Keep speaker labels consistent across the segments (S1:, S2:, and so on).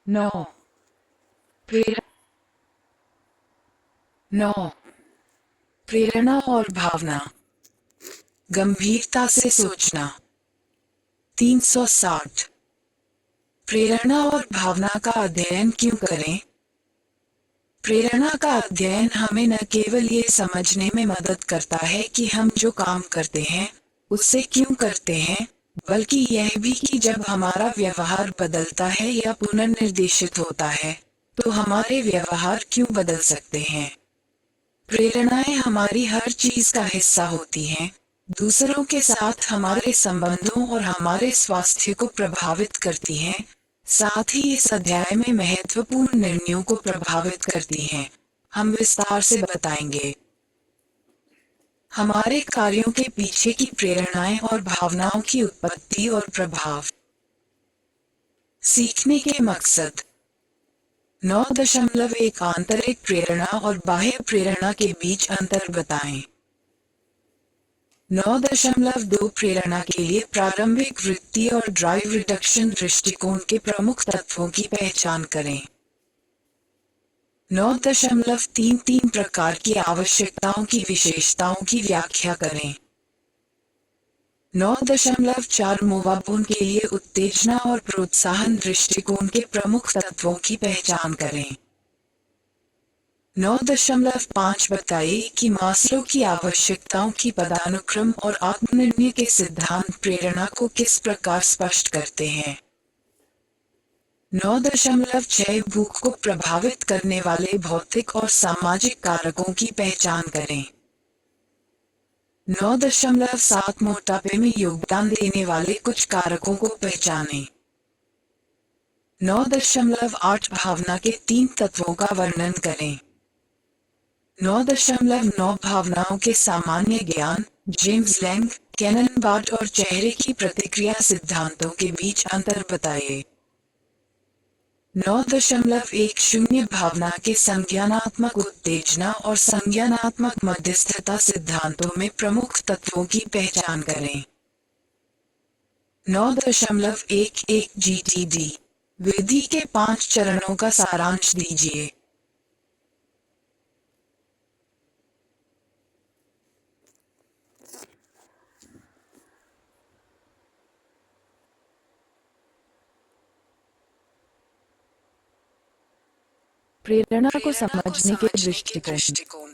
S1: 9 प्रेरणा 9 प्रेरणा और भावना, गंभीरता से सोचना। 360 प्रेरणा और भावना का अध्ययन क्यों करें? प्रेरणा का अध्ययन हमें न केवल ये समझने में मदद करता है कि हम जो काम करते हैं उससे क्यों करते हैं, बल्कि यह भी कि जब हमारा व्यवहार बदलता है या पुनर्निर्देशित होता है तो हमारे व्यवहार क्यों बदल सकते हैं। प्रेरणाएं हमारी हर चीज का हिस्सा होती हैं, दूसरों के साथ हमारे संबंधों और हमारे स्वास्थ्य को प्रभावित करती हैं, साथ ही इस अध्याय में महत्वपूर्ण निर्णयों को प्रभावित करती हैं। हम विस्तार से बताएंगे हमारे कार्यों के पीछे की प्रेरणाएं और भावनाओं की उत्पत्ति और प्रभाव। सीखने के मकसद। 9.1 आंतरिक प्रेरणा और बाह्य प्रेरणा के बीच अंतर बताएं। 9.2 प्रेरणा के लिए प्रारंभिक वृत्ति और ड्राइव रिडक्शन दृष्टिकोण के प्रमुख तत्वों की पहचान करें। 9.33 प्रकार की आवश्यकताओं की विशेषताओं की व्याख्या करें। 9.4 मोबापुन के लिए उत्तेजना और प्रोत्साहन दृष्टिकोण के प्रमुख तत्वों की पहचान करें। 9.5 बताइए कि मास्लो की आवश्यकताओं की पदानुक्रम और आत्मनिर्णय के सिद्धांत प्रेरणा को किस प्रकार स्पष्ट करते हैं। 9.6 भूख को प्रभावित करने वाले भौतिक और सामाजिक कारकों की पहचान करें। 9.7 मोटापे में योगदान देने वाले कुछ कारकों को पहचानें। 9.8 भावना के 3 तत्वों का वर्णन करें। 9.9 भावनाओं के सामान्य ज्ञान, जेम्स लैंग, कैनन बार्ट और चेहरे की प्रतिक्रिया सिद्धांतों के बीच अंतर बताइए। 9.10 भावना के संज्ञानात्मक उत्तेजना और संज्ञानात्मक मध्यस्थता सिद्धांतों में प्रमुख तत्वों की पहचान करें। 9.11 GTD विधि के 5 चरणों का सारांश दीजिए।
S2: प्रेरणा को समझने के दृष्टिकोण।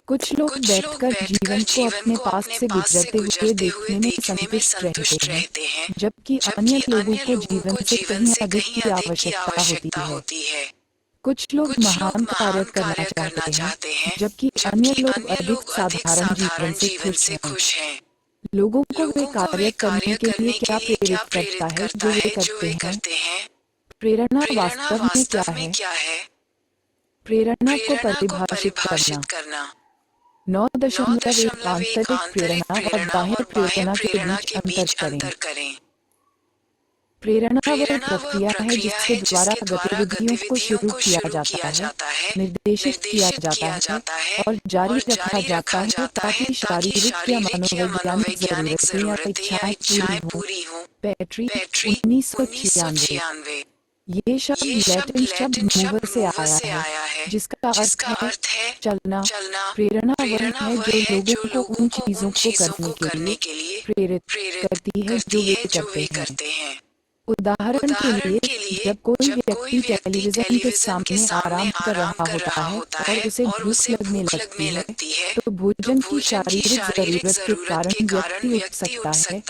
S2: कुछ लोग बैठकर जीवन को अपने पास से गुजरते हुए देखने में संतुष्ट रहते हैं, जबकि अन्य लोगों को जीवन से कहीं अधिक की आवश्यकता होती है। कुछ लोग महान कार्य करना चाहते हैं, जबकि अन्य लोग अधिक साधारण जीवन से खुश हैं। लोगों को वे कार्य करने के लिए क्या प्रेरित करता है जो वे करते हैं? प्रेरणा वास्तव में क्या है? प्रेरणा को परिभाषित करना। 9.1 आंतरिक प्रेरणा और बाह्य प्रेरणा के बीच अंतर करें। प्रेरणा वह प्रक्रिया है जिसके द्वारा गतिविधियों को शुरू किया जाता है, निर्देशित किया जाता है और जारी रखा जाता है ताकि शारीरिक या मनोवैज्ञानिक जरूरतें या इच्छाएं पूरी हों। पैट्री 1996। ये शब्द लैटिन शब्द मूवर से आया है, जिसका अर्थ है चलना। प्रेरणा वह है जो लोगों को उन चीजों को करने के लिए प्रेरित करती है जो वे करते हैं। उदाहरण के लिए, जब कोई व्यक्ति टेलीविजन के सामने आराम कर रहा होता है और उसे भूख लगने लगती है, तो भोजन की शारीरिक जरूरत के कारण व्यक्ति उठ सकता है,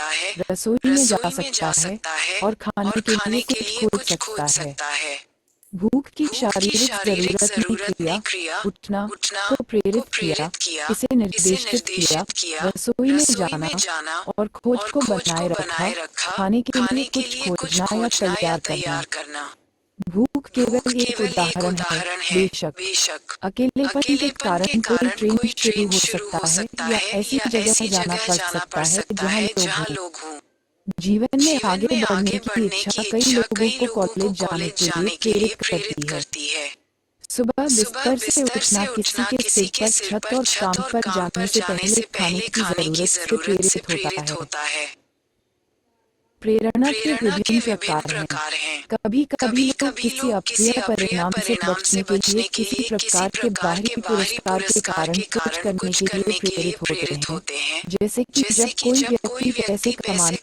S2: रसोई में जा सकता है और खाने के लिए कुछ खोज सकता है। भूख की शारीरिक जरूरत ने क्रिया उठना को प्रेरित किया, इसे निर्देशित किया, रसोई में जाना और खोज को बनाए रखा, खाने के लिए कुछ खोजना या तैयार करना। भूख केवल एक उदाहरण है। बेशक अकेलेपन के कारण कोई ट्रेन शुरू हो सकता है या ऐसी जगह जाना पड़ सकता है जहाँ लोग हों। जीवन में आगे बढ़ने की इच्छा कई लोगों को कॉलेज जाने के लिए प्रेरित करती है। सुबह बिस्तर से उठना किसी के सिर पर छत और काम पर जाने से पहले खाने की जरूरत से प्रेरित होता है। प्रेरणा के
S1: प्रेरणा के
S2: विभिन्न
S1: विभिन्न
S2: प्रकार हैं।
S1: प्रकार हैं।
S2: कभी कभी
S1: कभी
S2: लोग
S1: कभी
S2: किसी
S1: लोग
S2: अप्रिय
S1: किसी अप्रिय
S2: परिणाम से
S1: परिणाम से
S2: बचने के लिए किसी प्रकार के बाहरी पुरस्कार के कारण कुछ करने के लिए प्रेरित होते हैं। जैसे कि जब कोई व्यक्ति पैसे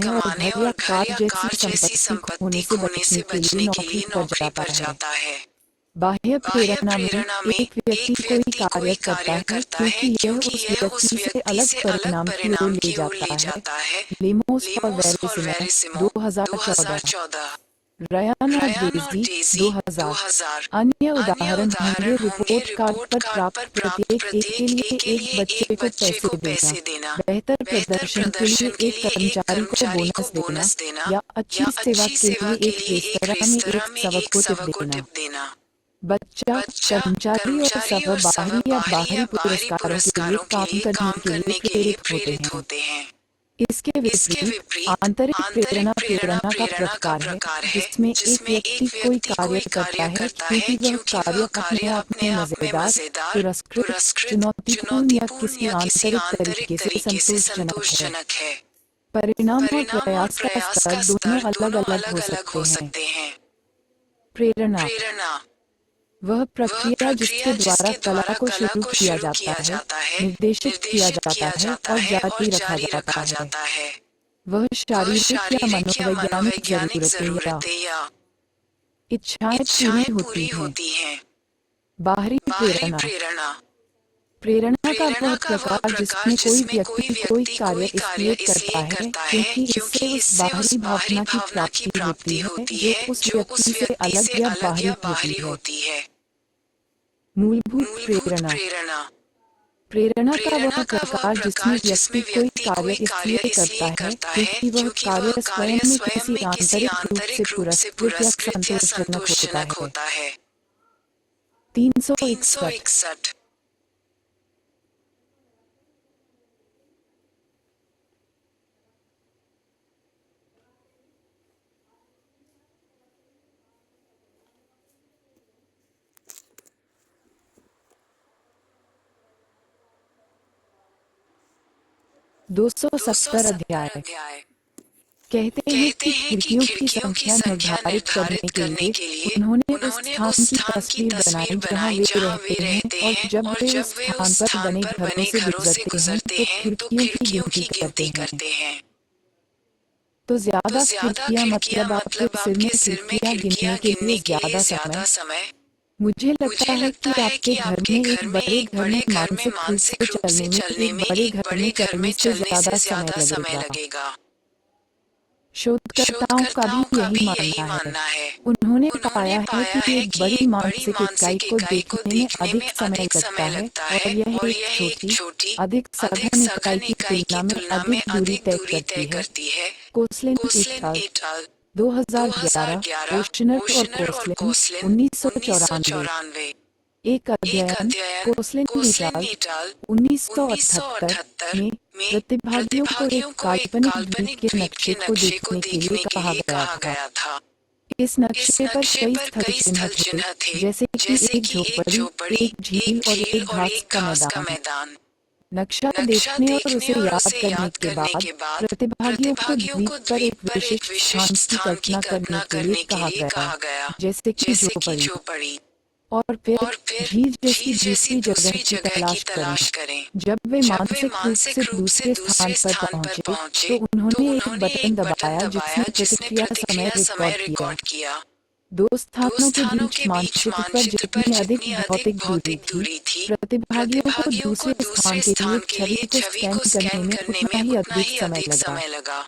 S2: कमाने और घर या कार जैसी संपत्ति खोने से बचने के लिए नौकरी पर जाता है। बाह्य प्रेरणा में एक व्यक्ति कोई कार्य करता है क्योंकि यह उस व्यक्ति से अलग परिणाम की ओर ले जाता है। लेमोस और वेरेसिमो 2014। रयान और डेज़ी 2000। अन्य उदाहरण होंगे रिपोर्ट कार्ड पर प्राप्त प्रत्येक एक के लिए एक बच्चे को पैसे देना, बेहतर प्रदर्शन के लिए एक कर्मचारी को बोनस देना या अच्छी सेवा के लिए एक रेस्तरां में एक सर्वर को टिप देना। बच्चा, कर्मचारी और सर्वर बाहरी या बाहरी पुरस्कारों के लिए काम करने के लिए प्रेरित होते हैं। इसके विपरीत आंतरिक प्रेरणा प्रेरणा का प्रकार है जिसमें एक व्यक्ति कोई कार्य करता है क्योंकि वह कार्य अपने आप में मजेदार, पुरस्कृत, चुनौतीपूर्ण या किसी आंतरिक तरीके से संतोषजनक है। परिणाम और प्रयास का स्तर दोनों अलग अलग हो सकते हैं। प्रेरणा वह प्रक्रिया जिसके द्वारा कला को शुरू किया जाता है, निर्देशित किया जाता है और जारी रखा जाता है। वह शारीरिक या मनोवैज्ञानिक जरूरतें या इच्छाएं पूरी होती हैं। बाहरी प्रेरणा का वह प्रकार जिसमें कोई व्यक्ति कोई कार्य इसलिए करता है क्योंकि इससे उस बाहरी भावना की प्राप्ति होती है जो उस व्यक्ति से अलग या बाहरी होती है। मूलभूत प्रेरणा का वह प्रकार जिसमें व्यक्ति कोई कार्य इसलिए करता है क्योंकि वह कार्य स्वयं में किसी आंतरिक रूप से पुरस्कृत या संतोषजनक होता है। 361। अध्याय कहते हैं कि खिड़कियों की संख्या निर्धारित करने के लिए उन्होंने उस स्थान की तस्वीर बनाई जहां वे रहते हैं और जब वे उस स्थान पर बने घरों से गुजरते हैं तो खिड़कियों की गिनती करते हैं। तो ज्यादा खिड़कियां मतलब आपके सिर में खिड़कियां गिनने के लिए ज्यादा समय। मुझे लगता है कि आपके घर में एक बड़े घर में मानसिक रूप से चलने में एक बड़े घर में चलने से ज्यादा समय लगेगा। शोधकर्ताओं का भी यही मानना है। उन्होंने पाया है कि एक बड़ी मानसिक इकाई को देखने में अधिक समय लगता है और यह एक छोटी अधिक सघन इकाई की तुलना में अधिक दूरी तय करती है। कोसलिन et al. 2011। ओशनर और कोसलिन 1994। एक अध्ययन कोसलिन et al. 1978 में प्रतिभागियों को एक काल्पनिक द्वीप के नक्शे को देखने के लिए कहा गया था। इस नक्शे पर कई स्थल चिन्ह थे जैसे कि एक झोपड़ी, एक झील और एक घास का मैदान। नक्शा देखने और उसे याद करने के बाद प्रतिभागियों को द्वीप पर एक विशिष्ट स्थान की कल्पना करने के लिए कहा गया जैसे कि झोपड़ी और फिर झील जैसी दूसरी जगह की तलाश करें। जब वे मानसिक रूप से दूसरे स्थान पर पहुंचे तो उन्होंने एक बटन दबाया जिसने प्रतिक्रिया समय रिकॉर्ड किया। दो स्थानों के बीच मानचित्र पर जितनी अधिक भौतिक दूरी थी, प्रतिभागियों को दूसरे स्थान के लिए छवि को स्कैन करने में उतना ही अधिक समय लगा।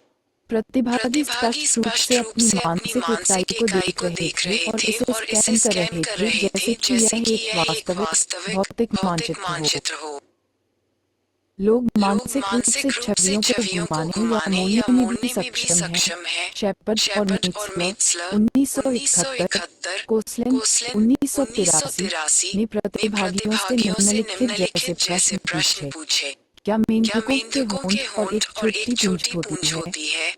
S2: प्रतिभागी स्पष्ट रूप से अपनी मानसिक इकाई को देख रहे थे और इसे स्कैन कर रहे थे जैसे कि यह एक वास्तविक भौतिक मानचित्र हो। लोग मानसिक रूप से छवियों को घुमाने या मोड़ने में भी सक्षम हैं। शेपर्ड और मीट्सलर 1971, कोसलिन 1983 ने प्रतिभागियों से निम्नलिखित जैसे प्रश्न पूछे। क्या मेंढकों के होंठ और एक छोटी पूंछ होती है?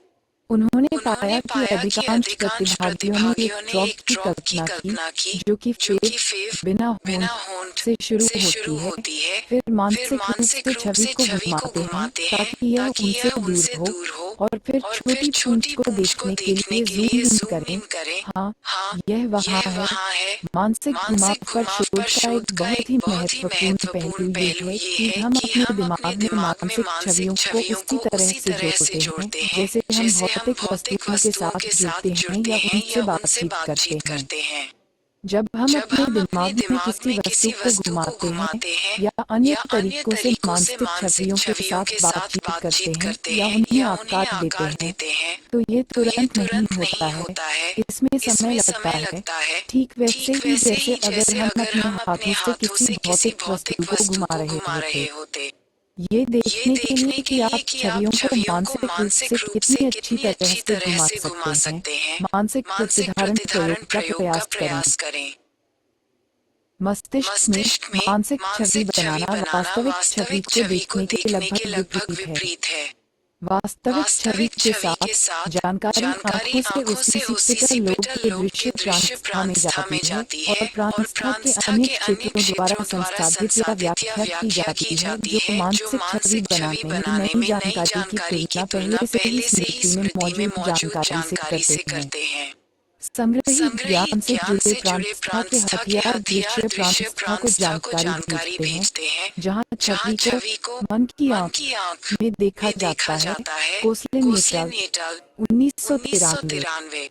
S2: उन्होंने पाया कि अधिकांश प्रतिभागियों ने एक ड्रॉप की कल्पना की जो कि फेव बिना होंठ से शुरू होती है, फिर मानसिक रूप से छवि को घुमाते हैं ताकि यह उनसे दूर हो, और फिर छोटी पूंछ को देखने के लिए जूम इन करें। हाँ, यह वहाँ है। मानसिक घुमाव पर शोध का एक बहुत ही महत्वपूर्ण पहलू ये है कि हम अपने दिमाग में मानसिक छवियों को उसी तरह से जोड़ते हैं जैसे हम भौतिक वस्तुओं के साथ जुड़ते हैं या उनसे बातचीत करते हैं। जब हम अपने दिमाग में किसी वस्तु को घुमाते हैं या अन्य तरीकों से मानसिक छवियों के साथ बातचीत करते हैं या उन्हें आकार देते हैं, तो ये तुरंत नहीं होता है, इसमें समय लगता है। ठीक वैसे ही जैसे अगर हम अपने हाथों से किसी भौतिक वस्तु को घुमा रहे होते। ये देखने के लिए कि आप छवियों को मानसिक रूप से कितनी अच्छी तरह से घुमा सकते हैं, मानसिक प्रतिधारण प्रयोग का प्रयास करें। मस्तिष्क में मानसिक छवि बनाना वास्तविक छवि को देखने के लगभग विपरीत है। वास्तविक छवि के साथ जानकारी आंखों से उसी सीक्रेटर लोब के दृश्य प्रांतस्था में जाती है और प्रांतस्था के अन्य क्षेत्रों द्वारा संसाधित या व्याख्या की जाती है, जो मानसिक छवि बनाने में नई जानकारी की तुलना पहले से ही स्मृति में मौजूद जानकारी से करते हैं। संग्रहित ज्ञान से जुड़े प्रांतस्था के हथियार दृश्य प्रांतस्था को जानकारी भेजते हैं, जहाँ छवि को मन की आंख में देखा जाता है। कोसलिन एट 1993,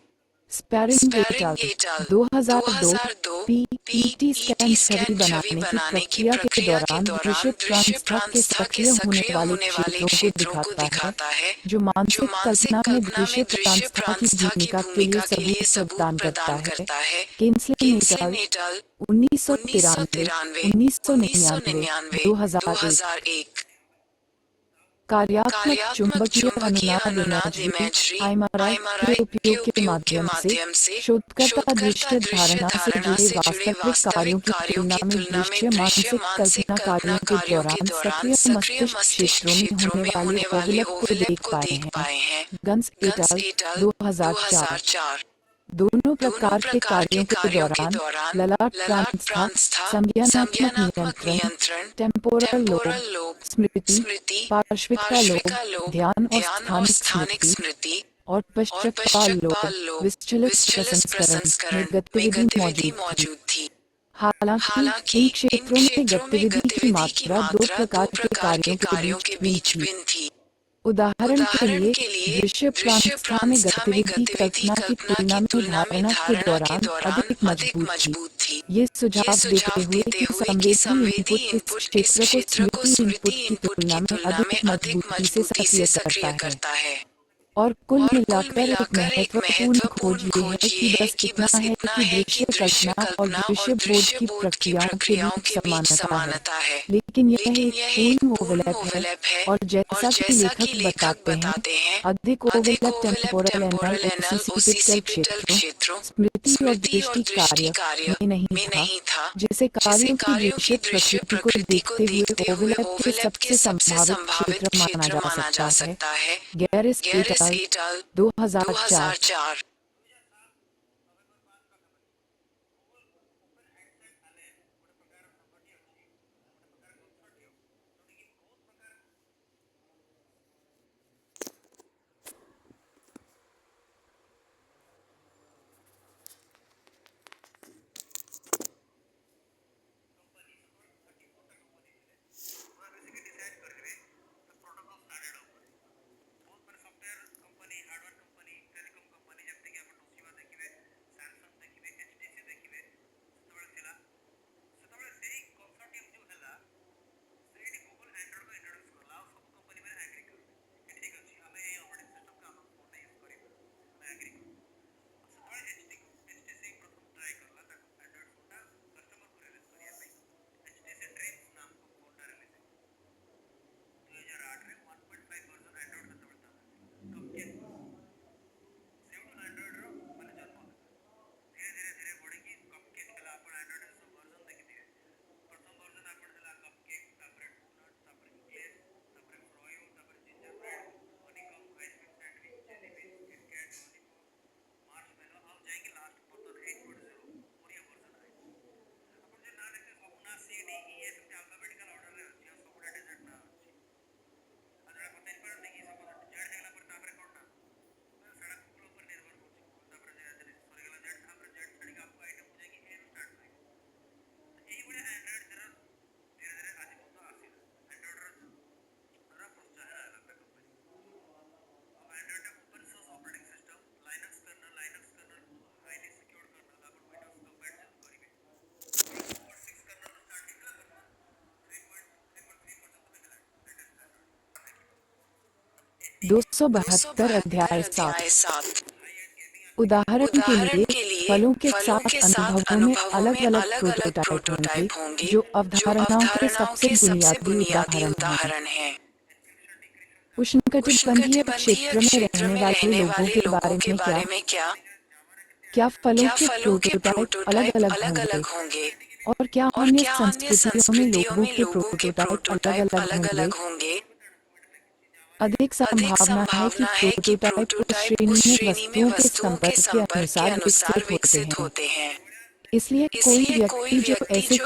S2: स्पैरिंग एट 2002, पीटी स्कैन छवि बनाने की प्रक्रिया के दौरान दृश्य प्रांतस्था के सक्रिय होने वाले क्षेत्रों को दिखाता है, जो मानसिक कल्पना में दृश्य प्रांतस्था की भूमिका के लिए सबूत प्रदान करता है। किन्सलिन एट 1993, 1999, 2001। कार्यात्मक चुंबकीय अनुनाद इमेजरी (IMRI) के उपयोग के माध्यम से शोधकर्ता दृश्य धारणा से जुड़े वास्तविक कार्यों की तुलना में दृश्य मानसिक कल्पना कार्यों के दौरान सक्रिय मस्तिष्क क्षेत्रों में होने वाले ओवरलैप को देख पाए हैं। Guns at 2004। दोनों प्रकार के कार्यों के दौरान ललाट प्रांतस्था, संज्ञानात्मक नियंत्रण, टेम्पोरल लोब, स्मृति, पार्श्विका लोब, ध्यान और स्थानिक स्मृति, और पश्चकपाल लोब, विचलित प्रसंस्करण में गतिविधि मौजूद थी। हालांकि इन क्षेत्रों में गतिविधि की मात्रा दो प्रकार के कार्यों के बीच भिन्न थी। उदाहरण के लिए दृश्य प्रांतस्था में गतिविधि कल्पना की तुलना में धारणा के दौरान अधिक मजबूत थी। ये सुझाव देते हुए कि संवेदी इनपुट इस क्षेत्र को स्मृति इनपुट की तुलना में अधिक मजबूती से सक्रिय करता है। और कुल मिलाकर एक महत्वपूर्ण खोज ये है कि बस इतना है कि दृश्य कल्पना और दृश्य बोध की प्रक्रियाओं के बीच समानता है, लेकिन यह एक पूर्ण ओवरलैप है। और जैसा कि लेखक बताते हैं, अधिक ओवरलैप टेम्पोरल एनालिसिस क्षेत्रों, स्मृति और दृष्टि कार्य में नहीं था, जिसे कार्यों की दृश्य प्रकृति को देखते हुए ओवरलैप के सबसे संभावित क्षेत्र माना जा सकता है। Garrison eight 2004। 272 अध्याय 7। उदाहरण के लिए फलों के साथ अनुभवों में अलग अलग प्रोटोटाइप होंगे जो अवधारणाओं के सबसे बुनियादी उदाहरण हैं। उष्णकटिबंधीय क्षेत्र में रहने वाले लोगों के बारे में क्या फलों के प्रोटोटाइप अलग अलग होंगे और क्या अन्य संस्कृतियों में लोगों के प्रोटोटाइप अलग अलग होंगे? अधिक संभावना है कि प्रोटोटाइप उस श्रेणी में वस्तुओं के संपर्क के अनुसार विकसित होते हैं। इसलिए कोई व्यक्ति जो ऐसे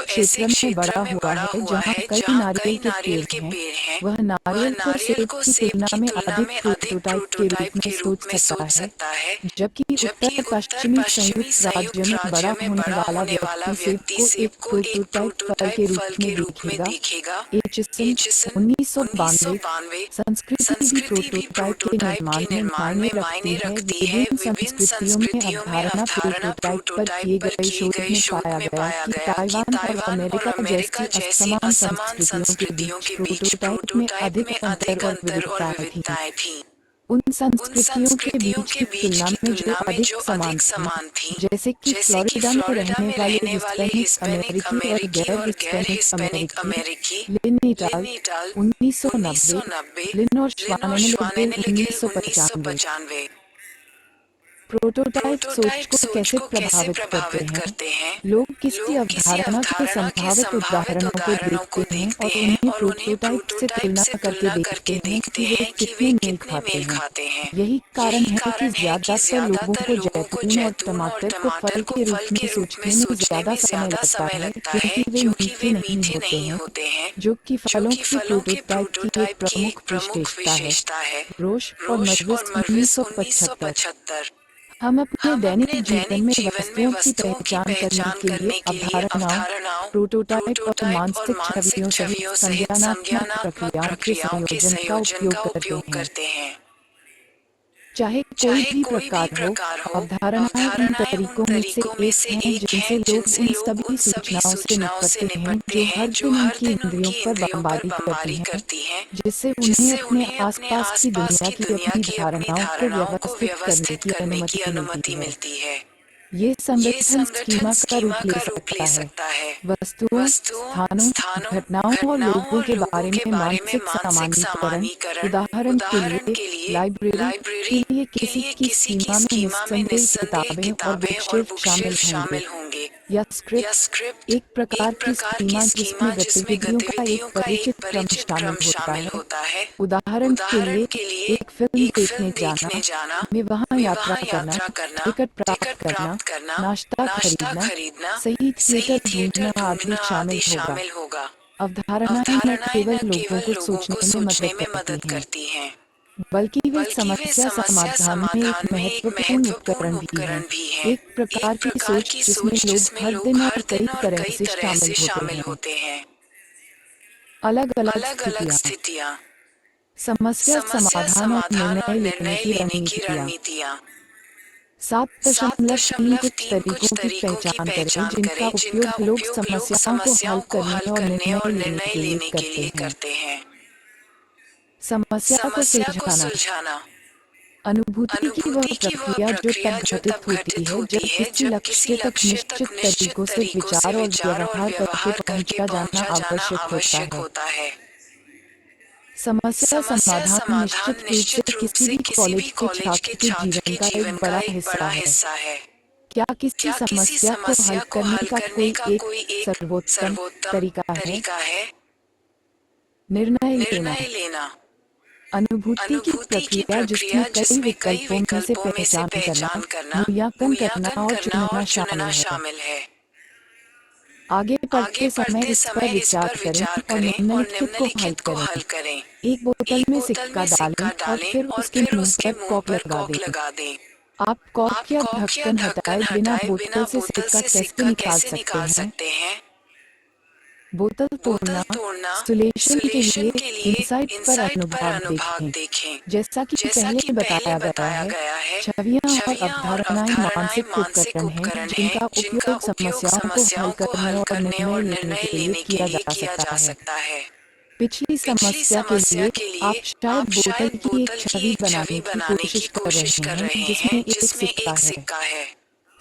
S2: क्षेत्र में बड़ा हुआ है जहाँ कई नारियल के पेड़ हैं, वह नारियल को सेब की तुलना में अधिक प्रोटोटाइप के रूप में सोच सकता है, जबकि उत्तर पश्चिमी संयुक्त राज्य में बड़ा होने वाला व्यक्ति सेब को एक प्रोटोटाइप फल के रूप में देखेगा। एचिसन 1992। संस्कृति भी प्रोटोटाइप के निर्माण में मायने रखती है। विभिन्न संस्कृतियों में अवधारणा प्रोटोटाइप पर किए गए शोध में पाया गया कि ताइवान और अमेरिका जैसी असमान संस्कृतियों के बीच प्रोटोटाइप में अधिक अंतर और विविधताएं थीं। उन संस्कृतियों के बीच की तुलना में जो अधिक समान थीं, जैसे कि फ्लोरिडा में रहने वाले हिस्पैनिक अमेरिकी और गैर हिस्पैनिक अमेरिकी। लिन एट अल. 1990। लिन और श्वानेनबर्ग 1995। प्रोटोटाइप सोच को कैसे प्रभावित करते हैं? लोग किसी अवधारणा के संभावित उदाहरणों को देखते हैं और उन्हें प्रोटोटाइप से तुलना करके देखते हैं कि वे कितने मेल खाते हैं। यही कारण है कि ज्यादातर लोगों को जैतून और टमाटर को फल के रूप में सोचने में ज्यादा समय लगता है, क्योंकि वे मीठे नहीं होते हैं, जो कि फलों के प्रोटोटाइप की एक प्रमुख विशेषता है। रोश और मर्विस 1975। हम अपने दैनिक जीवन में वस्तुओं की पहचान करने के लिए अवधारणाओं, प्रोटोटाइप और मानसिक छवियों सहित संज्ञानात्मक प्रक्रियाओं के संयोजन का उपयोग करते हैं। चाहे कोई भी प्रकार हो, अवधारणाएं उन तरीकों में से एक हैं जिनसे लोग उन सभी सूचनाओं से निपटते हैं जो हर दिन उनकी इंद्रियों पर बमबारी करती हैं, जिससे उन्हें अपने आसपास की दुनिया की अपनी धारणाओं को व्यवस्थित करने की अनुमति मिलती है। ये संगठन स्कीमा का रूप ले सकता है। वस्तुओं, स्थानों, घटनाओं और लोगों के बारे में मानसिक सामान्यीकरण। उदाहरण के लिए लाइब्रेरी के लिए किसी की स्कीमा में निस्संदेह किताबें और बुकशेल्फ शामिल होंगे, या स्क्रिप्ट एक प्रकार की स्कीमा जिसमें गतिविधियों का एक परिचित क्रम शामिल होता है। उदाहरण के लिए एक फिल्म देखने जाना, में वहाँ यात्रा करना, टिकट प्राप्त करना, नाश्ता खरीदना, सही थिएटर ढूंढना आदि शामिल होगा। अवधारणाएं न केवल लोगों को सोचने में मदद करती हैं, बल्कि वे समस्या समाधान में एक महत्वपूर्ण उपकरण भी हैं। एक प्रकार की सोच जिसमें लोग हर दिन और कई तरह से शामिल होते हैं। अलग अलग स्थितियाँ, समस्या समाधान और निर्णय लेने की रणनीतियाँ। 7.3 कुछ तरीकों की पहचान करें जिनका उपयोग लोग समस्याओं को हल करने और निर्णय लेने के लिए करते हैं। समस्या को सुलझाना। अनुभूति की वह प्रक्रिया जो तब घटित होती है जब किसी लक्ष्य तक निश्चित तरीकों से विचार और व्यवहार करके पहुंचा जाना आवश्यक होता है। समस्या समाधान निश्चित रूप से किसी भी कॉलेज के छात्र के जीवन का एक बड़ा हिस्सा है। क्या किसी समस्या को हल करने का कोई एक सर्वोत्तम तरीका है? निर्णय लेना। अनुभूति की प्रक्रिया जिसमें कई विकल्पों में से पहचान करना, मूल्यांकन करना और चुनना शामिल है। आगे बढ़ते समय इस पर विचार करें और निम्नलिखित को हल करें। एक बोतल में सिक्का डालें और फिर उसके मुंह पर कॉर्क लगा दें। आप कॉर्क या ढक्कन हटाए बिना बोतल से सिक्का कैसे निकाल सकते हैं? बोतल तोड़ना। इंस्टॉलेशन के लिए इनसाइट पर अनुभव देखें। जैसा कि पहले बताया गया है, छवियां और अवधारणाएं मानसिक उपकरण हैं जिनका उपयोग समस्याओं को हल करने और निर्णय लेने के लिए किया जा सकता है। पिछली समस्या के लिए आप शायद बोतल की एक छवि बनाने की कोशिश कर रहे हैं जिसमें एक सिक्का है।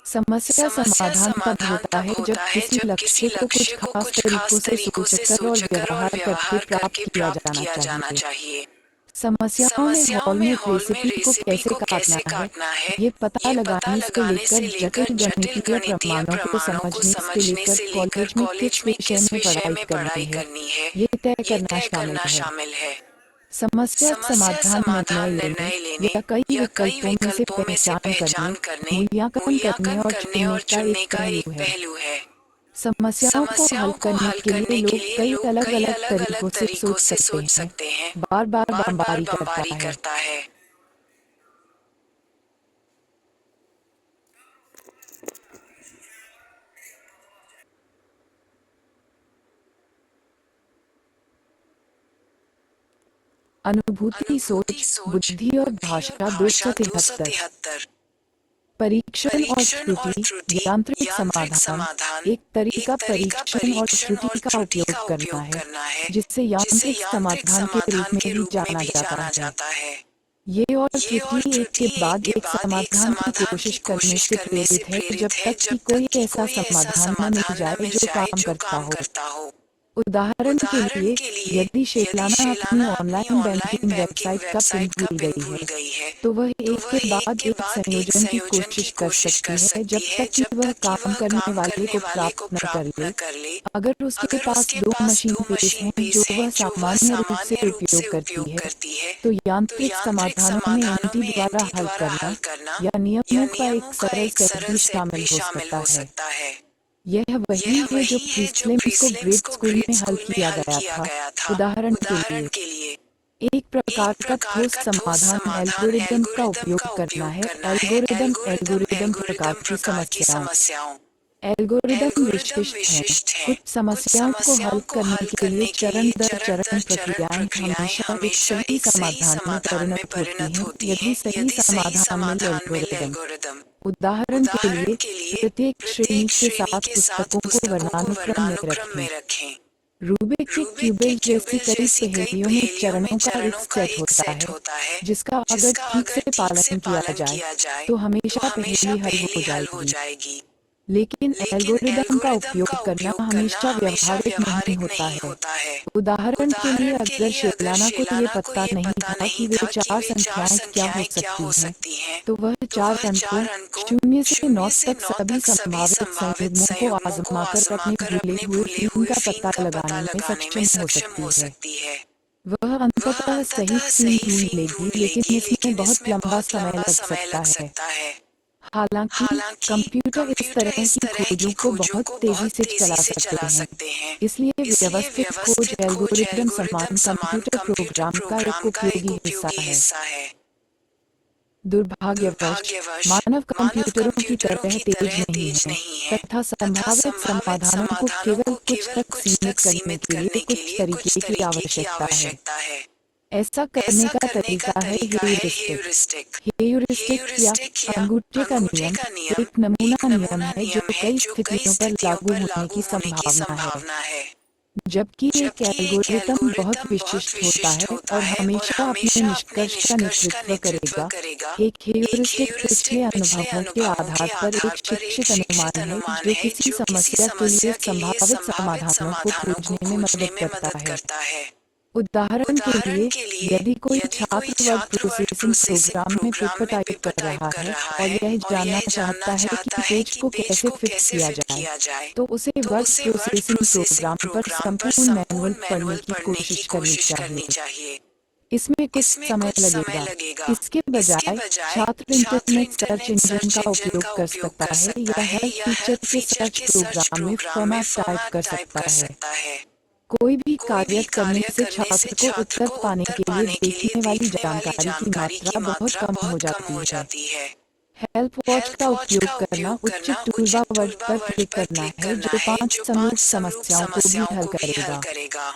S2: समस्या समाधान तब होता है जब किसी लक्ष्य को कुछ खास तरीकों से सोचकर और व्यवहार करके प्राप्त किया जाना चाहिए। समस्याओं में हॉल में रेसिपी को कैसे काटना है, ये पता लगाने से लेकर जटिल गणितीय प्रमाणों को समझने से लेकर कॉलेज में किस विषय में पढ़ाई करनी है, ये तय करना शामिल है। समस्या समाधान निर्णय लेने या कई विकल्पों में से पहचान करने, मूल्यांकन करने और चुनने का एक पहलू है। समस्याओं को हल करने के लिए लोग कई अलग-अलग तरीकों से सोच सकते हैं। बार-बार बमबारी करता है। अनुभूति, सोच, बुद्धि और भाषा 273। परीक्षण और त्रुटि, यांत्रिक समाधान एक तरीका परीक्षण और त्रुटि का उपयोग करना है, जिसे यांत्रिक समाधान के रूप में भी जाना जाता है। ये और त्रुटि एक के बाद एक समाधान की कोशिश करने से प्रेरित है जब तक कि कोई ऐसा समाधान न मिल जाए जो काम करता हो। उदाहरण के लिए, यदि शेलाना अपनी ऑनलाइन बैंकिंग वेबसाइट का पिन भूल गई है, तो वह एक के बाद एक संयोजन की कोशिश कर सकती है जब तक कि वह काम करने वाले को प्राप्त न कर ले। अगर उसके पास 2 मशीन पेश हैं जो वह सामान्य रूप से उपयोग करती है, तो यांत्रिक समाधानों में एंटी द्वारा हल करना या नियमों का एक सरल सेट भी शामिल हो सकता है। यह वही है जो प्रीस्लेम्स को ग्रेड स्कूल में हल किया गया था। उदाहरण के लिए, एक प्रकार का ठोस समाधान एल्गोरिदम का उपयोग करना है। एल्गोरिदम प्रकार की समस्याओं। एल्गोरिदम विशिष्ट हैं। कुछ समस्याओं को हल करने के लिए चरण दर चरण प्रक्रियाएं हमेशा एक सही समाधान में परिणत होती हैं यदि सही समाधान मिल एल्गोरिदम। उदाहरण के लिए, प्रत्येक श्रेणी के साथ पुस्तकों को वर्णानुक्रम में रखें। रूबिक के क्यूबिक जैसी कई पहेलियों में चरणों का एक सेट होता है जिसका अगर ठीक से पालन किया जाए तो हमेशा पहेली हल हो जाएगी। लेकिन एल्गोरिदम का उपयोग करना हमेशा व्यावहारिक नहीं होता है। उदाहरण के लिए, अगर शेलाना को ये पता नहीं था कि वे 4 संख्याएं क्या हो सकती हैं, तो वह 4 अंकों 0 से 9 तक सभी संभावित संयुग्मों को आजमाकर अपने भूले हुए 3 का पता लगाने में सक्षम हो सकती है। वह अंततः सही 3 ढूंढ लेगी, लेकिन इसमें बहुत लंबा समय लग सकता है। हालांकि कंप्यूटर इस तरह की खोजों को बहुत तेजी से चला सकते हैं, इसलिए व्यवस्थित खोज एल्गोरिदम समान कंप्यूटर प्रोग्राम का एक उपयोगी हिस्सा है। दुर्भाग्यवश मानव कंप्यूटरों की तरह तेज नहीं है तथा संभावित समाधानों को केवल कुछ तक सीमित करने के लिए कुछ तरीके की आवश्यकता है। ऐसा करने का तरीका है हेयूरिस्टिक। हेयूरिस्टिक या अंगूठे का नियम एक नमूना नियम है जो कई स्थितियों पर लागू होने की संभावना है। जबकि एक एल्गोरिदम बहुत विशिष्ट होता है और हमेशा अपने निष्कर्ष का नेतृत्व करेगा, एक हेयूरिस्टिक पिछले अनुभवों के आधार पर एक शिक्षित अनुमान है जो किसी समस्या के लिए संभावित समाधानों को खोजने में मदद करता है। उदाहरण के लिए, यदि कोई छात्र वर्ड प्रोसेसिंग प्रोग्राम में पेपर टाइप कर रहा है और यह जानना चाहता है कि पेज को कैसे फिक्स किया जाए, तो उसे वर्ड प्रोसेसिंग प्रोग्राम पर संपूर्ण मैनुअल पढ़ने की कोशिश करनी चाहिए। इसमें कुछ समय लगेगा। इसके बजाय छात्र इंटरनेट सर्च इंजन का उपयोग कर सकता है या हर फीचर के सर्च प्रोग्राम में फॉर्मेट टाइप कर सकता है। कोई भी कार्य करने से छात्र को उत्तर पाने के लिए देखने वाली जानकारी की मात्रा बहुत कम हो जाती है। हेल्प वॉच का उपयोग करना उच्च टूलबार वर्ड पर क्लिक करना है जो 5 समूह समस्याओं को भी हल करेगा।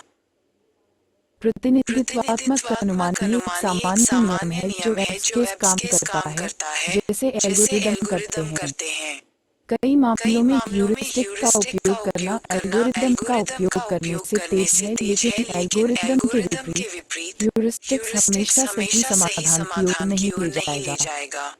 S2: प्रतिनिधित्वात्मक अनुमान एक सामान्य नियम है जो एज केस काम करता है, जैसे एल्गोरिदम करते हैं। कई मामलों में ह्यूरिस्टिक का उपयोग करना एल्गोरिदम का उपयोग करने से तेज है, लेकिन एल्गोरिदम के विपरीत ह्यूरिस्टिक्स हमेशा सही समाधान की ओर नहीं ले जाएगा।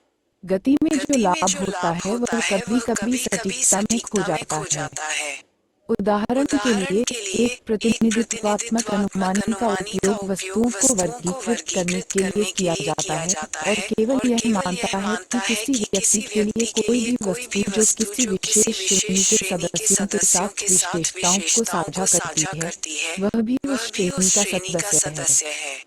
S2: गति में जो लाभ होता है वह कभी-कभी सटीकता में खो जाता है। उदाहरण के लिए, एक प्रतिनिधित्वात्मक अनुमानी का उपयोग वस्तुओं को वर्गीकृत करने के लिए किया जाता है और केवल यह मानता है कि किसी व्यक्ति के लिए कोई भी वस्तु जो किसी विशेष श्रेणी के सदस्यों के साथ विशेषताओं को साझा करती है, वह भी उस श्रेणी का सदस्य है।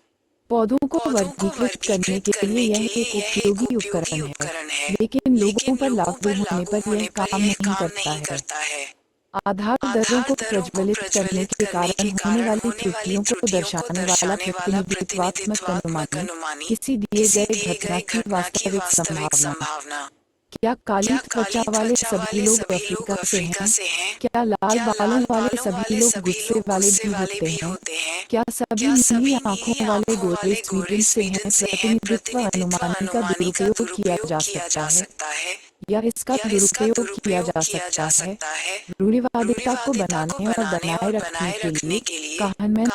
S2: पौधों को वर्गीकृत करने के लिए यह एक उपयोगी उपकरण है, लेकिन लोगों पर लागू होने पर यह काम नहीं करता है। आधार दरों को प्रज्वलित करने के कारण होने वाली त्रुटियों को दर्शाने वाला प्रतिनिधित्वात्मक अनुमानी किसी दिए गए घटना की वास्तविक संभावना। क्या काली त्वचा वाले सभी लोग अफ्रीका से हैं? क्या लाल बालों वाले सभी लोग गुस्से वाले भी होते हैं? क्या सभी नीली आंखों वाले गोरे स्वीडन से हैं? प्रतिनिधित्व अनुमानी का दुरुपयोग किया जा सकता है या इसका दुरुपयोग किया जा सकता है रूढ़िवादिता को बनाने और बनाए रखने के लिए। कहनमैन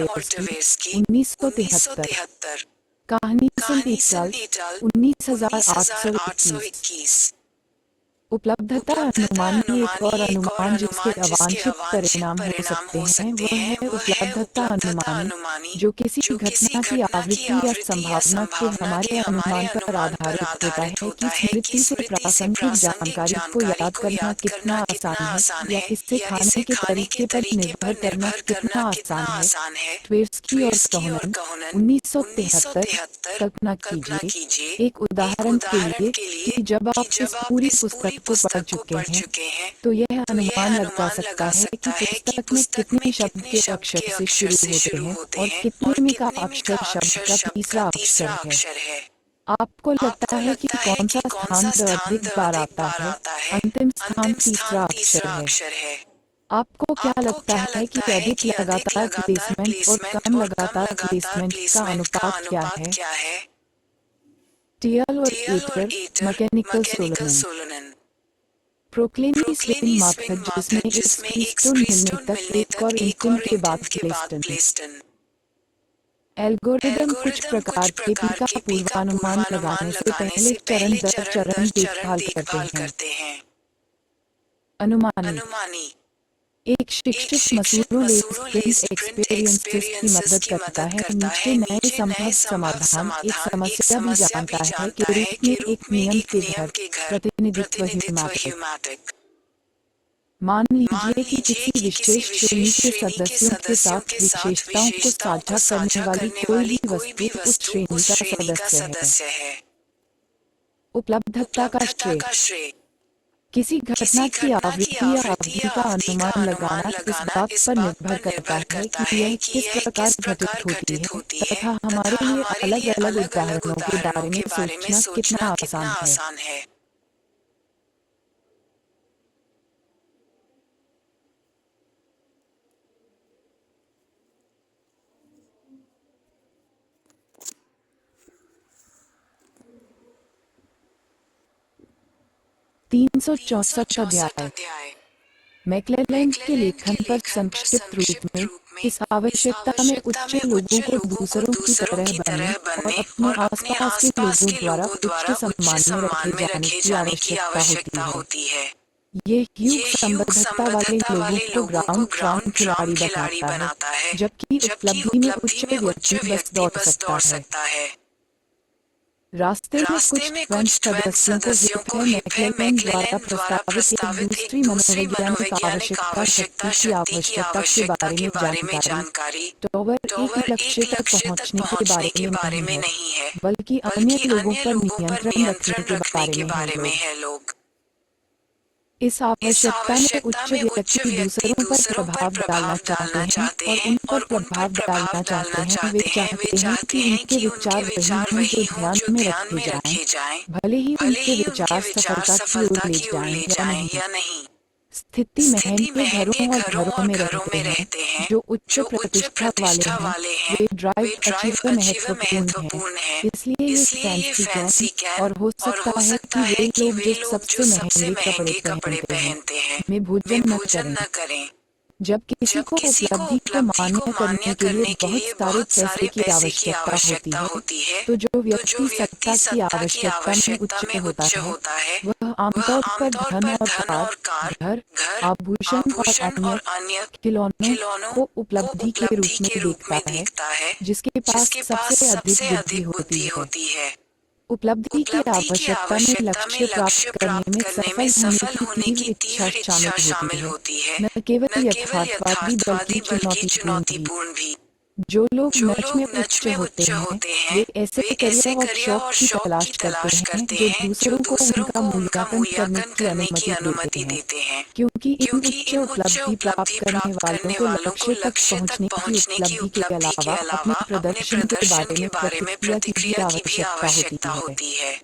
S2: और ट्वेर्स्की 1973। कहानी सुन 19,821। उपलब्धता अनुमान में एक और अनुमान जिसके अवांछित परिणाम हो सकते हैं वह है उपलब्धता अनुमानी, जो किसी घटना की आवृत्ति या संभावना के हमारे अनुमान पर आधारित होता है कि स्मृति से प्रासंगिक जानकारी को याद करना कितना आसान है या इसे खाने के तरीके पर निर्भर करना कितना आसान है। ट्वेर्स्की और कहनमैन 1973। कल्पना कीजिए, एक उदाहरण के लिए, कि जब आप इस पूरी पुस्तक को पढ़ चुके हैं तो यह अनुमान लगा सकता है कि पुस्तक में कितने शब्द के अक्षर से शुरू होते हैं और कितने में का अक्षर शब्द का तीसरा अक्षर है। आपको लगता है कि कौन सा स्थान अधिक बार आता है? अंतिम स्थान तीसरा अक्षर है। आपको क्या लगता है कि अधिक लगातार प्लेसमेंट और कम लगातार प्लेसमेंट का अनुपात क्या है? टियल और एटर, मैकेनिकल सोलोनन। प्रोक्लेनी स्विंग मार्केट जिसमें इस कीस्टोन मिलने तक एक और इंचिन के बाद प्लेस्टन। एल्गोरिदम कुछ प्रकार के पी का पूर्वानुमान लगाने से पहले चरण दर चरण देखभाल करते हैं। अनुमानी एक शिक्षित मसूरों एक्सपीरियंसेस की मदद करता है नीचे नए संभव समाधान एक समस्या भी जानता है के रूप में एक नियम के घर प्रतिनिधित्व ह्यूमैटिक। मान लीजिए कि किसी विशेष श्रेणी के सदस्यों के साथ विशेषताओं को साझा करने वाली कोई भी वस्तु उस श्रेणी का सदस्य है। उपलब्धता का श्रेय किसी घटना की आवृत्ति या अवधि का अनुमान लगाना इस बात पर निर्भर करता है कि यह किस प्रकार घटित होती है तथा हमारे लिए अलग-अलग उदाहरणों के बारे में सोचना कितना आसान है। अध्याय मैक्लेलैंड के लेखन पर संक्षिप्त रूप में इस आवश्यकता में उच्च लोगों को दूसरों की तरह बनने और अपने आसपास के लोगों द्वारा उच्च सम्मान में रखे जाने की आवश्यकता होती है। ये युग संबद्धता वाले लोगों को ग्राउंड खिलाड़ी बनाता है, जबकि उपलब्धि में उच्च व्यक्ति बस दौड़ सकता है। रास्ते में कुछ फ्रेंच सदस्यों को मैक्लेलैंड द्वारा प्रस्तावित एक दूसरी मनोवैज्ञानिक आवश्यकता शक्ति की आवश्यकता के बारे में जानकारी टॉवर एक लक्ष्य तक पहुंचने के बारे में नहीं है, बल्कि अन्य लोगों पर नियंत्रण रखने के बारे में है। लोग इस आवश्यकता में उच्च व्यक्ति दूसरों पर प्रभाव डालना चाहते हैं और उन पर प्रभाव डालना चाहते हैं। वे चाहते हैं कि उनके विचार वही हों जो ध्यान में रखे जाएं, भले ही उनके विचार सफलता की ओर ले जाएं या नहीं। स्थिति महल के घरों और घरों में रहते हैं जो उच्च प्रतिष्ठा वाले हैं वे ड्राइव अचीवर महत्वपूर्ण है। इसलिए ये फैंसी कैन और हो सकता है कि वे लोग जो सबसे महंगे कपड़े पहनते हैं में भोजन न करें। जब किसी को उपलब्धि को मान्य करने के लिए बहुत सारे पैसे की आवश्यकता होती है तो जो व्यक्ति सत्ता की आवश्यकता में उच्च होता है वह आमतौर पर धन और कार, घर, आभूषण और अन्य खिलौनों को उपलब्धि के रूप में देखता है जिसके पास सबसे अधिक बुद्धि होती है। उपलब्धि की आवश्यकता में लक्ष्य प्राप्त करने में सफल होने की तीव्र इच्छा शामिल होती है, न केवल यथार्थवादी बल्कि चुनौतीपूर्ण भी। जो लोग नच में उच्च होते हैं वे ऐसे करियर और शौक की तलाश करते हैं जो दूसरों को उनका मूल्यांकन करने की अनुमति देते हैं क्योंकि इन उच्च उपलब्धि प्राप्त करने वालों को लक्ष्य तक पहुंचने की उपलब्धि के अलावा अपने प्रदर्शन के बारे में प्रतिक्रिया की भी आवश्यकता होती है।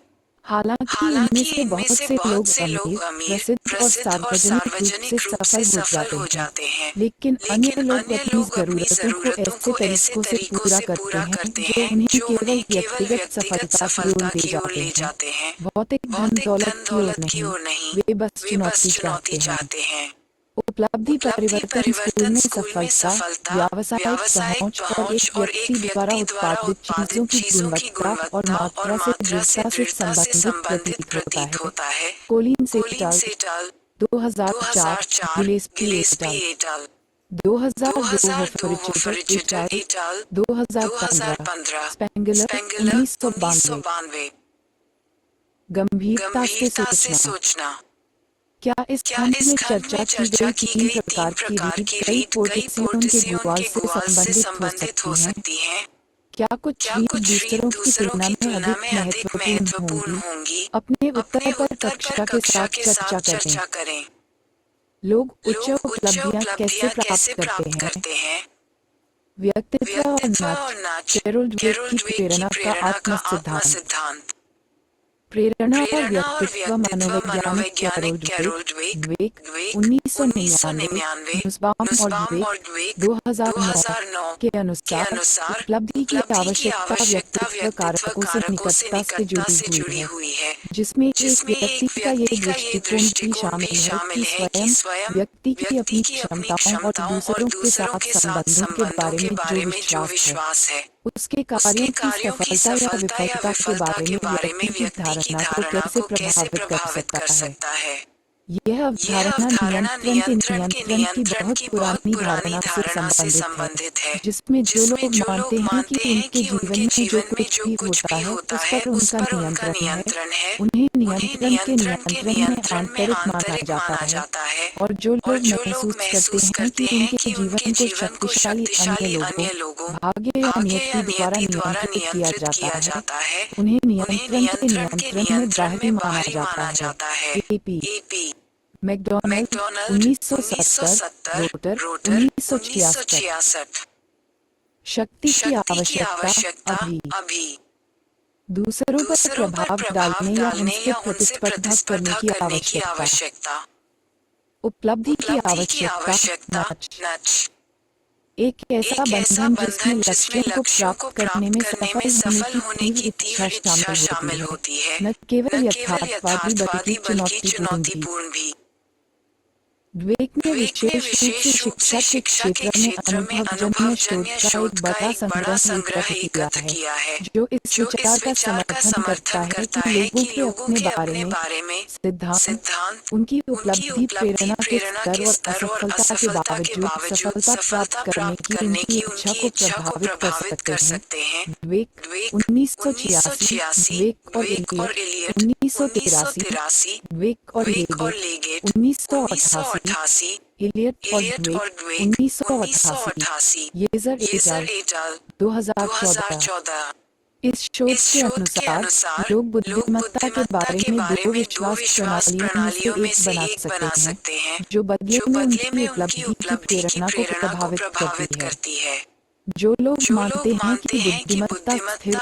S2: हालांकि इनमें से बहुत से लोग अमीर, प्रसिद्ध और सार्वजनिक रूप से सफल हो जाते हैं, लेकिन अन्य लोग अपनी जरूरतों को ऐसे तरीकों से पूरा करते हैं जो उन्हें केवल व्यक्तिगत सफलता की ओर ले जाते हैं, भौतिक धन दौलत की ओर नहीं, वे बस चुनौती चाहते हैं। उपलब्धि परिवर्तन स्कूल में सफलता, व्यावसायिक पहुंच और एक व्यक्ति द्वारा उत्पादित चीजों की गुणवत्ता और मात्रा से दृढ़ता से संबंधित प्रतीत होता है। कोलिन सेटल 2004, गिलेस्पी एट अल 2002, रिचर्ड एट अल 2015, स्पेंगलर 1992। गंभीरता से सोचना। क्या इस खंड में चर्चा की गई 3 प्रकार की रीढ़ कई पोर्टेसियों के गुआल से संबंधित हो सकती हैं? क्या कुछ रीढ़ दूसरों की तुलना में अधिक महत्वपूर्ण होंगी? अपने उत्तर पर कक्षा के साथ चर्चा करें। लोग उच्च उपलब्धियां कैसे प्राप्त करते हैं? व्यक्तित्व और नाच, कैरोल डवेक की प्रेरणा का आत्म सिद्धांत। प्रेरणा और व्यक्तित्व मनोवैज्ञानिक कैरोल डवेक 1999, नुसबाम और डवेक 2009 के अनुसार उपलब्धि की आवश्यकता व्यक्तित्व कारकों से निकटता से जुड़ी हुई है जिसमें एक व्यक्ति का ये दृष्टिकोण भी शामिल है कि स्वयं व्यक्ति की अपनी क्षमताओं और दूसरों के साथ संबंधों के बारे में जो विश्वास है उसके कार्यों की सफलता या विफलता के बारे में व्यक्ति की धारणा को कैसे प्रभावित कर सकता है। यह अवधारणा नियंत्रण की बहुत पुरानी धारणा से संबंधित है जिसमें जो लोग मानते हैं कि उनके जीवन में जो कुछ भी होता है उस पर उनका नियंत्रण है, उन्हें नियंत्रण के नियंत्रण में आंतरिक माना जाता है और जो लोग महसूस करते हैं कि उनके जीवन को शक्तिशाली अन्य लोगों भाग्य या नियति द्वारा नियंत्रित किया जाता है उन्हें नियंत्रण के नियंत्रण में बाहरी माना जाता है। AP McDonald 1970, Rotter 1966। शक्ति की आवश्यकता अभी दूसरों पर प्रभाव डालने या उनसे प्रतिस्पर्धा करने की आवश्यकता। उपलब्धि की आवश्यकता नच एक ऐसा बंधन जिसमें लक्ष्यों को प्राप्त करने में सफल होने की तीव्र इच्छा शामिल होती है, न केवल यथार्थवादी बल्कि चुनौतीपूर्ण भी। डवेक ने विशेष रूप से शिक्षा के क्षेत्र में अनुभवजन्य शोध का एक बड़ा संग्रह एकत्र किया है जो इस विचार का समर्थन करता है कि लोगों के अपने बारे में सिद्धांत उनकी उपलब्धि प्रेरणा के स्तर और असफलता के बावजूद सफलता प्राप्त करने की उनकी इच्छा को प्रभावित कर सकते हैं। डवेक 1986, डवेक और एलियट 1983, डवेक और लेगेट 1988, इलियट और डवेक 1988, येजर एट अल 2014। इस शोध के अनुसार लोग बुद्धिमत्ता के बारे में 2 विश्वास प्रणालियों में से एक बना सकते हैं जो बदले में उनकी उपलब्धि की प्रेरणा को प्रभावित करती है। जो लोग मानते हैं कि बुद्धिमत्ता स्थिर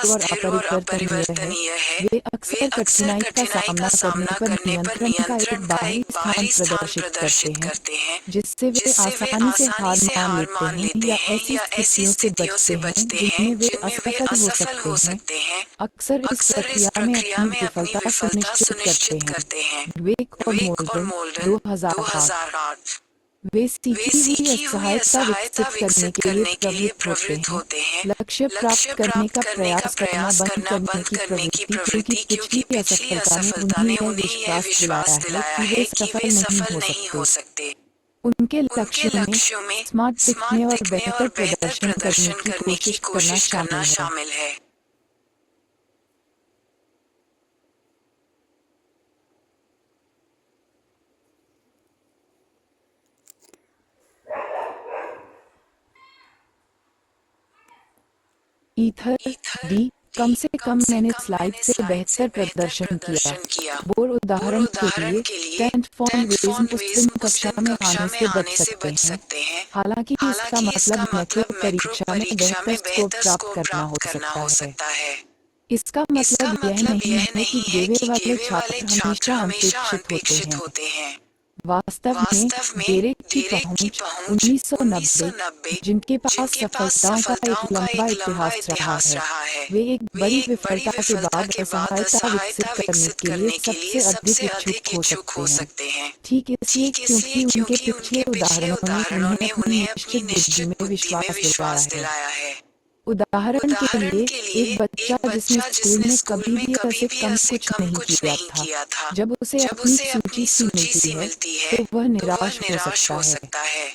S2: और अपरिवर्तनीय है, वे अक्सर कठिनाई का सामना करने पर नियंत्रण का एक बाहरी स्थान प्रदर्शित करते हैं, जिससे वे आसानी से हार मान लेते हैं या ऐसी स्थितियों से बचते हैं जिनमें वे असफल हो सकते हैं। अक्सर इस प्रक्रिया में अपनी विफलता सुनिश्चित करते हैं। ड्वेक और मोल्डन 2008। वे सीखी हुई असहायता विकसित करने के लिए प्रवृत्त होते हैं, लक्ष्य प्राप्त करने का प्रयास करना बंद करने की प्रवृत्ति, क्योंकि पिछली असफलता ने उन्हें यह विश्वास दिलाया है कि वे सफल नहीं हो सकते। उनके लक्ष्यों में स्मार्ट दिखने और बेहतर प्रदर्शन करने की कोशिश करना शामिल है। ईथर डी, कम से कम मैंने स्लाइड से बेहतर प्रदर्शन किया। बोर उदाहरण के लिए टेंट फॉन्ट उस दिन कक्षा में आने से बच सकते हैं, हालांकि इसका मतलब मैट्रिक परीक्षा में बेहतर स्कोर प्राप्त करना हो सकता है। इसका मतलब यह नहीं है कि गेवे वाले छात्र हमेशा अनपेक्षित होते हैं। वास्तव में डेरेक की पहुंच 1990, जिनके पास सफलताओं का एक लंबा इतिहास रहा है, वे एक बड़ी विफलता के बाद असहायता विकसित करने के लिए सबसे अधिक इच्छुक हो सकते हैं। ठीक इसलिए क्योंकि उनके पिछले उदाहरणों ने उन्हें अपनी निश्चित बुद्धि में विश्वास दिलाया है। उदाहरण के लिए एक बच्चा जिसने स्कूल में कभी भी ऐसे कम कुछ नहीं किया था, जब उसे अपनी सूची सी मिलती है तो वह निराश हो सकता है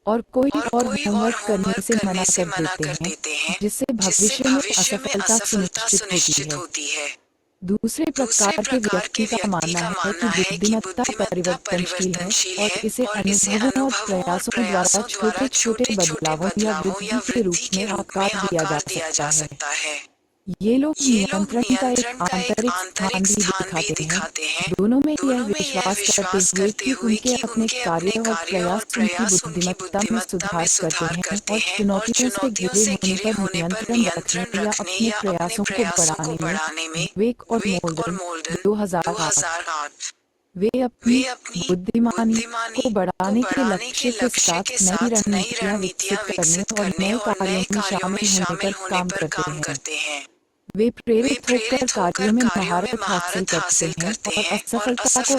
S2: और कोई और होमवर्क करने से मना कर देते हैं, जिससे भविष्य में असफलता सुनिश्चित होती है। दूसरे प्रकार के व्यक्ति का मानना है कि बुद्धिमत्ता परिवर्तनशील है और इसे अनुभवों और प्रयासों द्वारा छोटे छोटे बदलावों या वृद्धि के रूप में आकार दिया जा सकता है। ये लोग नियंत्रण का एक आंतरिक स्थान भी दिखाते हैं, दोनों में यह विश्वास करते हुए कि उनके अपने कार्य और प्रयास उनकी बुद्धिमत्ता में सुधार करते हैं और चुनौतियों से घिरे होने पर नियंत्रण रखने या अपने प्रयासों को बढ़ाने में। वेक और मोल्डन 2008। वे अपनी बुद्धिमानी को बढ़ाने के लक्ष्य के साथ नई रणनीतियां विकसित करने और नए कार्यों में शामिल होने पर काम करते हैं। वे प्रेरित होकर कार्यों में महारत हासिल करते हैं और असफलता को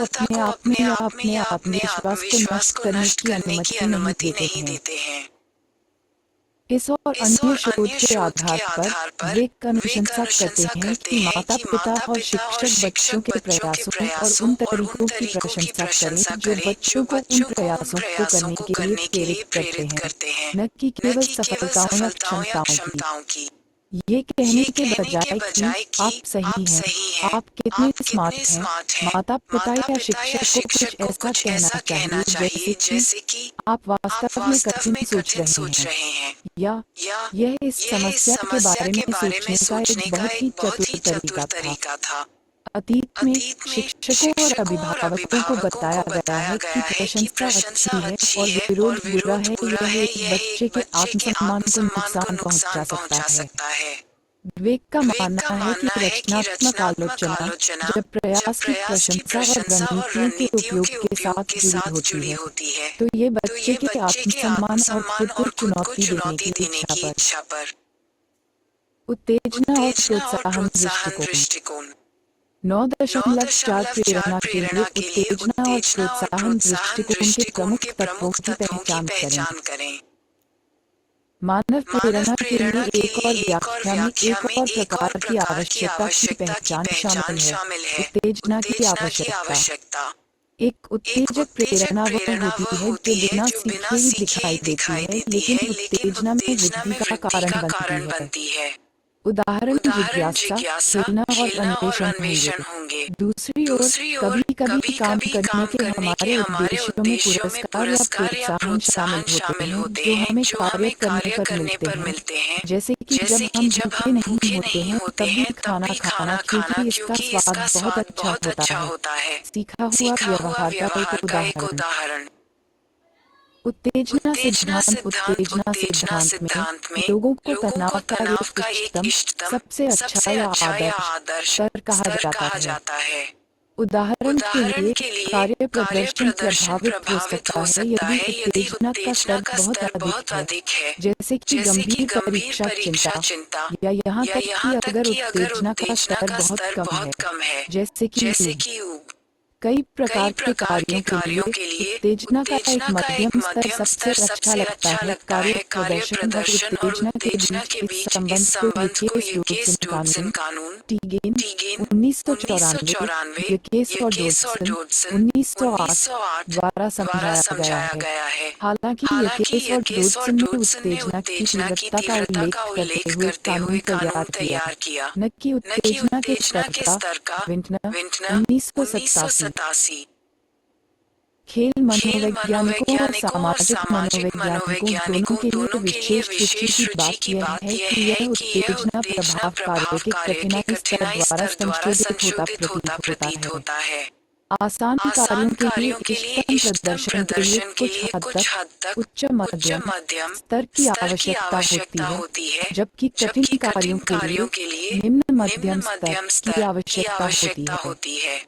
S2: अपने आप में या अपने आत्मविश्वास को नष्ट करने की अनुमति नहीं देते हैं। इस और अन्य शोध के आधार पर वे अनुशंसा करते हैं कि माता पिता और शिक्षक बच्चों के प्रयासों और उन तरीकों की प्रशंसा करें जो बच्चों को उन प्रयासों को करने के लिए प्रेरित करते हैं, न कि केवल सफलताओं या क्षमताओं की। ये कहने के बजाय कि आप सही हैं, आप कितने स्मार्ट हैं, माता पिता या शिक्षक को कुछ ऐसा कहना चाहिए जैसे कि आप वास्तव में कठिन सोच रहे हैं, या यह इस समस्या के बारे में सोचने का एक बहुत ही चतुर तरीका था। अतीत में शिक्षकों और अभिभावकों को बताया गया है कि प्रशंसा अच्छी है और विरोध बुरा है, यह एक बच्चे के आत्मसम्मान को नुकसान पहुंचा सकता है। विवेक का मानना है कि रचनात्मक आलोचना जब प्रयास की प्रशंसा और रणनीतियों के उपयोग के साथ जुड़ी होती है, तो ये बच्चे के आत्मसम्मान और खुद को चुनौती देने की इच्छा पर। उत्तेजना और प्रोत्साहन दृष्टिकोण 9.4 प्रेरणा के लिए उत्तेजना और प्रोत्साहन दृष्टिकोण के प्रमुख तत्वों की पहचान करें। मानव प्रेरणा के लिए एक और व्याख्या में एक और प्रकार की आवश्यकता की पहचान शामिल है, उत्तेजना की आवश्यकता। एक उत्तेजक प्रेरणा वह होती है जो बिना सीखे ही दिखाई देती है, लेकिन उत्तेजना में वृद्धि का कारण बनती है। उदाहरण जिज्ञासा, खेलना और अन्वेषण होंगे। दूसरी ओर कभी कभी काम करने के हमारे उद्देश्यों में पुरस्कार या प्रोत्साहन शामिल होते हैं जो हमें कार्य करने पर मिलते हैं, जैसे कि जब हम भूखे नहीं होते हैं तब भी खाना क्योंकि इसका स्वाद बहुत अच्छा होता है। सीखा हुआ व्यवहार का एक उदाहरण। उत्तेजना सिद्धांत उत्तेजना सिद्धांत में लोगों को तनाव का एक इष्टतम, सबसे अच्छा या आदर्श स्तर कहा जाता है। उदाहरण के लिए कार्य प्रदर्शन प्रभावित हो सकता है यदि उत्तेजना का स्तर बहुत अधिक है, जैसे कि गंभीर परीक्षा चिंता, या यहाँ तक कि अगर उत्तेजना का स्तर बहुत कम है, जैसे कि ऊब। कई प्रकार के कार्यों के लिए उत्तेजना का एक मध्यम स्तर सबसे अच्छा लगता है। कार्य प्रदर्शन और उत्तेजना के बीच इस संबंध को यूकेस डोडसन कानून टीगेन 1994, यूकेस और डोडसन 1908 द्वारा समझाया गया है। हालांकि यूकेस और डोडसन ने उत्तेजना की तीव्रता का उल्लेख करते हुए कानून तैयार किया, न कि उत्तेजना के स्तर का। विंटनर 1987। खेल मनोवैज्ञानिकों और सामाजिक मनोवैज्ञानिकों दोनों के लिए विशेष रुचि की बात यह है कि यह उत्तेजना प्रभाव कार्यों के कठिनाई स्तर द्वारा संशोधित प्रतीत होता है। आसान कार्यों के लिए इष्टतम प्रदर्शन के लिए कुछ हद तक उच्च मध्यम स्तर की आवश्यकता होती है, जबकि कठिन कार्यों के लिए निम्न मध्यम स्तर की आवश्यकता होती है।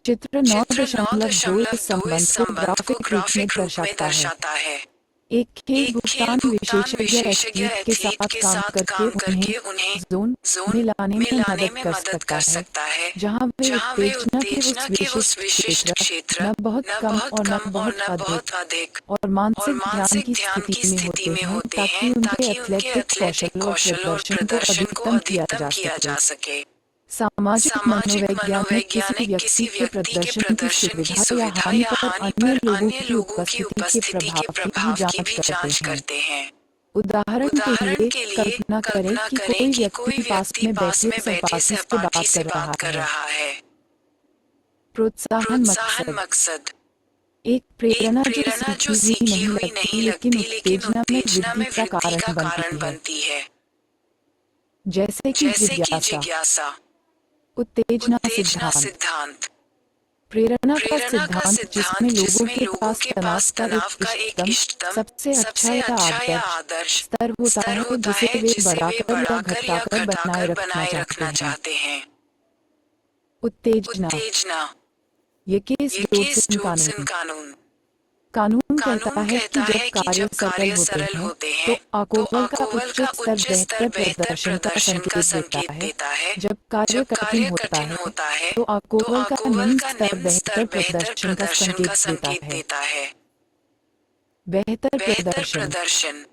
S2: चित्र 9.2 इस संबंध को ग्राफिक रूप में दर्शाता है। एक खेल भुगतान विशेषज्ञ एथलीट के साथ काम करके उन्हें जोन में लाने में मदद कर सकता है, जहां वे उत्तेजना के उस विशिष्ट क्षेत्र न बहुत कम और न बहुत अधिक और मानसिक ध्यान की स्थिति में होते हैं, ताकि उनके एथलेटिक कौशल और प्रदर्शन को अधिकतम किया जा सके। सामाजिक मनोवैज्ञानिक किसी व्यक्ति के प्रदर्शन की सुविधा या हानि पर अन्य लोगों की उपस्थिति के प्रभाव की भी जांच करते हैं। उदाहरण के लिए कल्पना करें कि कोई व्यक्ति पास में बैठे सहपाठी से बात कर रहा है। प्रोत्साहन मकसद एक प्रेरणा जो सीखी हुई नहीं लगती, लेकिन उत्तेजना में वृद्धि का कारण बनती है, जैसे कि जिज्ञासा। उत्तेजना सिद्धांत प्रेरणा का सिद्धांत जिसमें लोगों के पास तनाव का एक इष्टतम, सबसे अच्छा या आदर्श स्तर होता है जिसे वे बढ़ाकर या घटाकर बनाए रखना चाहते हैं। उत्तेजना ये केस डोडसन कानून कहता है कि जब कार्य सरल होते हैं तो अकोवल का उच्च स्तर बेहतर प्रदर्शन का संकेत देता है। जब कार्य कठिन होता है तो अकोवल का निम्न स्तर बेहतर प्रदर्शन का संकेत देता है। बेहतर प्रदर्शन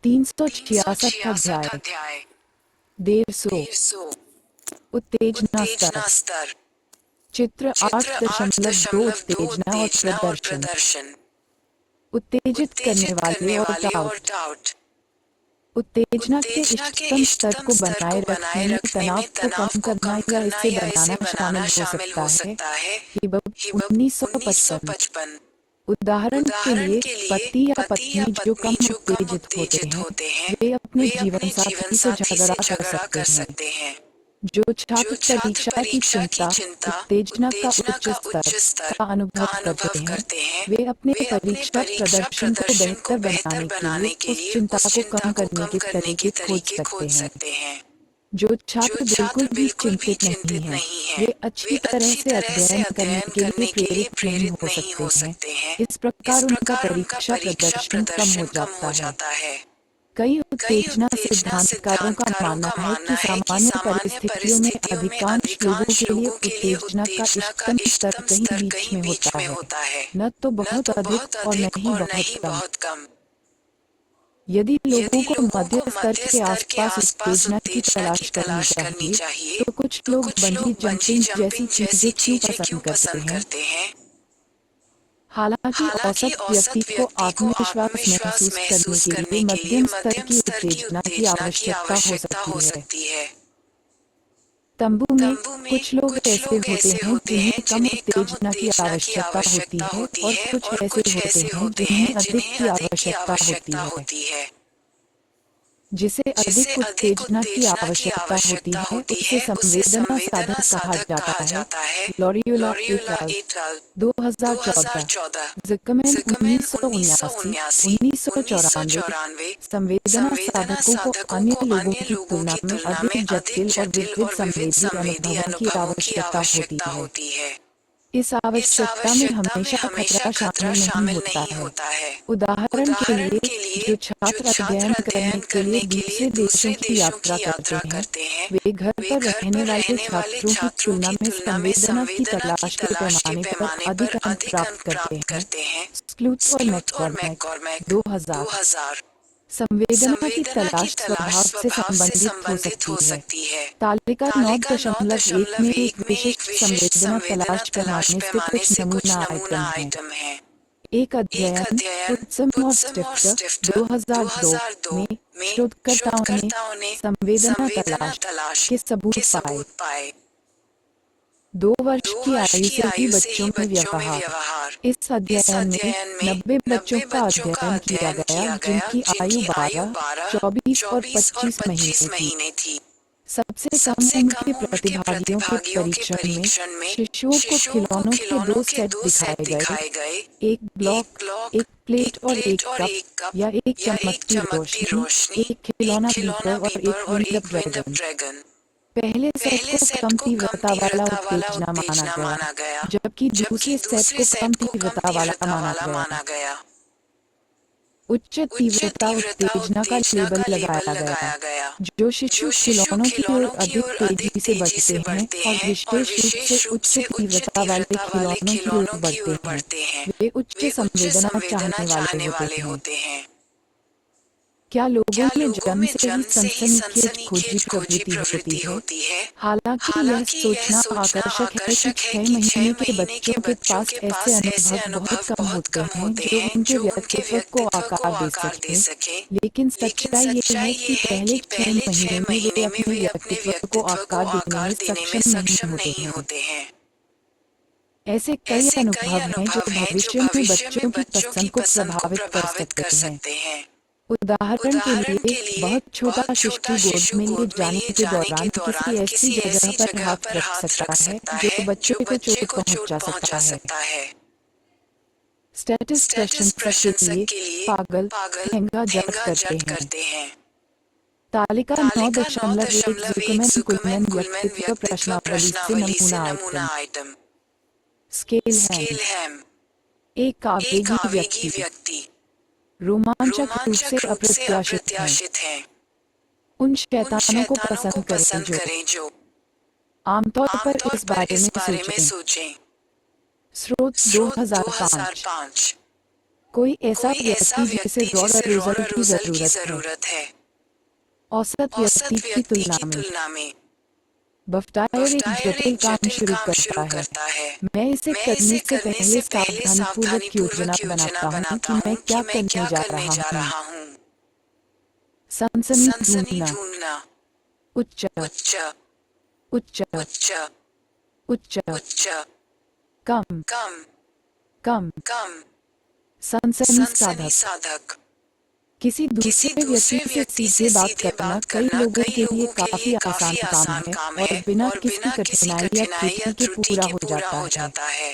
S2: तीन सौ छियासठ अध्याय 150 उत्तेजना स्तर चित्र 8.2 उत्तेजना और प्रदर्शन उत्तेजित करने वाले और डाउट उत्तेजना के इष्टतम स्तर को बनाए रखने में तनाव को कम करना या इसे बनाना शामिल हो सकता है। हिबब 1955 उदाहरण के लिए पति या पत्नी जो कम उत्तेजित होते हैं वे अपने जीवन साथी से झगड़ा कर सकते हैं। जो छात्र परीक्षा की चिंता उत्तेजना का उच्च स्तर का अनुभव करते हैं वे अपने परीक्षा प्रदर्शन को बेहतर बनाने के लिए उस चिंता को कम करने के तरीके खोज सकते हैं। जो छात्र बिल्कुल भी चिंतित नहीं है वे अच्छी तरह से अध्ययन करने के लिए प्रेरित नहीं हो सकते हैं। इस प्रकार उनका परीक्षा प्रदर्शन कम हो जाता है। कई उत्तेजना सिद्धांतकारों का मानना है कि सामान्य परिस्थितियों में अधिकांश लोगों के लिए उत्तेजना का इष्टतम स्तर कहीं बीच में होता है, न तो बहुत अधिक और न ही बहुत कम। यदि लोगों को मध्य स्तर के आसपास उत्तेजना की तलाश करनी चाहिए, तो कुछ लोग बंजी जंपिंग जैसी चीजें क्यों पसंद करते हैं? हालांकि औसत व्यक्ति को आत्मविश्वास महसूस करने के लिए मध्यम स्तर की उत्तेजना की आवश्यकता हो सकती है। तंबू में कुछ लोग ऐसे होते हैं जिन्हें कम उत्तेजना की आवश्यकता होती है और कुछ ऐसे होते हैं जिन्हें अधिक की आवश्यकता होती है। जिसे अधिक उत्तेजना की आवश्यकता होती है उसे संवेदना साधक कहा जाता है। लॉरियोला एट अल. 2014 ज़िकमैन 1979-1994 संवेदना साधकों को अन्य लोगों की तुलना में अधिक जटिल और विविध संवेदी अनुभवों की आवश्यकता होती है। इस आवश्यकता में हमेशा खतरा शामिल नहीं होता है। उदाहरण के लिए, जो छात्र अध्ययन करने के लिए दूसरे देशों की यात्रा करते हैं, वे घर पर रहने वाले छात्रों की तुलना में संवेदना की तलाश के पैमाने पर अधिक अंक प्राप्त करते हैं। स्क्लूथ और मैककॉर्मैक 2000 संवेदना की तलाश स्वभाव से संबंधित हो सकती है। तालिका 9.1 में एक विशिष्ट संवेदना तलाश पैमाने से कुछ नमूना आइटम हैं। एक अध्ययन फुटसम और स्टिफ्टर 2002 में शोधकर्ताओं ने संवेदना तलाश के सबूत पाए। 2 वर्ष की आयु से भी बच्चों में व्यवहार। इस अध्ययन में 90 बच्चों का अध्ययन किया गया जिनकी आयु 12, 24 और 25 महीने थी। सबसे कम उम्र के प्रतिभागियों के परीक्षण में शिशुओं को खिलौनों के 2 सेट दिखाए गए, एक ब्लॉक, एक प्लेट और एक कप या एक चमकती रोशनी, एक खिलौना बीकर और एक विंड अप ड्रैगन। पहले सेट को कम तीव्रता वाला उत्तेजना माना गया, जबकि दूसरे सेट को कम तीव्रता वाला माना गया। उच्च तीव्रता उत्तेजना का लेबल लगाया गया, जो शिशु खिलौनों की ओर अधिक तेजी से बढ़ते हैं और विशेष रूप से उच्च तीव्रता वाले खिलौनों की ओर बढ़ते हैं, वे उच्च संवेदना चाहने वाले होते हैं। क्या लोगों में जन्म से ही सनसनीखेज खोजी प्रवृत्ति होती है? हालांकि यह सोचना आकर्षक है कि 6 महीने के बच्चों के पास ऐसे अनुभव बहुत कम होते हैं जो उनके व्यक्तित्व को आकार दे सकें, लेकिन सच्चाई ये है कि पहले 6 महीने में वे अपने व्यक्तित्व को आकार देने में सक्षम नहीं होते हैं। ऐसे कई अनुभव हैं जो भविष्य में बच्चों की पसंद को प्रभावित कर सकते हैं। उदाहरण के लिए, बहुत छोटा शिशु गोद में लिए जाने के दौरान किसी ऐसी जगह पर हाथ रख सकता है जो बच्चे को चोट पहुंचा सकता है। स्टेटस प्रशंसा के लिए पागल महंगा जज करते हैं। तालिका 9.1 ज़िकमैन कुलमैन व्यक्तित्व प्रश्नावली से नमूना आइटम। स्केल हैम एक आवेगी व्यक्ति, रोमांचक रूप से अप्रत्याशित हैं। उन शैतानों को पसंद करें जो आमतौर पर इस बारे में सोचें। स्रोत 2005 कोई ऐसा व्यक्ति जिसे रॉड की जरूरत है। औसत व्यक्ति की तुलना में बफ्टायर एक जटिल काम शुरू करता है। मैं इसे करने से पहले सावधानीपूर्वक योजना बनाता हूँ कि मैं क्या करने जा रहा हूँ। सनसनी ढूंढना, उच्च उच्च उच्च कम कम सनसनी साधक किसी दूसरे व्यक्ति से सीधे बात करना कई लोगों के लिए काफी आसान काम है और बिना किसी कठिनाई या त्रुटि के पूरा हो जाता है।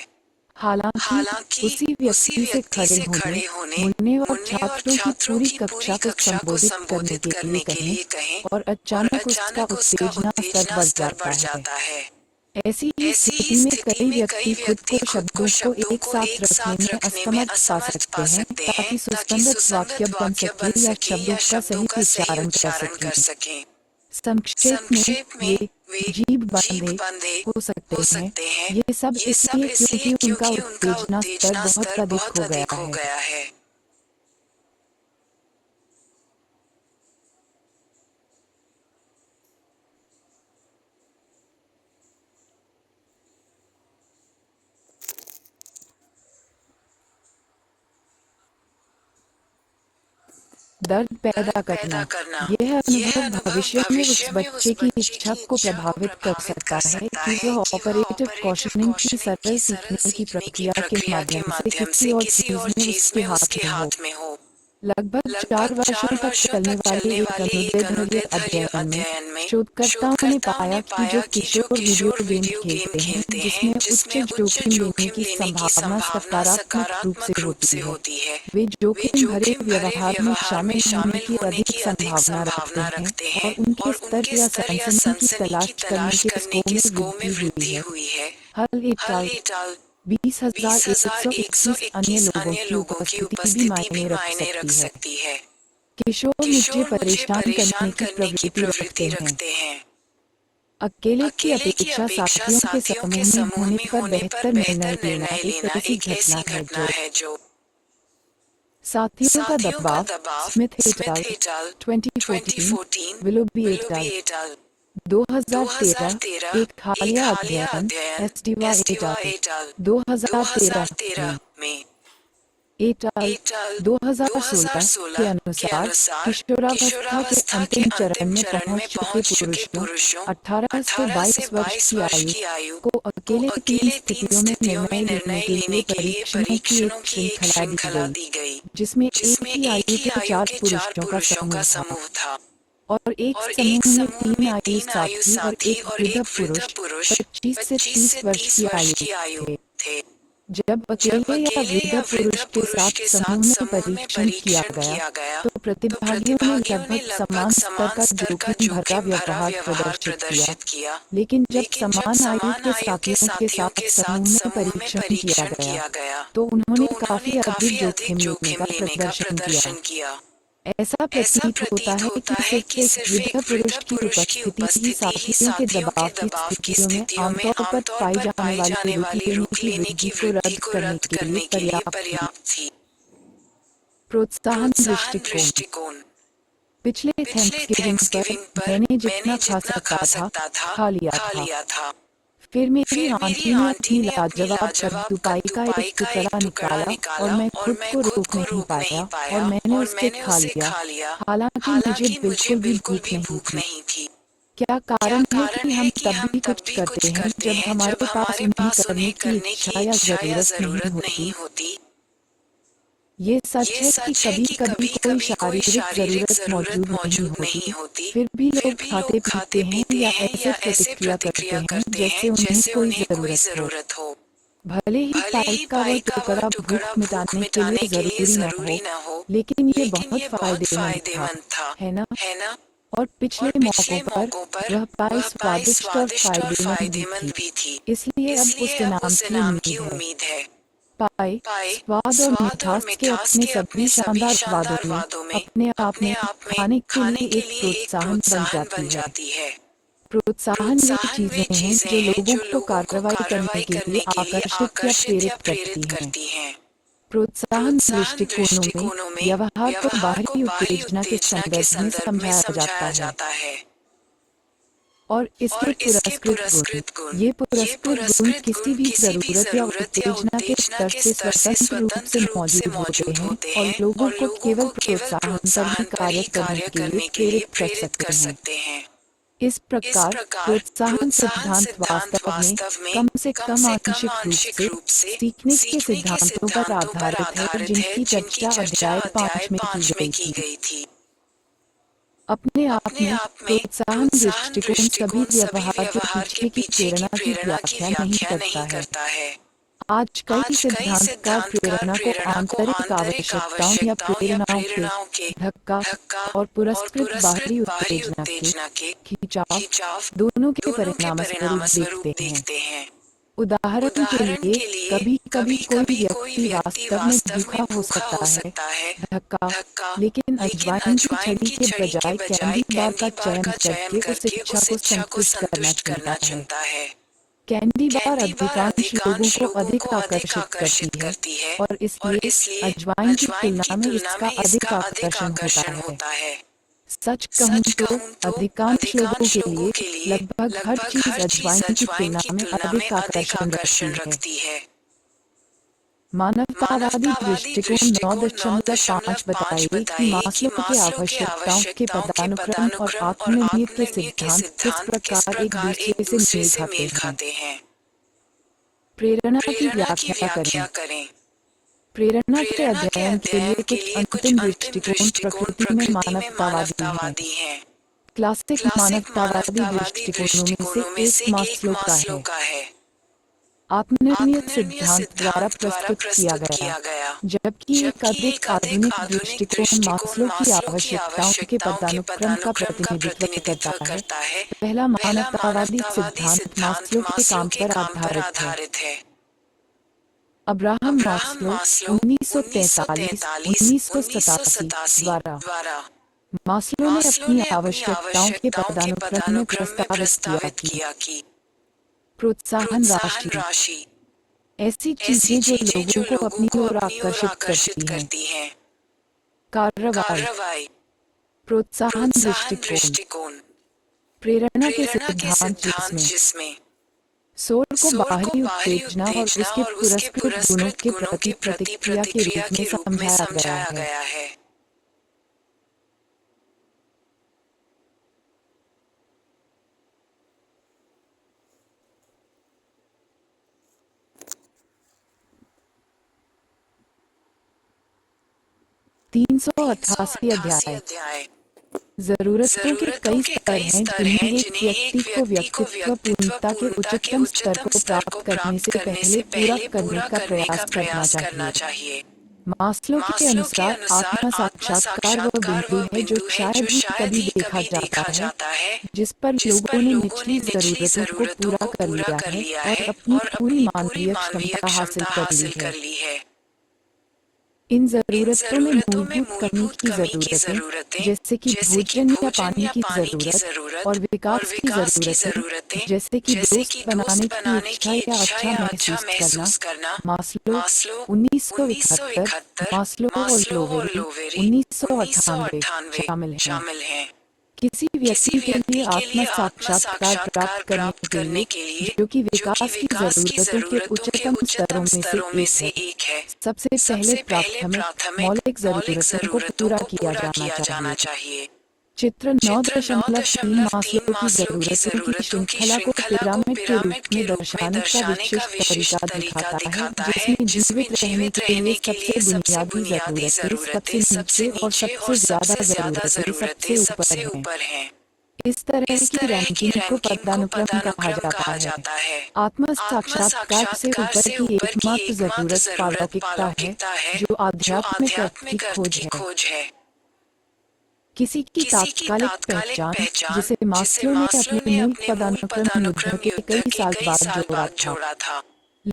S2: हालांकि उसी व्यक्ति से खड़े होने, मुड़ने और छात्रों की पूरी कक्षा को संबोधित करने के लिए कहें और अचानक उसका उत्तेजना स्तर बढ़ जाता है। ऐसी ही स्थिति में कई व्यक्ति खुद को शब्दों को एक साथ रखने में असमर्थ पा सकते हैं ताकि सुसंगत वाक्य बन सके या शब्दों का सही उच्चारण कर सकें। संक्षेप में वे जीभ बंधे हो सकते हैं। ये सब इसलिए क्योंकि उनका उत्तेजना स्तर बहुत अधिक हो गया है। दर्द पैदा करना। यह अनुभव भविष्य में उस बच्चे की इच्छा को प्रभावित कर सकता है कि वह ऑपरेटिव कॉशनिंग की सरल सीखने की प्रक्रिया के माध्यम से किसी और चीज में उसके हाथ में हो। लगभग 4 वर्षों तक चलने वाले एक अनुदैर्ध्य अध्ययन में शोधकर्ताओं ने पाया कि जो किशोर वीडियो गेम खेलते हैं जिसमें उच्च जोखिम लेने की संभावना सकारात्मक रूप से होती है, वे जोखिम भरे व्यवहार में शामिल होने की अधिक संभावना रखते हैं और उनके स्तर या सनसनी की तलाश करने के स्कोर में वृद्धि हुई है। हल एट अल 20,121 अन्य लोगों की उपस्थिति भी मायने रख सकती है। किशोर मुझे परेशान करने की प्रवृत्ति रखते हैं। अकेले की अपेक्षा साथियों के समूह में होने पर बेहतर निर्णय लेना एक ऐसी घटना है जो साथियों का दबाव। Smith eight al 2014, Willoughby eight अल 2013, एक हालिया अध्ययन एस्टीवा एट अल 2013 में एट अल 2016 के अनुसार किशोरावस्था के अंतिम चरण में पहुंच चुके पुरुषों 18 से 22 वर्ष की आयु को अकेले 3 स्थितियों में निर्णय लेने के लिए परीक्षणों की एक श्रृंखला दी गई, जिसमें एक ही आयु के 4 पुरुषों का समूह था और एक समूह में 3 आयु साथी और एक वृद्ध पुरुष 25 से 30 वर्ष की आयु थे। जब अकेले या वृद्ध पुरुष के साथ समूह में परीक्षण किया गया तो प्रतिभागियों ने लगभग समान स्तर का जोखिम भरा व्यवहार प्रदर्शित किया, लेकिन जब समान आयु के साथियों के साथ समूह में परीक्षण किया गया तो उन्होंने काफी अधिक जोखिम लेने का प्रदर्शन किया। ऐसा प्रतीत होता है कि सिर्फ एक वृद्ध पुरुष की उपस्थिति ही साथियों के दबाव की स्थितियों में आमतौर पर पाई जाने वाली रोक लेने की वृद्धि को रद्द करने के लिए पर्याप्त थी। प्रोत्साहन दृष्टिकोण। पिछले थैंक्सगिविंग पर मैंने जितना खा सकता था खा लिया था। फिर मेरी आंटी ने अपनी लाजवाब कद्दू पाई का एक टुकड़ा निकाला और मैं खुद को रोक नहीं पाया और मैंने उसे खा लिया, हालांकि मुझे बिल्कुल भी भूख नहीं थी। क्या कारण है कि हम तब भी कुछ करते हैं जब हमारे पास उन्हें करने की इच्छा या जरूरत नहीं होती? ये सच है कि कभी कोई शारीरिक जरूरत मौजूद नहीं होती, फिर भी लोग खाते पीते हैं या ऐसे प्रतिक्रिया करते हैं जैसे उन्हें कोई जरूरत हो। भले ही पाई का वह टुकड़ा भूख मिटाने के लिए जरूरी न हो, लेकिन ये बहुत फायदेमंद था, है ना? और पिछले मौकों पर वह पाई स्वादिष्ट और फायदेमंद भी थी, इसलिए अब उस इनाम की उम्मीद है। पाई स्वाद और मिठास के अपने सभी शानदार स्वादों में अपने आप में खाने के लिए एक प्रोत्साहन बन जाती है। प्रोत्साहन ये चीजें हैं जो लोगों को कार्रवाई करने के लिए आकर्षित या प्रेरित करती हैं। प्रोत्साहन दृष्टिकोणों में व्यवहार को बाहरी उत्तेजना के संदर्भ में समझाया जाता है और इसके पुरस्कृत गुण। ये पुरस्कृत गुण किसी भी जरूरत या उत्तेजना के स्तर से स्वतंत्र रूप से मौजूद होते हैं और लोगों को केवल प्रोत्साहन पर ही कार्य करने के लिए प्रेरित कर सकते हैं। इस प्रकार प्रोत्साहन सिद्धांत वास्तव में कम से कम आंशिक रूप से सीखने के सिद्धांतों पर आधारित है जिनकी चर्चा अध्याय 5 में की गई थी। अपने आप में प्रोत्साहन दृष्टिकोण सभी व्यवहार के पीछे की प्रेरणा की व्याख्या नहीं करता है। आज कई सिद्धांतकार प्रेरणा को आंतरिक आवश्यकताओं या प्रेरणाओं के धक्का और पुरस्कृत बाहरी उत्तेजना के खिंचाव दोनों के परिणामस्वरूप देखते हैं। उदाहरण के लिए कभी कोई व्यक्ति वास्तव में भूखा हो सकता है धक्का, लेकिन अजवाइन की छड़ी के बजाय कैंडी बार का चयन करके उस इच्छा को संतुष्ट करना चुनता है। कैंडी बार अधिकांश लोगों को अधिक आकर्षित करती है और इसलिए अजवाइन की तुलना में इसका अधिक आकर्षण होता है। सच कहूं तो अधिकांश लोगों के लिए लगभग हर चीज अजवाइन की तुलना में अधिक आकर्षण रखती है। मानवतावादी दृष्टिकोण 9.5 बताइए कि मास्लो के आवश्यकताओं के पदानुक्रम और आत्मनिर्णय के सिद्धांत किस प्रकार एक दूसरे से मेल खाते हैं। प्रेरणा की व्याख्या करें। प्रेरणा के अध्ययन के लिए कुछ अंतिम दृष्टिकोण प्रकृति में मानवतावादी हैं। क्लासिक मानवतावादी दृष्टिकोणों में से एक मास्लो का है। आत्मनिर्णय सिद्धांत द्वारा प्रस्तुत किया गया, जबकि एक अधिक आधुनिक दृष्टिकोण मास्लो की आवश्यकताओं के पदानुक्रम का प्रतिनिधित्व करता है। पहला मानवतावादी सिद्धांत मास्लो के काम पर आधारित है। अब्राहम मास्लो 1943-1987 द्वारा मास्लो ने अपनी आवश्यकताओं के पदानुक्रम में प्रस्तावित किया कि प्रोत्साहन राशि ऐसी चीजें जो लोगों को अपनी ओर आकर्षित करती हैं। कार्रवाई प्रोत्साहन दृष्टिकोण प्रेरणा के सिद्धांत जिसमें सोल को बाहरी उत्तेजना और उसके पुरस्कृत गुणों के प्रति प्रतिक्रिया के रूप में समझाया गया है। तीन सौ 88 अध्याय। जरूरतों के कई स्तर हैं जिन्हें एक व्यक्ति को व्यक्तित्व पूर्णता के उच्चतम स्तर को प्राप्त करने से पहले पूरा करने का प्रयास करना चाहिए। मास्लो के अनुसार आत्म साक्षात्कार वह बिंदु है जो शायद ही कभी देखा जाता है जिस पर लोगों ने निचली जरूरतों को पूरा कर लिया है और अपनी पूरी मानवीय क्षमता हासिल कर ली है। इन जरूरतों में मूलभूत कमी की जरूरतें जैसे कि भोजन या पानी की जरूरत और विकास की जरूरतें जैसे कि दोस्त बनाने की इच्छा या अच्छा महसूस करना मास्लो 1971, मास्लो और लोवेरी 1998 शामिल हैं। किसी व्यक्ति के लिए आत्म साक्षात्कार प्राप्त करने के लिए जो कि विकास की जरूरतों के उच्चतम स्तरों में से एक है, सबसे पहले प्राथमिक मौलिक जरूरतों को पूरा किया जाना चाहिए। चित्र 9.3 मास्लो की जरूरतों की श्रृंखला को पिरामिड के रूप में दर्शाने का विशिष्ट तरीका दिखाता है, जिसमें जीवित रहने के लिए सबसे बुनियादी जरूरतें सबसे नीचे और सबसे ज्यादा जरूरतें सबसे ऊपर हैं। इस तरह की रैंकिंग को पदानुक्रम कहा जाता है। आत्म साक्षात्कार से ऊपर की एकमात्र जरूरत पारलौकिकता है, जो आध्यात्मिक खोज है। किसी की तात्कालिक पहचान, जिसे मास्लो ने अपने मूल पदानुक्रम युद्ध के कई साल बाद जोड़ा था।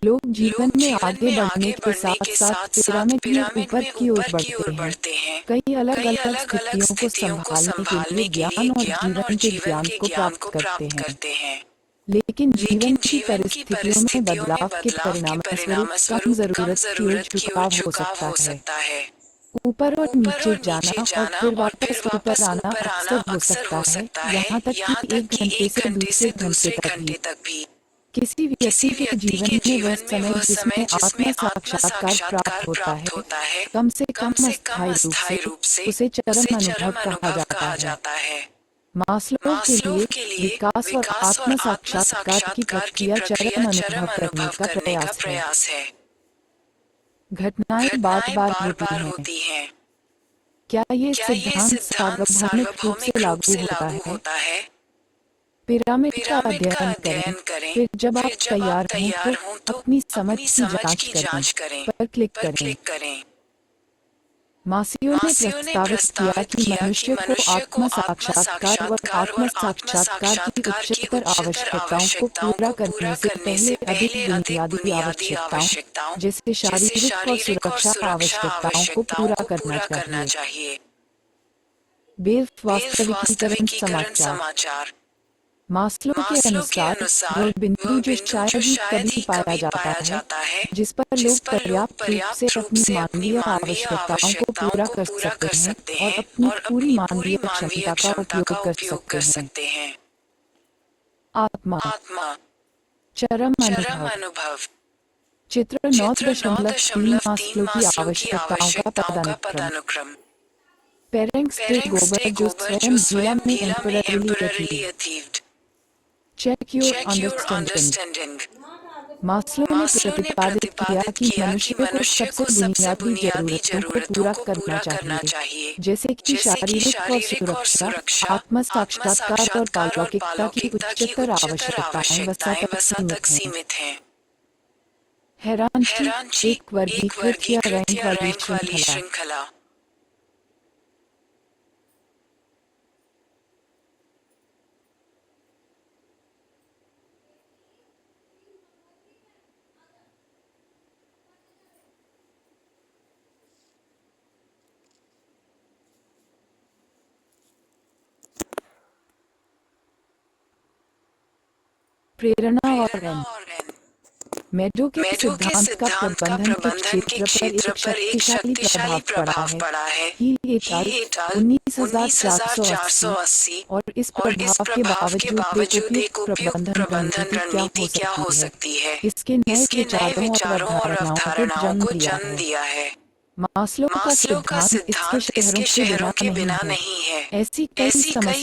S2: लोग जीवन में आगे बढ़ने के साथ साथ पिरामिड में ऊपर की ओर बढ़ते हैं, कई अलग अलग स्थितियों को संभालने के लिए ज्ञान और जीवन के ज्ञान को प्राप्त करते हैं। लेकिन जीवन की परिस्थितियों में बदलाव के परिणामस्वरूप कम जरूरत की ओर झुकाव हो सकता है। ऊपर और नीचे जाना और फिर वापस ऊपर आना अक्सर हो सकता है, यहाँ तक कि एक घंटे से दूसरे घंटे तक भी। किसी व्यक्ति के जीवन में वह समय जिसमें आत्म साक्षात्कार प्राप्त होता है, कम से कम अस्थायी रूप से उसे चरम अनुभव कहा जाता है। मास्लो के लिए विकास और आत्म साक्षात्कार की प्रक्रिया चरम अनुभव करने का प्रयास है। घटनाएं बार-बार होती हैं। क्या ये सिद्धांत सार्वभौमिक रूप से लागू होता है? पिरामिड का अध्ययन करें, फिर जब आप तैयार हों तो अपनी समझ की जांच करें पर क्लिक करें। मास्लो ने प्रस्तावित किया कि मनुष्य को आत्म साक्षात्कार व आत्म साक्षात्कार की उच्चतर आवश्यकताओं को पूरा करने से पहले अधिक बुनियादी आवश्यकताओं जैसे शारीरिक और सुरक्षा आवश्यकताओं को पूरा करना चाहिए। बेल्फ वास्तविकीकरण समाचार। मास्लो के अनुसार वह बिंदु जो शायद ही कभी पाया जाता है, जिस पर लोग पर्याप्त रूप से अपनी मानवीय आवश्यकताओं को पूरा कर सकते हैं और अपनी पूरी मानवीय क्षमता का उपयोग कर सकते हैं। आत्मा चरम अनुभव। चित्र 9.3 मास्लो की आवश्यकताओं का पदानुक्रम।
S1: पदानुक्रम।
S2: पेरेंट्स थे गोबर जो स्वयं जिला में temporarily achieved. Check your understanding. Maslow ने प्रतिपादित किया कि मनुष्य को सबसे बुनियादी जरूरतों को पूरा करना चाहिए, जैसे कि शारीरिक और सुरक्षा, आत्म साक्षात्कार और पारलौकिकता की उच्चतर आवश्यकताएं वसा तक सीमित हैं। हैरानची एक वर्गीकृत या रैंक वाली श्रृंखला। प्रेरणा और एन मेडो के सिद्धांत का प्रबंधन के क्षेत्र पर एक शक्तिशाली प्रभाव पड़ा है। ही 19,480 और इस प्रभाव के बावजूद एक उपयुक्त प्रबंधन रणनीति क्या हो सकती है, इसके नए विचारों और अवधारणाओं को जन्म दिया है। मास्लो का सिद्धांत इसके शहरों के बिना नहीं है। ऐसी कई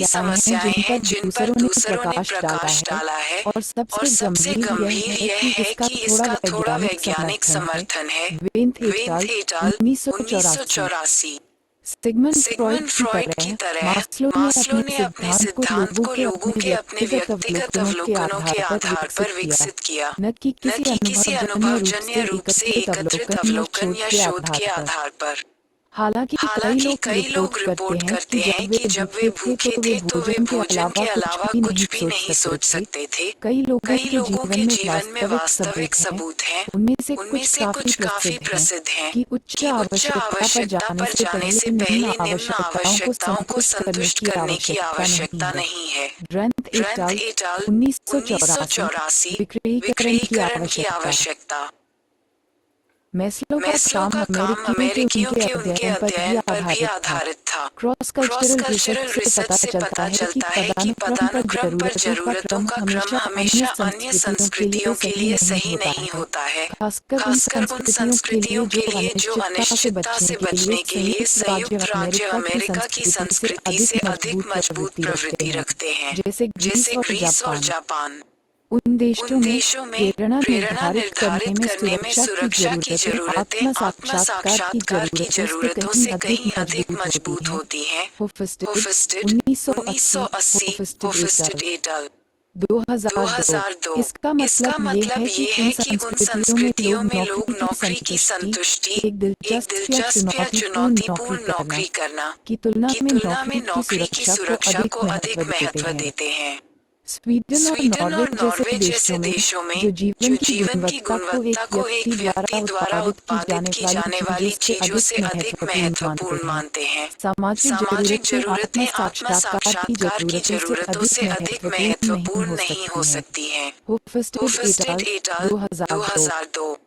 S2: समस्याएं हैं जिन पर दूसरों ने प्रकाश डाला है, और सबसे गंभीर यह है कि इसका थोड़ा वैज्ञानिक समर्थन है। वेंथ एट अल 1984। सिगमंड फ्रॉइड की तरह मास्लो ने अपने सिद्धांत को लोगों के अपने व्यक्तिगत अवलोकनों के आधार पर विकसित किया, न कि किसी अनुभवजन्य रूप से एकत्रित अवलोकन या शोध के आधार पर। हालांकि कई लोग रिपोर्ट करते हैं कि जब वे भूखे थे तो वे भोजन के अलावा कुछ भी नहीं सोच सकते थे। कई लोगों के जीवन में वास्तविक सबूत हैं। उनमें से कुछ काफी प्रसिद्ध हैं कि उच्च आवश्यकता पर जाने से पहले निम्न आवश्यकताओं को संतुष्ट करने की आवश्यकता नहीं है। ड्रेंथ एट अल 1984। विक्रयीकरण की आवश्यकता। मैस्लो का काम अमेरिकियों के उनके अध्ययन पर भी आधारित था। क्रॉस कल्चरल रिसर्च से पता चलता है कि पदानुक्रम पर जरूरतों का क्रम हमेशा अन्य संस्कृतियों के लिए सही नहीं होता है, खासकर उन संस्कृतियों के लिए जो अनिश्चितता से बचने के लिए संयुक्त राज्य अमेरिका की संस्कृति से अधिक मजबूत प्रवृत्ति रखते हैं, जैसे ग्रीस और जापान। उन देशों में प्रेरणा निर्धारित करने में सुरक्षा की जरूरतें आत्म साक्षात्कार की जरूरतों से कहीं अधिक मजबूत होती हैं। होफस्टेड 1980। होफस्टेड एट अल 2002। इसका मतलब ये है कि उन संस्कृतियों में लोग नौकरी की संतुष्टि एक दिलचस्प या चुनौतीपूर्ण नौकरी करना की तुलना में नौकरी की सुरक्षा को अधिक महत्व देते हैं। स्वीडन और नॉर्वे जैसे देशों में जो जीवन की गुणवत्ता को एक व्यक्ति द्वारा उत्पादित की जाने वाली चीजों से अधिक महत्वपूर्ण मानते हैं, सामाजिक जरूरतें आत्म साक्षात्कार की जरूरतों से अधिक महत्वपूर्ण नहीं हो सकती हैं। होफस्टेड एट अल 2002।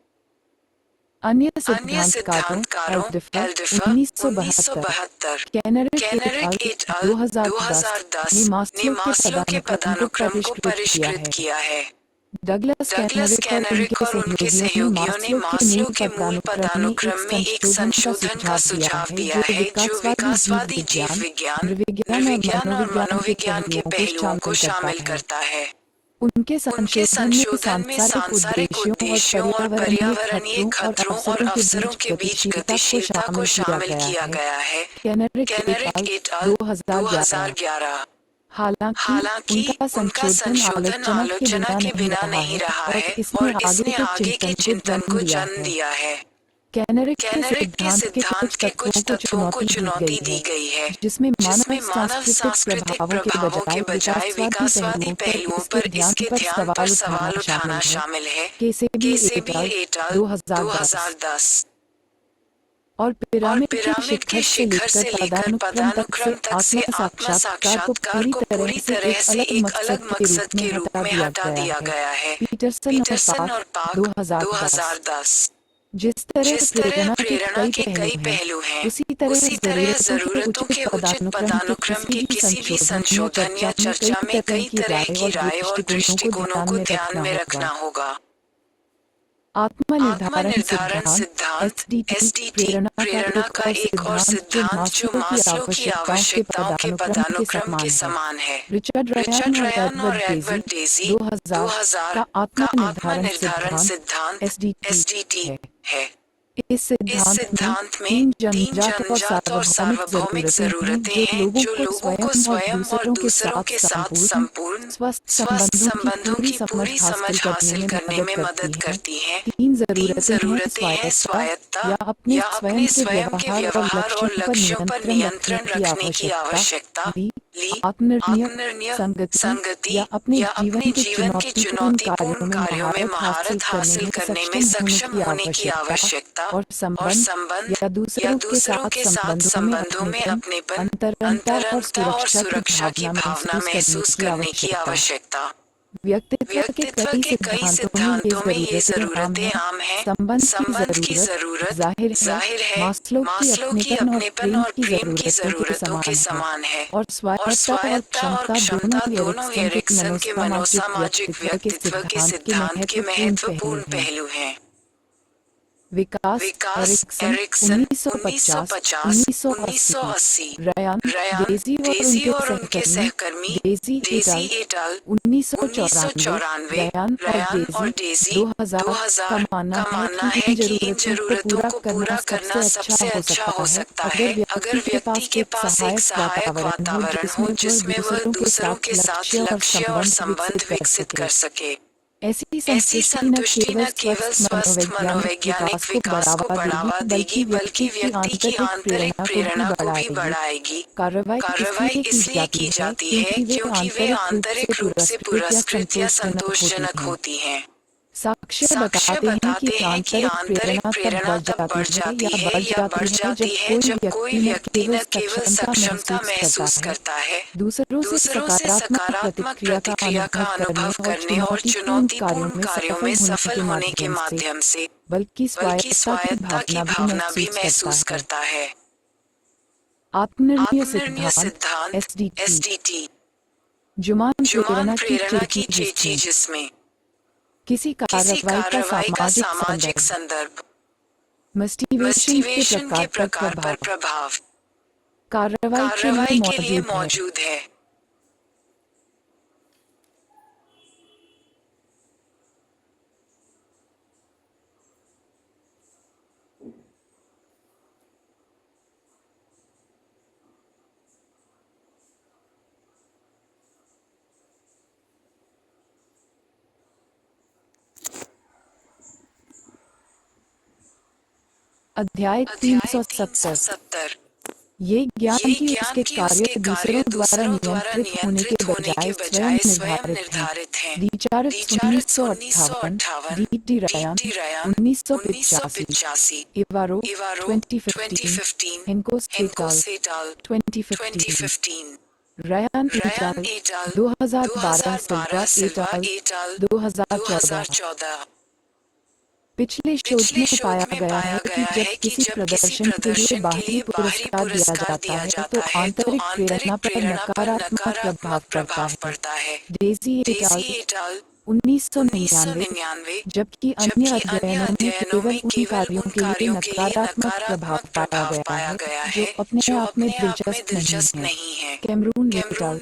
S2: अन्य सिद्धांतकारों एल्डिफर 1972, केनेरिक एट अल 2010 ने मास्लो के पदानुक्रम को परिष्कृत किया है। डगलस केनेरिक और उनके सहयोगियों ने मास्लो के मूल पदानुक्रम में एक संशोधन का सुझाव दिया है जो विकासवादी जीव विज्ञान और मनोविज्ञान के पहलुओं को शामिल करता है। उनके संशोधन में सांसारिक उद्देश्यों और पर्यावरणीय खतरों और अवसरों के बीच गतिशीलता को शामिल किया गया है। केनेरिक एट अल 2011। हालांकि उनका संशोधन आलोचना के बिना नहीं रहा है और इसने आगे के चिंतन को जन्म दिया है। केनेरिक के सिद्धांत के कुछ तत्वों को चुनौती दी गई है, जिसमें मानव सांस्कृतिक प्रभावों के बजाय विकासवादी पहलुओं पर इसके ध्यान पर सवाल उठाना शामिल है। केसेबी एट अल 2010। और पिरामिड के शिखर से लेकर पदानुक्रम तक से आत्म साक्षात्कार को पूरी तरह से एक अलग मकसद के रूप में हटा दिया गया है। पीटरसन और पार्क 2010। जिस तरह प्रेरणा के कई पहलू हैं, उसी तरह जरूरतों के उचित पदानुक्रम के किसी भी संशोधन या चर्चा में कई तरह की राय और दृष्टिकोणों को ध्यान में रखना होगा। आत्मनिर्धारण सिद्धांत
S1: SDT
S2: SDT
S1: प्रेरणा का एक और सिद्धांत जो मास्लो की आवश्यकताओं के पदानुक्रम के समान है। रिचर्ड रयान और एडवर्ड डेजी 2000 का आत्मनिर्धारण सिद्धांत SDT है।
S2: इस
S1: इस
S2: सिद्धांत में
S1: सिद्धांत में
S2: तीन
S1: तीन
S2: जन्मजात और
S1: जन्मजात और
S2: सार्वभौमिक
S1: सार्वभौमिक
S2: जरूरतें
S1: जरूरतें
S2: हैं
S1: हैं
S2: जो
S1: जो
S2: लोगों
S1: लोगों
S2: को
S1: को
S2: स्वयं और दूसरों के साथ संपूर्ण
S1: संपूर्ण
S2: स्वस्थ संबंधों की पूरी समझ हासिल करने में मदद करती हैं। तीन
S1: तीन
S2: जरूरतें हैं
S1: जरूरतें हैं
S2: स्वायत्तता
S1: स्वायत्तता
S2: या अपने
S1: या
S2: स्वयं
S1: अपने
S2: के
S1: स्वयं के
S2: व्यवहार और
S1: व्यवहार और
S2: लक्ष्यों पर
S1: लक्ष्यों पर
S2: नियंत्रण
S1: नियंत्रण
S2: रखने की
S1: रखने की
S2: आवश्यकता।
S1: आवश्यकता।
S2: ली
S1: ली
S2: आत्मनिर्णय
S1: आत्मनिर्णय
S2: संगति
S1: संगति
S2: या अपने
S1: या
S2: जीवन
S1: अपने
S2: के
S1: जीवन के
S2: चुनौतीपूर्ण
S1: चुनौतीपूर्ण कार्यों में महारत हासिल करने में सक्षम होने की आवश्यकता।
S2: और
S1: और
S2: संबंध
S1: संबंध
S2: या
S1: या
S2: दूसरों के
S1: दूसरों
S2: साथ
S1: के साथ संबंधों में अपनेपन,
S2: अंतरंगता और
S1: अंतरंगता और सुरक्षा की भावना
S2: महसूस
S1: महसूस करने की आवश्यकता।
S2: व्यक्तित्व के कई सिद्धांतों में ये जरूरतें आम हैं। संबंध की जरूरत जाहिर है मास्लो की अपनेपन और प्रेम की जरूरतों के समान है। और
S1: और स्वायत्ता और क्षमता दोनों
S2: एरिक्सन
S1: एरिक्सन के मनोसामाजिक
S2: के
S1: व्यक्तित्व के सिद्धांत के महत्वपूर्ण पहलू हैं।
S2: विकास
S1: Erikson
S2: Erikson
S1: 1950
S2: 1980
S1: 1980
S2: Ryan
S1: Ryan
S2: Deci
S1: और
S2: और
S1: उनके
S2: उनके
S1: सहकर्मी
S2: Deci
S1: Deci
S2: et al
S1: et al
S2: 1994
S1: 1994
S2: Ryan
S1: और
S2: और
S1: डेजी
S2: डेजी 2000 का
S1: 2000
S2: मानना है
S1: है
S2: कि
S1: कि
S2: इन
S1: इन
S2: जरूरतों
S1: जरूरतों
S2: को
S1: को
S2: पूरा
S1: पूरा
S2: करना
S1: करना
S2: सबसे
S1: सबसे
S2: अच्छा
S1: अच्छा
S2: हो सकता है अगर व्यक्ति के पास एक सहायक वातावरण हो जिसमें वह दूसरों के साथ लक्ष्य और संबंध विकसित कर सके।
S1: ऐसी
S2: ऐसी
S1: संतुष्टि न केवल
S2: स्वस्थ
S1: स्वस्थ मनोवैज्ञानिक विकास को बढ़ावा देगी बल्कि व्यक्ति की आंतरिक प्रेरणा को भी बढ़ाएगी। कार्रवाई इसलिए की जाती है क्योंकि वे आंतरिक रूप से पुरस्कृत या संतोषजनक होती हैं। साक्ष्य बताते हैं कि आंतरिक प्रेरणा तब बढ़ जाती है या बढ़ जाती है जब कोई व्यक्ति न केवल सक्षमता महसूस करता है, दूसरों से सकारात्मक प्रतिक्रिया का अनुभव करने और चुनौतीपूर्ण कार्यों में सफल होने के माध्यम से,
S2: बल्कि
S1: बल्कि स्वायत्ता की भावना भी महसूस करता है। आत्मनिर्णय सिद्धांत SDT
S2: जुमान
S1: जुमान प्रेरणा की
S2: चीज
S1: चीज जिसमें
S2: किसी
S1: किसी कार्रवाई का
S2: सामाजिक
S1: सामाजिक
S2: संदर्भ
S1: संदर्भ
S2: मोटिवेशन
S1: के प्रकार पर प्रभाव
S2: कार्रवाई
S1: कार्रवाई के लिए
S2: मौजूद है।
S1: मौजूद है।
S2: अध्याय 370 ये ज्ञान की उसके कार्य दूसरों द्वारा नियंत्रित होने के बजाय स्वयं निर्धारित हैं। Richard 1958 D Ryan 1985 इवारो 2015 Henko सेटाल 2015 Ryan एटाल 2012 सिल्वा एटाल 2014 पिछले शोध में पाया गया है कि जब किसी प्रदर्शन के लिए बाहरी पुरस्कार दिया जाता है तो आंतरिक प्रेरणा पर नकारात्मक प्रभाव पड़ता है। डेजी एटाल 1999 जबकि अन्य अध्ययनों में केवल उन कार्यों के लिए नकारात्मक प्रभाव पाया गया है जो अपने आप में दिलचस्प नहीं है। कैमरून एटाल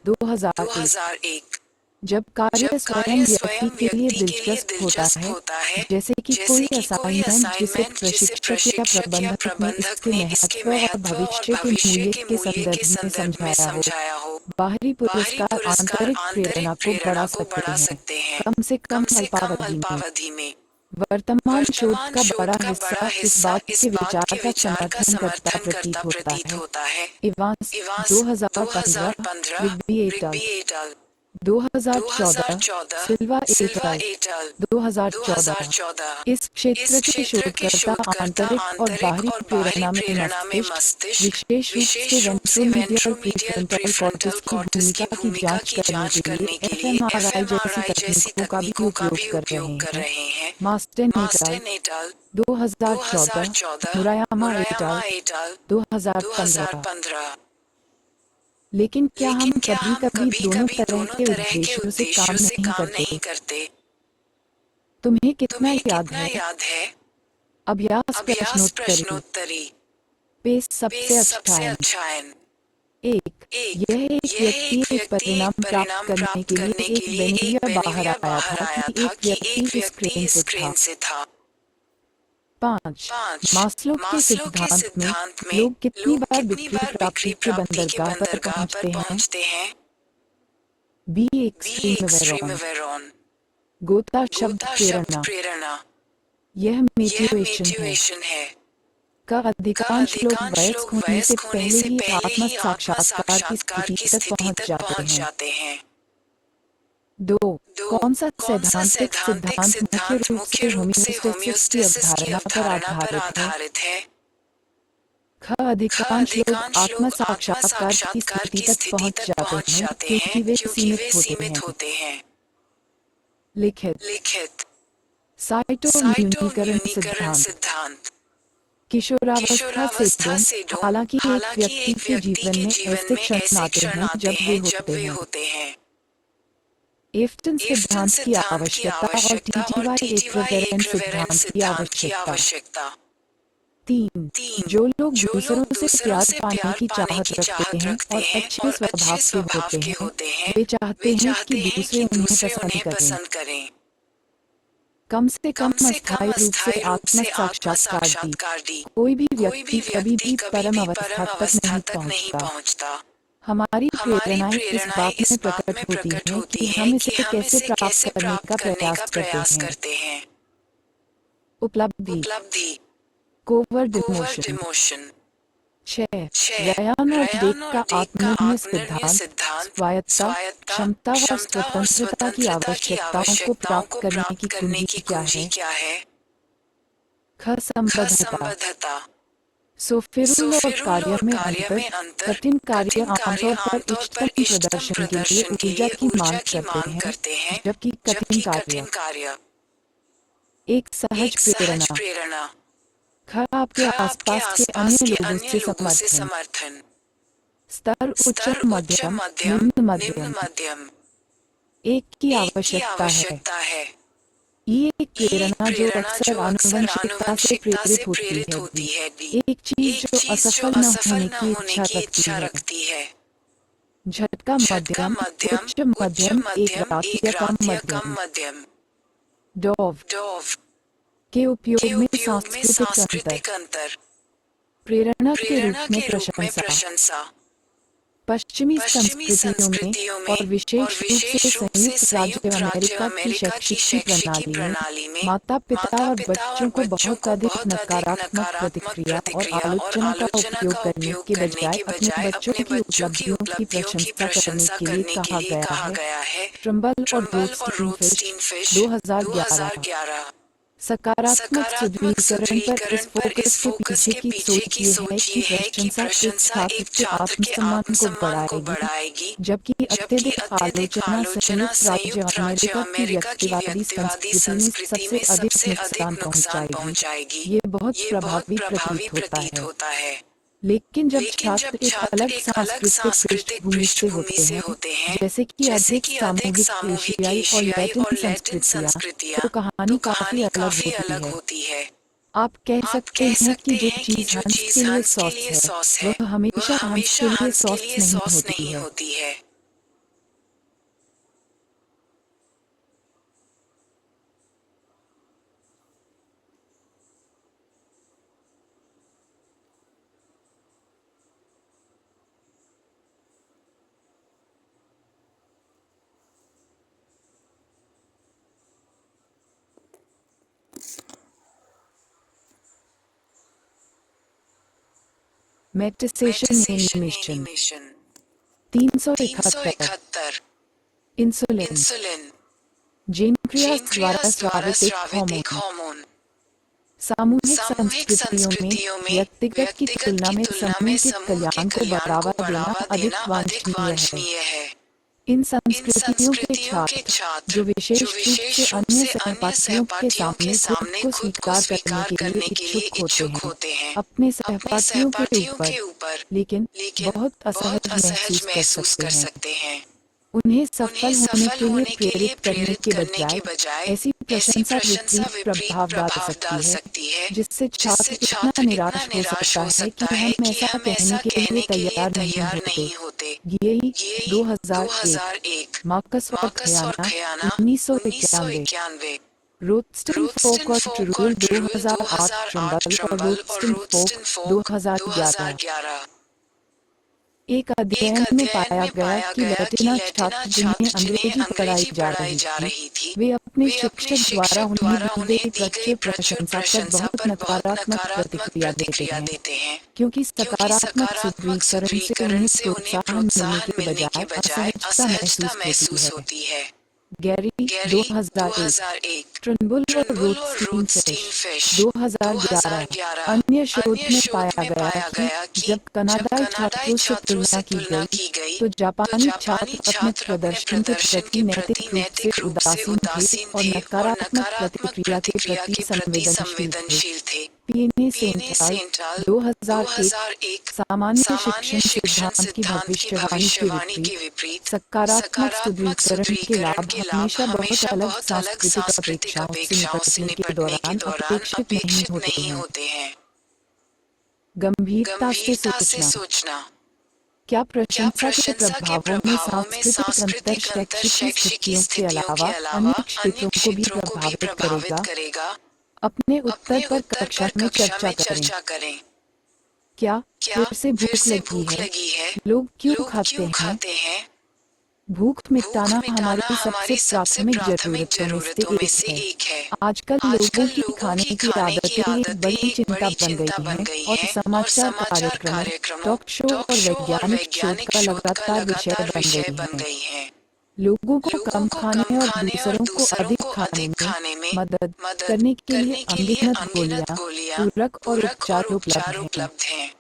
S2: 2001 जब कार्य स्वयं व्यक्ति के लिए दिलचस्प होता है जैसे कि कोई असाइनमेंट जिसे प्रशिक्षक या प्रबंधक ने इसके महत्व और भविष्य के मूल्य के संदर्भ में समझाया हो, बाहरी पुरस्कार आंतरिक प्रेरणा को बढ़ा सकते हैं कम से कम अल्पावधि में। वर्तमान शोध का बड़ा हिस्सा इस बात के विचार का समर्थन करता प्रतीत होता है। इवांस 2015 रिग्बी एटाल 2014 सिल्वा एटाल 2014 इस क्षेत्र के शोधकर्ता आंतरिक और बाहरी प्रेरणा में मस्तिष्क विशेष रूप से वेंट्रोमीडियल प्रीफ्रंटल कॉर्टेक्स की भूमिका की जांच करने के लिए fMRI जैसी तकनीकों का भी उपयोग कर रहे हैं। मास्टेन एटाल 2014 मुरायामा एटाल 2015 लेकिन क्या हम कभी-कभी दोनों तरह के उद्देश्यों से काम नहीं करते? तुम्हें कितना
S1: तुम्हें
S2: याद
S1: कितना
S2: है?
S1: याद है?
S2: अभ्यास
S1: अभ्यास
S2: प्रश्नोत्तरी।
S1: प्रश्नोत्तरी।
S2: पेश सबसे
S1: पेश
S2: अच्छा
S1: सबसे
S2: है।
S1: अध्ययन।
S2: एक,
S1: एक,
S2: यह एक
S1: यह
S2: व्यक्ति
S1: एक
S2: एक
S1: व्यक्ति एक
S2: परिणाम प्राप्त
S1: परिणाम
S2: करने
S1: प्राप्त
S2: के
S1: करने
S2: लिए
S1: के
S2: एक
S1: लिए एक
S2: बेनविया बाहर
S1: बेनविया
S2: आया
S1: बाहर
S2: था
S1: आया
S2: कि
S1: था
S2: एक
S1: कि
S2: व्यक्ति
S1: एक
S2: इस
S1: व्यक्ति
S2: स्क्रीन से
S1: स्क्रीन
S2: था।
S1: से था।
S2: 5,
S1: 5,
S2: मास्लो के
S1: मास्लो के
S2: सिद्धांत में
S1: सिद्धांत में
S2: लोग कितनी
S1: लोग
S2: बार
S1: कितनी
S2: बिक्री
S1: बार
S2: प्राप्ति
S1: बिक्री
S2: के
S1: प्राप्ति के
S2: बंदरगाह पर
S1: बंदरगाह पर
S2: पहुंचते हैं?
S1: पहुंचते हैं?
S2: बी,
S1: बी,
S2: एक्सट्रीम
S1: एक्सट्रीमवेरॉन।
S2: गोता शब्द
S1: गोता शब्द
S2: प्रेरणा।
S1: प्रेरणा।
S2: यह
S1: यह
S2: मेट्यूएशन है।
S1: मेट्यूएशन है।
S2: का
S1: का
S2: अधिकांश लोग
S1: अधिकांश
S2: वयस्क
S1: लोग
S2: होने से
S1: वयस्क होने
S2: पहले
S1: से
S2: ही
S1: पहले
S2: आत्म
S1: ही आत्म
S2: साक्षात्कार की
S1: साक्षात्कार
S2: स्थिति
S1: की
S2: तक
S1: स्थिति
S2: पहुंच
S1: तक
S2: जाते
S1: पहुंच
S2: हैं।
S1: जाते हैं।
S2: 2,
S1: 2,
S2: कौन सा
S1: कौन सा
S2: सैद्धांतिक
S1: सैद्धांतिक
S2: सिद्धांत मुख्य
S1: सिद्धांत
S2: रूप
S1: मुख्य
S2: से
S1: रूप से
S2: होम्योस्टेसिस की
S1: होम्योस्टेसिस की
S2: अवधारणा पर
S1: अवधारणा पर
S2: आधारित है?
S1: आधारित है?
S2: ख, अधिकांश लोग
S1: अधिकांश
S2: आत्म
S1: लोग आत्म
S2: साक्षात्कार की
S1: साक्षात्कार
S2: स्थिति
S1: की
S2: तक
S1: स्थिति
S2: पहुंच
S1: तक
S2: जाते
S1: पहुंच
S2: हैं
S1: जाते हैं
S2: क्योंकि वे
S1: क्योंकि वे
S2: सीमित होते हैं।
S1: सीमित होते हैं।
S2: लिखित
S1: लिखित।
S2: साइटो न्यूनीकरण
S1: साइटोम्यूनीकरण
S2: सिद्धांत।
S1: सिद्धांत।
S2: किशोरावस्था
S1: किशोरावस्था से
S2: हालांकि एक
S1: हालांकि
S2: व्यक्ति
S1: एक
S2: के
S1: व्यक्ति
S2: जीवन
S1: के
S2: में
S1: जीवन
S2: ऐसे
S1: में
S2: क्षण
S1: ऐसे
S2: आते
S1: क्षण
S2: हैं
S1: आते
S2: जब वे
S1: हैं जब
S2: होते
S1: वे
S2: हैं।
S1: होते हैं।
S2: एफ्टन
S1: एफ्टन
S2: सिद्धांत की
S1: सिद्धांत की
S2: आवश्यकता और
S1: आवश्यकता और
S2: टीजीवाई
S1: टीजीवाई
S2: एक्विवेलेंट
S1: इक्विवेलेंट
S2: सिद्धांत की
S1: सिद्धांत की
S2: आवश्यकता।
S1: आवश्यकता।
S2: 3,
S1: 3,
S2: जो लोग
S1: जो
S2: दूसरों
S1: लोग
S2: से
S1: दूसरों
S2: प्यार
S1: से
S2: पाने
S1: प्यार
S2: की
S1: पाने
S2: चाहत
S1: की
S2: रखते
S1: चाहत
S2: हैं
S1: रखते
S2: और
S1: हैं
S2: अच्छे
S1: और
S2: स्वभाव
S1: अच्छे
S2: के
S1: स्वभाव
S2: होते
S1: के
S2: हैं,
S1: होते हैं,
S2: वे
S1: वे
S2: चाहते हैं कि
S1: चाहते हैं
S2: दूसरे
S1: कि
S2: उन्हें
S1: दूसरे
S2: पसंद
S1: उन्हें
S2: करें।
S1: पसंद करें।
S2: कम से कम
S1: कम से कम
S2: अस्थायी रूप से
S1: अस्थायी रूप
S2: आत्म
S1: से आत्म
S2: साक्षात्कार दी।
S1: साक्षात्कार दी।
S2: कोई भी
S1: कोई
S2: व्यक्ति
S1: भी
S2: कभी
S1: व्यक्ति
S2: भी
S1: कभी
S2: परम
S1: भी
S2: अवस्था
S1: परम
S2: तक
S1: अवस्था
S2: नहीं
S1: तक नहीं
S2: पहुंचता।
S1: पहुंचता।
S2: हमारी
S1: हमारी
S2: प्रेरणाएं इस
S1: प्रेरणाएं
S2: बात में
S1: इस बात
S2: प्रकट
S1: में
S2: होती
S1: प्रकट
S2: हैं
S1: होती
S2: कि
S1: हैं
S2: हम
S1: कि
S2: इसे
S1: हम
S2: कैसे
S1: इसे
S2: प्राप्त
S1: कैसे
S2: करने
S1: प्राप्त
S2: का
S1: करने
S2: प्रयास
S1: का
S2: करते
S1: प्रयास
S2: हैं।
S1: करते हैं।
S2: उपलब्धि,
S1: उपलब्धि।
S2: Coward
S1: coward
S2: emotion.
S1: Emotion.
S2: 6,
S1: 6,
S2: Ryan और डेक
S1: रयान और
S2: का
S1: डेक का
S2: आत्मनिर्णय
S1: आत्मनिर्णय
S2: सिद्धांत
S1: सिद्धांत
S2: स्वायत्ता,
S1: स्वायत्ता,
S2: क्षमता और
S1: क्षमता और
S2: स्वतंत्रता की
S1: स्वतंत्रता की
S2: आवश्यकताओं को
S1: आवश्यकताओं
S2: प्राप्त
S1: को
S2: करने
S1: प्राप्त
S2: की
S1: करने
S2: कुंजी
S1: की
S2: क्या
S1: कुंजी
S2: है?
S1: क्या है?
S2: ख,
S1: ख,
S2: संबद्धता।
S1: संबद्धता।
S2: सोफिरुल और
S1: सोफिरुल
S2: कार्य
S1: और
S2: में
S1: कार्य
S2: अंतर।
S1: में अंतर।
S2: कठिन कार्य
S1: कठिन कार्य
S2: आमतौर पर
S1: आमतौर पर
S2: इष्टतम
S1: इष्टतम
S2: प्रदर्शन के लिए
S1: प्रदर्शन के
S2: ऊर्जा
S1: लिए
S2: की
S1: ऊर्जा
S2: मांग
S1: की
S2: करते
S1: मांग
S2: हैं,
S1: करते हैं,
S2: जबकि कठिन
S1: जबकि
S2: कार्य
S1: कठिन कार्य
S2: एक सहज
S1: एक सहज
S2: प्रेरणा।
S1: प्रेरणा।
S2: ख, आपके
S1: ख, आपके
S2: आसपास के
S1: आसपास
S2: अन्य
S1: के
S2: लोगों
S1: अन्य
S2: से
S1: लोगों से
S2: समर्थन।
S1: समर्थन।
S2: स्तर उच्च
S1: स्तर उच्च
S2: मध्यम
S1: मध्यम
S2: निम्न
S1: निम्न
S2: मध्यम।
S1: मध्यम।
S2: एक की
S1: एक की
S2: आवश्यकता है।
S1: आवश्यकता है।
S2: ये एक
S1: ये एक
S2: प्रेरणा जो
S1: प्रेरणा
S2: अक्सर
S1: जो अक्सर
S2: आनुवंशिकता से
S1: आनुवंशिकता से
S2: प्रेरित होती
S1: प्रेरित
S2: है
S1: होती
S2: भी।
S1: है भी।
S2: एक चीज
S1: एक
S2: जो
S1: चीज जो
S2: असफल न
S1: असफल
S2: होने
S1: न
S2: की
S1: होने
S2: इच्छा
S1: की
S2: रखती
S1: इच्छा
S2: है।
S1: रखती है।
S2: झटका
S1: झटका
S2: मध्यम,
S1: मध्यम,
S2: उच्च
S1: उच्च
S2: मध्यम, एक
S1: मध्यम,
S2: रात
S1: एक
S2: या कम
S1: रात या कम
S2: मध्यम।
S1: मध्यम।
S2: डोव
S1: डोव
S2: के
S1: के
S2: उपयोग में
S1: उपयोग में
S2: सांस्कृतिक अंतर।
S1: सांस्कृतिक अंतर।
S2: प्रेरणा के
S1: प्रेरणा
S2: रूप में
S1: के रूप में
S2: प्रशंसा।
S1: प्रशंसा।
S2: पश्चिमी
S1: पश्चिमी
S2: संस्कृतियों में
S1: संस्कृतियों
S2: और
S1: में और
S2: विशेष रूप से
S1: विशेष रूप से
S2: संयुक्त राज्य
S1: संयुक्त राज्य
S2: अमेरिका की
S1: अमेरिका की
S2: शैक्षिकी
S1: शैक्षिकी
S2: प्रणाली में
S1: प्रणाली में
S2: माता पिता
S1: माता
S2: और
S1: पिता और
S2: बच्चों को
S1: बच्चों
S2: बहुत
S1: को
S2: अधिक
S1: बहुत अधिक
S2: नकारात्मक
S1: नकारात्मक
S2: प्रतिक्रिया और
S1: प्रतिक्रिया और
S2: आलोचना का
S1: आलोचना
S2: उपयोग
S1: का
S2: करने
S1: उपयोग
S2: के
S1: करने
S2: बजाय
S1: के
S2: अपने
S1: बजाय
S2: बच्चों
S1: अपने
S2: की
S1: बच्चों की
S2: उपलब्धियों की
S1: उपलब्धियों की
S2: प्रशंसा करने
S1: प्रशंसा
S2: के लिए
S1: करने के
S2: कहा
S1: लिए
S2: गया
S1: कहा
S2: है।
S1: गया है।
S2: ट्रम्बल और
S1: ट्रम्बल और
S2: रोथस्टीनफिश
S1: रोथस्टीन फिश
S2: 2011।
S1: 2011।
S2: सकारात्मक
S1: सकारात्मक
S2: सुदृढ़ीकरण पर इस
S1: सुदृढ़ीकरण पर इस
S2: फोकस के
S1: फोकस
S2: पीछे
S1: के
S2: की
S1: पीछे
S2: सोच
S1: की
S2: ये है
S1: सोच
S2: कि
S1: ये है कि
S2: प्रशंसा एक
S1: प्रशंसा
S2: छात्र
S1: एक
S2: के
S1: छात्र के
S2: आत्मसम्मान को
S1: आत्मसम्मान को
S2: बढ़ाएगी,
S1: बढ़ाएगी,
S2: जबकि
S1: जबकि
S2: अत्यधिक
S1: अत्यधिक
S2: आलोचना
S1: आलोचना
S2: संयुक्त राज्य
S1: संयुक्त राज्य
S2: अमेरिका की
S1: अमेरिका की
S2: व्यक्तिवादी
S1: व्यक्तिवादी
S2: संस्कृति में
S1: संस्कृति
S2: सबसे
S1: में
S2: अधिक
S1: सबसे
S2: नुकसान
S1: अधिक नुकसान
S2: पहुंचाएगी।
S1: पहुंचाएगी।
S2: ये बहुत
S1: ये बहुत
S2: प्रभावी
S1: प्रभावी
S2: प्रतीत होता
S1: प्रतीत
S2: है।
S1: होता है।
S2: लेकिन जब
S1: लेकिन जब
S2: छात्र एक
S1: छात्र
S2: अलग
S1: एक अलग
S2: सांस्कृतिक
S1: सांस्कृतिक
S2: पृष्ठभूमि से
S1: पृष्ठभूमि
S2: होते
S1: से
S2: हैं,
S1: होते हैं,
S2: जैसे कि
S1: जैसे
S2: अधिक
S1: कि अधिक
S2: सामूहिक
S1: सामूहिक
S2: एशियाई और
S1: एशियाई
S2: लैटिन
S1: और लैटिन
S2: संस्कृतियां,
S1: संस्कृतियां,
S2: तो कहानी
S1: तो
S2: काफी
S1: कहानी
S2: अलग
S1: काफी
S2: होती
S1: अलग
S2: है।
S1: होती है।
S2: आप कह
S1: आप
S2: सकते
S1: कह
S2: हैं कि
S1: सकते
S2: जो
S1: हैं कि
S2: चीज
S1: जो
S2: हंस
S1: चीज
S2: के लिए
S1: हंस के
S2: सॉस
S1: लिए
S2: है,
S1: सॉस है,
S2: वह
S1: वह
S2: हमेशा हंस
S1: हमेशा
S2: के लिए
S1: हंस के
S2: सॉस
S1: लिए
S2: नहीं
S1: सॉस
S2: होती
S1: नहीं
S2: है।
S1: होती है।
S2: Meditation animation.
S1: Animation.
S2: 371।
S1: 371।
S2: Insulin.
S1: Insulin.
S2: जीनक्रियास द्वारा
S1: जीनक्रियास द्वारा
S2: स्रावित एक
S1: स्रावित एक
S2: हार्मोन।
S1: हार्मोन।
S2: सामूहिक
S1: सामूहिक
S2: संस्कृतियों में
S1: संस्कृतियों में
S2: व्यक्तिगत की तुलना में समूह के
S1: समूह के
S2: कल्याण को
S1: कल्याण को
S2: बढ़ावा देना
S1: बढ़ावा देना
S2: अधिक
S1: अधिक
S2: वांछनीय है।
S1: वांछनीय है।
S2: इन
S1: इन
S2: संस्कृतियों के
S1: संस्कृतियों के
S2: छात्र,
S1: छात्र
S2: जो
S1: जो
S2: विशेष रूप से
S1: विशेष रूप
S2: अन्य
S1: से अन्य
S2: सहपाठियों के
S1: सहपाठियों के
S2: सामने खुद
S1: सामने
S2: को
S1: खुद को
S2: स्वीकार करने
S1: स्वीकार
S2: के लिए
S1: करने के लिए
S2: इच्छुक होते
S1: इच्छुक
S2: हैं,
S1: होते हैं,
S2: अपने
S1: अपने
S2: सहपाठियों के
S1: सहपाठियों
S2: ऊपर,
S1: के ऊपर,
S2: लेकिन
S1: लेकिन
S2: बहुत
S1: बहुत
S2: असहज
S1: असहज
S2: महसूस कर
S1: महसूस
S2: सकते
S1: कर
S2: हैं।
S1: सकते हैं।
S2: उन्हें सफल होने के लिए प्रेरित करने के बजाय ऐसी प्रशंसा विपरीत प्रभाव डाल सकती है, जिससे छात्र इतना निराश हो सकता है कि हम ऐसा कहने के लिए तैयार नहीं होते। यही 2001 मार्कस और खयाना 1991 रोस्टन फोक और ट्रूल 2008 ट्रिम्बल और रोस्टन फोक 2011। एक अध्ययन में पाया गया कि लैटिना छात्र जिन्हें अंग्रेजी पढ़ाई जा रही थी, वे अपने शिक्षक द्वारा उन्हें दी गई प्रचुर प्रशंसा पर बहुत नकारात्मक प्रतिक्रिया देते हैं, क्योंकि सकारात्मक सुदृढ़ीकरण से उन्हें प्रोत्साहन मिलने के बजाय असहजता महसूस होती है। गैरी 2001 ट्रिम्बल और रोथस्टीन फिश 2011। अन्य शोध में पाया गया कि जब कनाडाई छात्रों से तुलना की गई, तो जापानी छात्र अपने प्रदर्शन के प्रति नैतिक रूप से उदासीन थे और नकारात्मक प्रतिक्रिया के प्रति संवेदनशील थे। पीएनए सेंट्रल 2001 सामान्य शिक्षण सिद्धांत की भविष्यवाणी के विपरीत सकारात्मक सुदृढ़ीकरण के लाभ हमेशा बहुत अलग सांस्कृतिक अपेक्षाओं से निपटने के दौरान अपेक्षित नहीं होते हैं। गंभीरता से सोचना। क्या प्रशंसा के प्रभावों में सांस्कृतिक अंतर शैक्षिक स्थितियों के अलावा अन्य क्षेत्रों को भी प्रभावित करेगा? अपने उत्तर पर कक्षा में चर्चा करें। क्या फिर से भूख लगी है? लोग क्यों खाते हैं? भूख मिटाना हमारी सबसे प्राथमिक जरूरतों में से एक है। आजकल लोगों की खाने की आदतें एक बड़ी चिंता बन गई हैं और समाचार कार्यक्रमों, टॉक शो और वैज्ञानिक शोध का लगातार विषय बन गई हैं। लोगों को कम खाने और दूसरों को अधिक खाने में मदद करने के लिए अनगिनत गोलियां, पूरक और उपचार उपलब्ध हैं।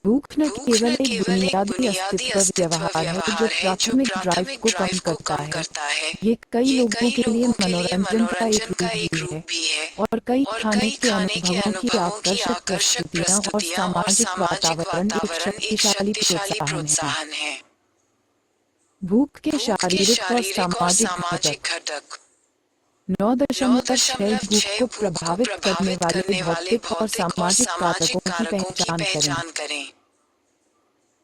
S2: भूख न केवल एक बुनियादी अस्तित्व व्यवहार है जो प्राथमिक ड्राइव को कम करता है, ये कई लोगों के लिए मनोरंजन का एक रूप भी है और कई खाने के अनुभवों की आकर्षक प्रस्तुतियां और सामाजिक वातावरण एक शक्तिशाली प्रोत्साहन है। भूख के शारीरिक और सामाजिक घटक 9.6 भूख को प्रभावित करने वाले भौतिक और सामाजिक कारकों की पहचान करें।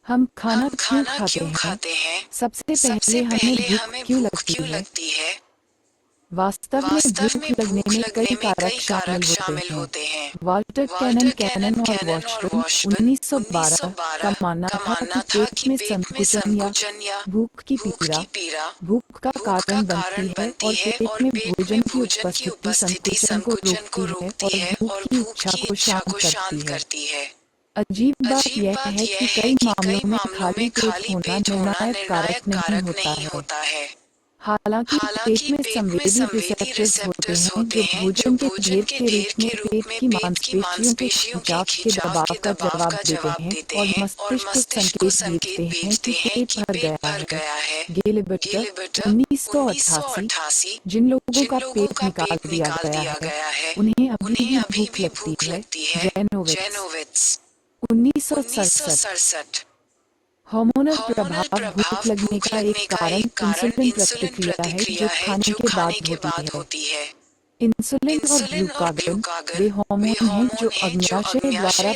S2: हम खाना क्यों खाते हैं? सबसे पहले हमें भूख क्यों लगती है? वास्तव में भूख लगने में कई कारक शामिल होते हैं। वाल्टर कैनन और वॉशरूम 1912 का मानना था कि पेट में संकुचन या भूख की पीड़ा भूख का कारण बनती है और पेट में भोजन की उपस्थिति संकुचन को रोकती है और भूख की इच्छा को शांत करती है। अजीब बात यह है कि कई मामलों में खाली पेट होना निर्णायक कारक नहीं होता है। हालांकि पेट में संवेदी रिसेप्टर्स होते हैं जो भोजन के ढेर के रूप में पेट की मांसपेशियों के खिंचाव के दबाव का जवाब देते हैं और मस्तिष्क को संकेत भेजते हैं कि पेट भर गया है। गिलबर्ट 1988 जिन लोगों का पेट निकाल दिया गया है उन्हें अभी भी भूख लगती है। जेनोविट्स 1967 हार्मोनल प्रभाव भूख लगने का एक कारण इंसुलिन प्रतिक्रिया है जो खाने के बाद होती है। इंसुलिन और ग्लूकागन वे हार्मोन हैं जो अग्न्याशय द्वारा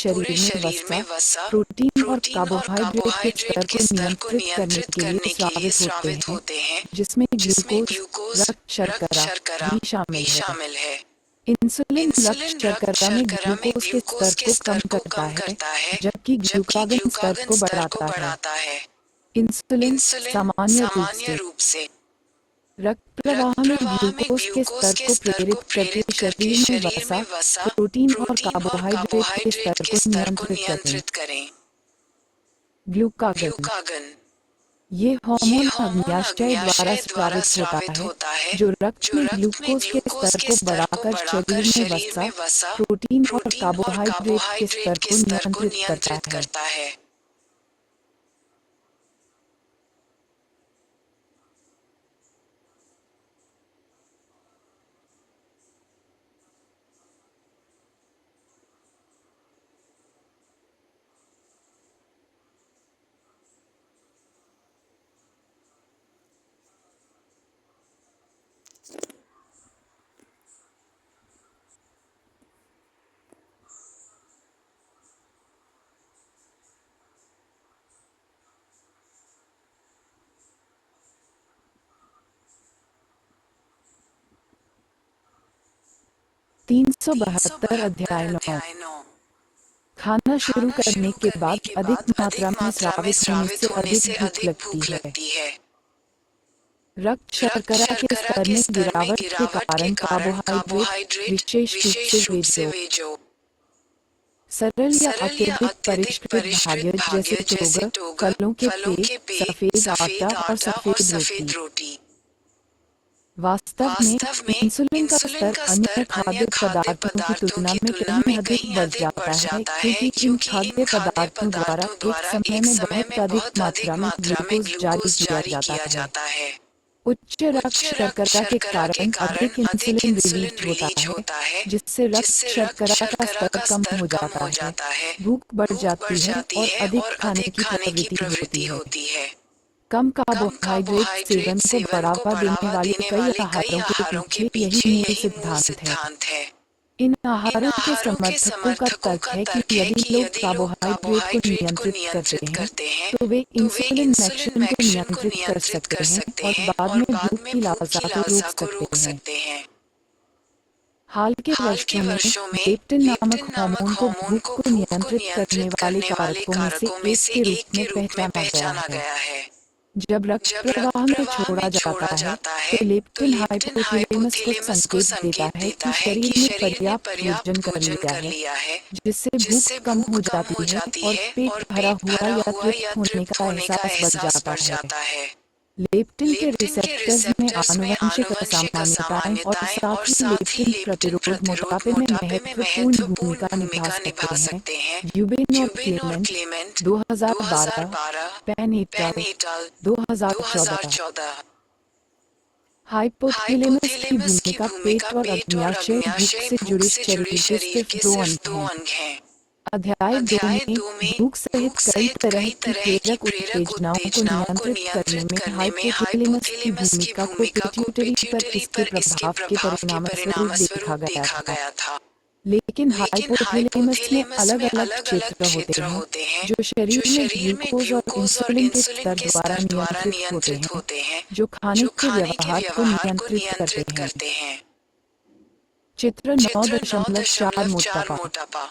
S2: पूरे शरीर में वसा, प्रोटीन और कार्बोहाइड्रेट के स्तर को नियंत्रित करने के लिए स्रावित होते हैं, जिसमें ग्लूकोज, रक्त शर्करा भी शामिल है। इंसुलिन रक्त शर्करा में ग्लूकोज के स्तर को कम करता है, जबकि ग्लूकागन स्तर को बढ़ाता है। इंसुलिन सामान्य रूप से रक्त प्रवाह में ग्लूकोज के स्तर को प्रेरित करके शरीर में वसा, प्रोटीन और कार्बोहाइड्रेट के स्तर को नियंत्रित करें। ग्लूकागन ये हार्मोन अग्न्याशय द्वारा स्रावित होता है जो रक्त में ग्लूकोज के स्तर को बढ़ाकर शरीर में वसा, प्रोटीन और कार्बोहाइड्रेट के स्तर को नियंत्रित करता है। 372 अध्याय 9। खाना शुरू करने के बाद अधिक मात्रा में स्रावित होने से अधिक भूख लगती है। रक्त शर्करा के स्तर में गिरावट के कारण कार्बोहाइड्रेट, विशेष रूप से वे जो सरल या अत्यधिक परिष्कृत भाग्य जैसे टोगर, फलों के पेय, सफेद आटा और सफेद रोटी। वास्तव में इंसुलिन का स्तर अन्य खाद्य पदार्थों की तुलना में कहीं अधिक बढ़ जाता है, क्योंकि इन खाद्य पदार्थों द्वारा एक समय में बहुत अधिक मात्रा में ग्लूकोज जारी किया जाता है। उच्च रक्त शर्करा के कारण अधिक इंसुलिन रिलीज होता है, जिससे रक्त शर्करा का स्तर कम हो जाता है, भूख बढ़ जाती है और अधिक खाने की प्रवृत्ति होती है। कम कार्बोहाइड्रेट सेवन को बढ़ावा देने वाले कई आहारों के पीछे यही सिद्धांत है। इन आहारों के समर्थकों का तर्क है कि यदि लोग कार्बोहाइड्रेट को नियंत्रित करते हैं, तो वे इंसुलिन एक्शन को नियंत्रित कर सकते हैं और बाद में भूख की लालसा को रोक सकते हैं। हाल के वर्षों में लेप्टिन नामक हार्मोन को भूख को नियंत्रित करने वाले कारकों में से एक के रूप में पहचाना गया है। जब रक्त प्रवाह में छोड़ा जाता है, तो लेप्टिन हाइपोथैलेमस को संकेत देता है कि शरीर ने पर्याप्त भोजन कर लिया है, जिससे भूख कम हो जाती है और पेट भरा हुआ या तृप्त होने का एहसास बढ़ जाता है। लेप्टिन के रिसेप्टर्स में आनुवंशिक असामान्यताएं और साथ ही लेप्टिन प्रतिरोध मोटापे में महत्वपूर्ण भूमिका निभा सकते हैं। यूबेन और Clement 2012, Penn et al 2014। Hypothalamus की भूमिका पेट और अग्न्याशय भूख से जुड़े शरीर के सिर्फ दो अंग हैं। अध्याय 2 में भूख सहित कई तरह की प्रेरक उत्तेजनाओं को नियंत्रित करने में हाइपोथैलेमस की भूमिका को पिट्यूटरी पर इसके प्रभाव के परिणामस्वरूप देखा गया था। लेकिन हाइपोथैलेमस में अलग-अलग क्षेत्र होते हैं जो शरीर में ग्लूकोज और इंसुलिन के स्तर द्वारा नियंत्रित होते हैं, जो खाने के व्यवहार को नियंत्रित करते हैं। चित्र 9.4 मोटापा।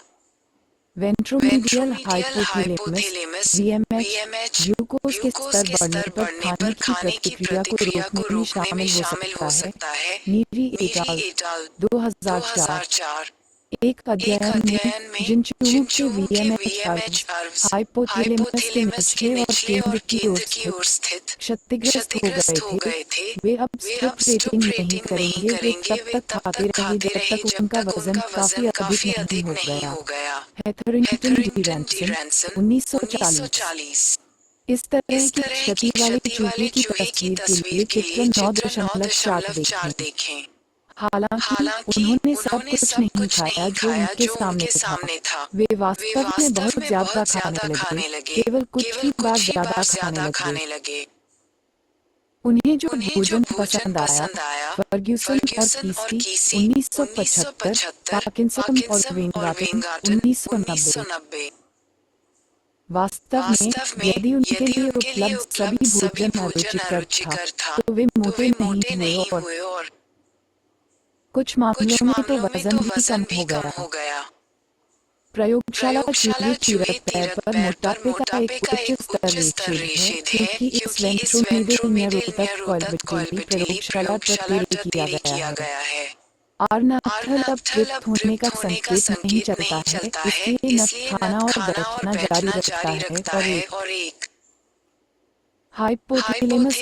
S2: वेंट्रोमीडियल हाइपोथैलेमस वीएमएच ग्लूकोज के स्तर बढ़ने पर खाने की प्रतिक्रिया को रोकने में शामिल हो सकता है। नीरी एट अल 2004। एक अध्ययन में जिन चूहों के वीएमएच हाइपोथैलेमस के निचले और केंद्र की ओर स्थित क्षतिग्रस्त हो गए थे, वे अब स्ट्रिप रेटिंग नहीं करेंगे। वे तब तक खाते रहे जब तक उनका वजन काफी अधिक नहीं हो गया। हेथरिंगटन डी रैंसन 1940। इस तरह की क्षति वाले चूहे की तस्वीर के लिए चित्र 9.4 देखें। हालांकि उन्होंने सब कुछ नहीं खाया जो उनके सामने था। वे वास्तव में बहुत ज्यादा खाने लगे, केवल कुछ ही बार ज्यादा खाने लगे। उन्हें जो भोजन पसंद आया, फर्ग्यूसन और कीसी 1975, पार्किंसन और वेनगार्टेन 1990। वास्तव में यदि उनके लिए उपलब्ध सभी भोजन अरुचिकर था, तो वे मोटे नहीं हुए और कुछ मामलों में तो वजन भी कम हो गया। प्रयोगशाला चूहे तीव्र पैर पर मोटापे का एक उच्च स्तर निश्चित है, क्योंकि इस वेंट्रोमीडियल न्यूरोटक कॉर्बिटली प्रयोगशाला पर प्रेरित किया गया है। आर्नाथल अब तृप्त होने का संकेत नहीं चलता है, इसलिए नट खाना और बैठना जारी रखता है और एक हाइपोथैलेमस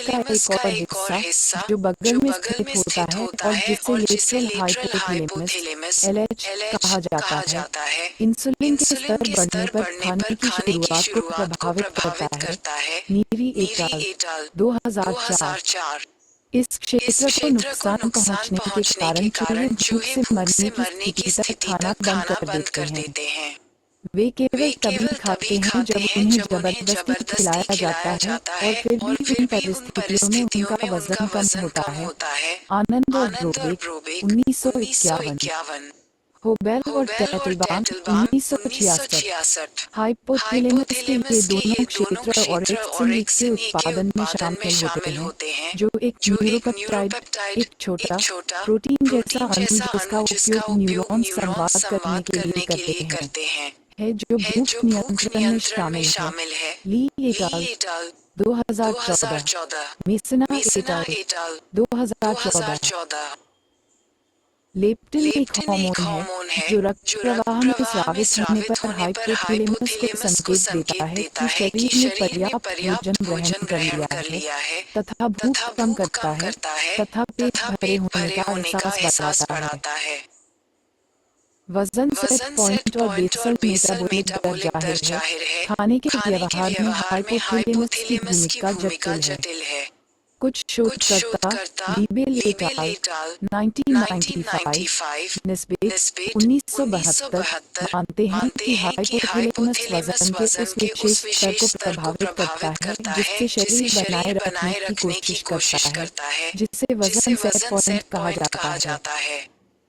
S2: का एक और हिस्सा जो बगल में स्थित होता है और जिसे लेटरल हाइपोथैलेमस LH कहा जाता है, इंसुलिन के स्तर बढ़ने पर खाने की शुरुआत को प्रभावित करता है। नीरी एट अल 2004। इस क्षेत्र को नुकसान पहुंचने के कारण चूहे भूख से मरने की स्थिति तक खाना बंद कर देते हैं। वे केवल तभी खाते हैं जब उन्हें जबरदस्ती खिलाया जाता है और फिर भी इन परिस्थितियों में उनका वजन कम होता है। आनंद और ब्रोबेक 1951। होबेल और टैटलबाम 1966। हाइपोथैलेमस के ये दोनों क्षेत्र ऑरिक्सिन के उत्पादन में शामिल होते हैं, जो एक न्यूरोपेप्टाइड, एक छोटा प्रोटीन जैसा अणु जिसका उपयोग न्यूरॉन संवाद करने के लिए करते हैं, है जो भूख नियंत्रण में शामिल है। ली eight al 2014, मेसना eight al 2014। Leptin एक हार्मोन है जो रक्त प्रवाह में स्रावित होने पर हाइपोथैलेमस को संकेत देता है कि शरीर ने पर्याप्त भोजन ग्रहण कर लिया है तथा भूख कम करता है तथा पेट भरे होने का एहसास बढ़ाता है। वजन सेट पॉइंट और बेसल मेटाबॉलिक दर जाहिर है। खाने के व्यवहार में हाइपोथैलेमस की भूमिका जटिल है। कुछ शोधकर्ता लीबेल एट अल 1995, निस्बेट 1972 मानते हैं कि हाइपोथैलेमस वजन के उस विशेष स्तर को प्रभावित करता है जिससे शरीर बनाए रखने की कोशिश करता है, जिससे वजन सेट पॉइंट कहा जाता है।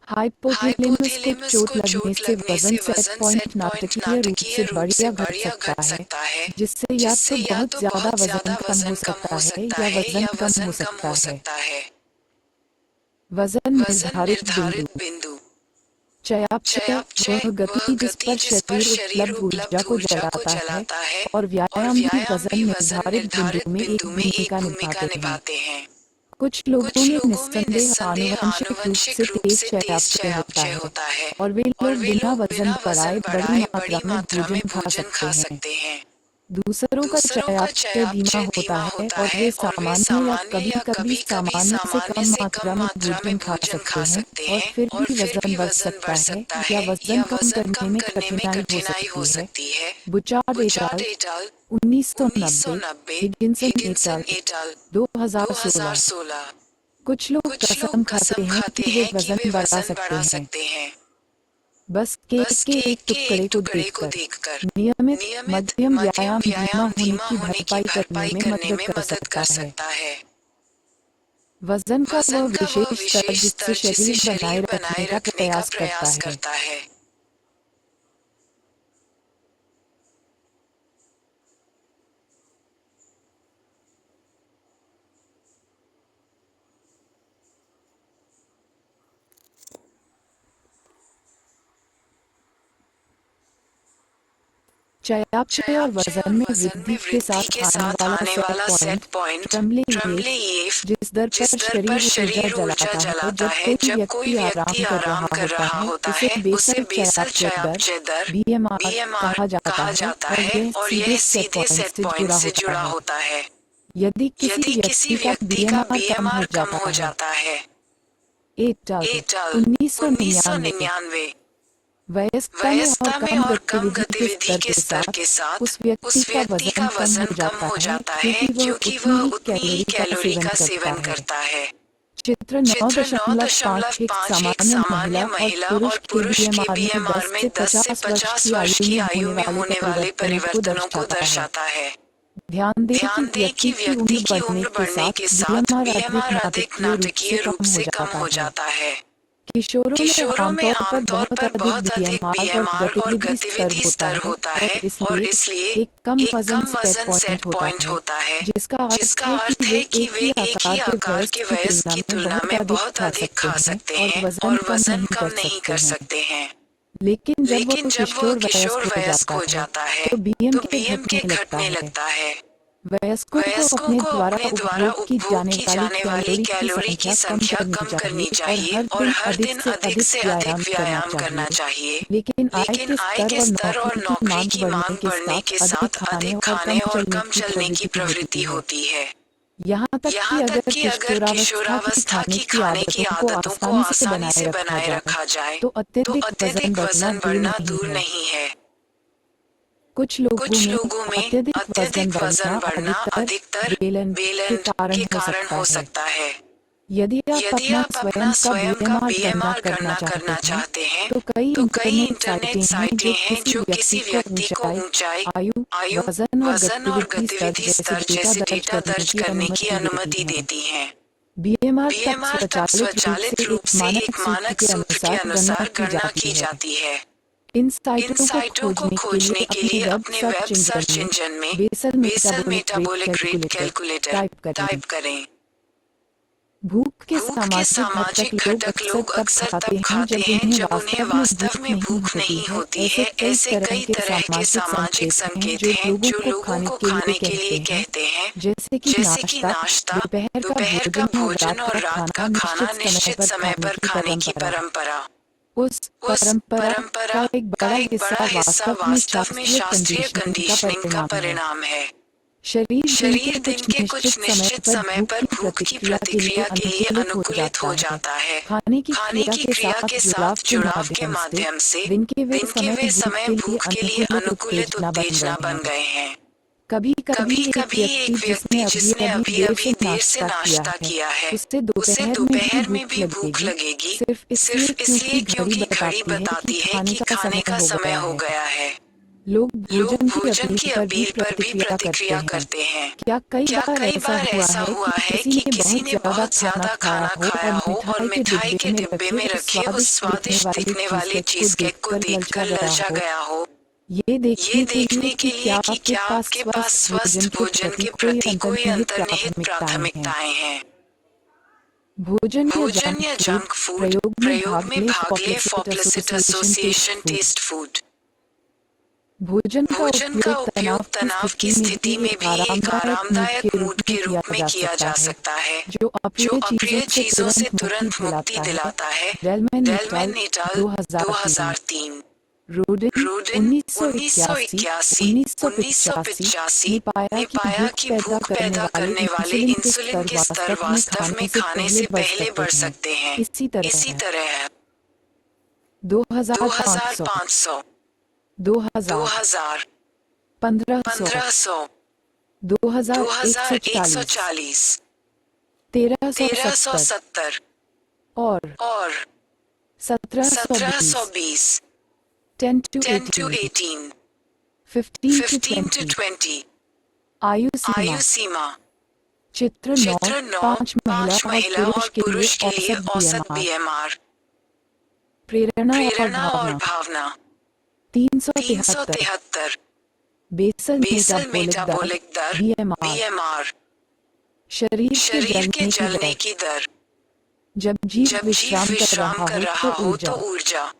S2: हाइपोथैलेमस को चोट लगने से वजन सेट पॉइंट नाटकीय रूप से बढ़ या घट सकता है, जिससे या तो बहुत ज्यादा वजन कम हो सकता है या वजन कम हो सकता है। वजन निर्धारित बिंदु। चयापचय वह गति जिस पर शरीर उपलब्ध ऊर्जा को जलाता है और व्यायाम भी वजन निर्धारित बिंदु में एक भूमिका निभाते हैं। कुछ लोगों में निस्संदेह आनुवंशिक रूप से तेज चयापचय होता है और वे लोग बिना वजन बढ़ाए बड़ी मात्रा में भोजन खा सकते हैं। दूसरों का चयापचय धीमा होता है और वे सामान्य या कभी-कभी सामान्य से कम मात्रा में भोजन खा सकते हैं और फिर भी वजन बढ़ सकता है या वजन कम करने में कठिनाई हो सकती है। बुचार्ड एट अल 1990, हिगिंसन एट अल 2016। कुछ लोग कसम खाते हैं कि वे वजन बढ़ा सकते हैं बस केक के एक टुकड़े को देखकर। नियमित मध्यम व्यायाम धीमा होने की भरपाई करने में मदद कर सकता है। वजन का वह विशेष स्तर जिससे शरीर बनाए रखने का प्रयास करता है। चयापचय और वजन में वृद्धि के साथ आने वाला सेट पॉइंट ट्रेम्बले जिस दर पर शरीर ऊर्जा जलाता है जब कोई व्यक्ति आराम कर रहा होता है उसे बेसल चयापचय दर BMR कहा जाता है और यह सीधे सेट पॉइंट से जुड़ा होता है। यदि किसी व्यक्ति का BMR कम हो जाता है। एट अल 1999, वयस्कता में और कम गतिविधि के स्तर के साथ उस व्यक्ति का वजन कम हो जाता है क्योंकि वह उतनी ही कैलोरी का सेवन करता है। चित्र 9.5 एक सामान्य महिला और पुरुष के BMR में 10 से 50 वर्ष की आयु में होने वाले परिवर्तनों को दर्शाता है। ध्यान दें कि व्यक्ति की उम्र बढ़ने के साथ BMR अधिक नाटकीय रूप से कम हो जाता है। किशोरों में आमतौर पर बहुत अधिक BMR और गतिविधि स्तर होता है और इसलिए एक कम वजन सेट पॉइंट होता है जिसका अर्थ है कि वे एक ही आकार के वयस्क की तुलना में बहुत अधिक खा सकते हैं और वजन कम नहीं कर सकते हैं। लेकिन जब वो किशोर वयस्क हो जाता है तो BMK घटने लगता है। वयस्कों को अपने द्वारा उपभोग की जाने वाली कैलोरी की संख्या कम करनी चाहिए और हर दिन अधिक से अधिक व्यायाम करना चाहिए। लेकिन आय के स्तर और नौकरी की मांग बढ़ने के साथ अधिक खाने और कम चलने की प्रवृत्ति होती है। यहाँ तक कि अगर किशोरावस्था की खाने की आदतों को आसानी से बनाए रखा जाए तो अत्यधिक वजन बढ़ना दूर नहीं है। कुछ लोगों में अत्यधिक वजन बढ़ना अधिकतर बेलन के कारण हो सकता है। यदि आप अपना स्वयं का BMR गणना करना चाहते हैं तो कई इंटरनेट साइटें हैं जो किसी व्यक्ति को ऊंचाई, आयु, वजन और गतिविधि स्तर जैसे डेटा दर्ज करने की अनुमति देती हैं। बीएमआर तक
S1: बीएमआर
S2: स्वचालित रूप से एक मानक सूत्र के अनुसार गणना की जाती है। इन साइटों को खोजने के लिए अपने वेब सर्च इंजन में
S1: basal
S2: basal
S1: metabolic rate
S2: metabolic
S1: calculator
S2: type करें।
S1: भूख के
S2: भूख के
S1: सामाजिक घटक लोग अक्सर तब खाते हैं जब उन्हें वास्तव में भूख नहीं होती है। ऐसे कई तरह के सामाजिक संकेत हैं जो लोगों को खाने के लिए कहते हैं,
S2: जैसे
S1: कि नाश्ता, दोपहर का भोजन और रात का खाना निश्चित समय पर खाने की परंपरा।
S2: उस परंपरा का एक बड़ा हिस्सा वास्तव में शास्त्रीय कंडीशनिंग का परिणाम है। शरीर दिन के कुछ निश्चित समय पर भूख की प्रतिक्रिया के लिए अनुकूलित हो जाता है। खाने की क्रिया के साथ जुड़ाव के माध्यम से दिन के वे समय भूख के लिए अनुकूलित उत्तेजना बन गए हैं। कभी
S1: कभी एक व्यक्ति जिसने अभी देर से नाश्ता किया है, उसे दोपहर में भी भूख लगेगी, सिर्फ इसलिए क्योंकि घड़ी बताती है कि खाने का समय हो गया है।
S2: लोग
S1: भोजन की अपील पर भी प्रतिक्रिया करते हैं।
S2: क्या कई बार
S1: ऐसा हुआ है कि किसी ने बहुत ज्यादा खाना खाया हो और मिठाई के डिब्बे में रखे उस स्वादिष्ट दिखने वाले चीज केक को देखकर ललचा गया हो।
S2: ये
S1: देखने के लिए कि क्या आपके पास स्वस्थ भोजन के प्रति कोई अंतर्निहित प्राथमिकताएं हैं।
S2: भोजन
S1: या जंक फूड प्रयोग में भाग ले पॉपुलिसिट एसोसिएशन टेस्ट फूड।
S2: भोजन
S1: का उपयोग तनाव की स्थिति में भी एक आरामदायक मूड के रूप में किया जा सकता है, जो अप्रिय चीजों से तुरंत मुक्ति दिलाता है। डेलमैन नेटाल 2003।
S2: रोडिन
S1: 1985 ने पाया कि भूख पैदा करने वाले इंसुलिन के स्तर वास्तव में खाने से पहले बढ़ सकते हैं। इसी तरह 2500,
S2: 2000,
S1: 1500, 2140, 1370
S2: और 1720,
S1: 10 to 18, 15 to 20।
S2: आयु
S1: सीमा
S2: चित्र 9 5 महिला और पुरुष के लिए औसत
S1: बीएमआर।
S2: प्रेरणा और
S1: भावना
S2: 373 बेसल
S1: मेटाबॉलिक दर बीएमआर। शरीर के जलने की दर
S2: जब जीव विश्राम कर रहा हो तो
S1: ऊर्जा।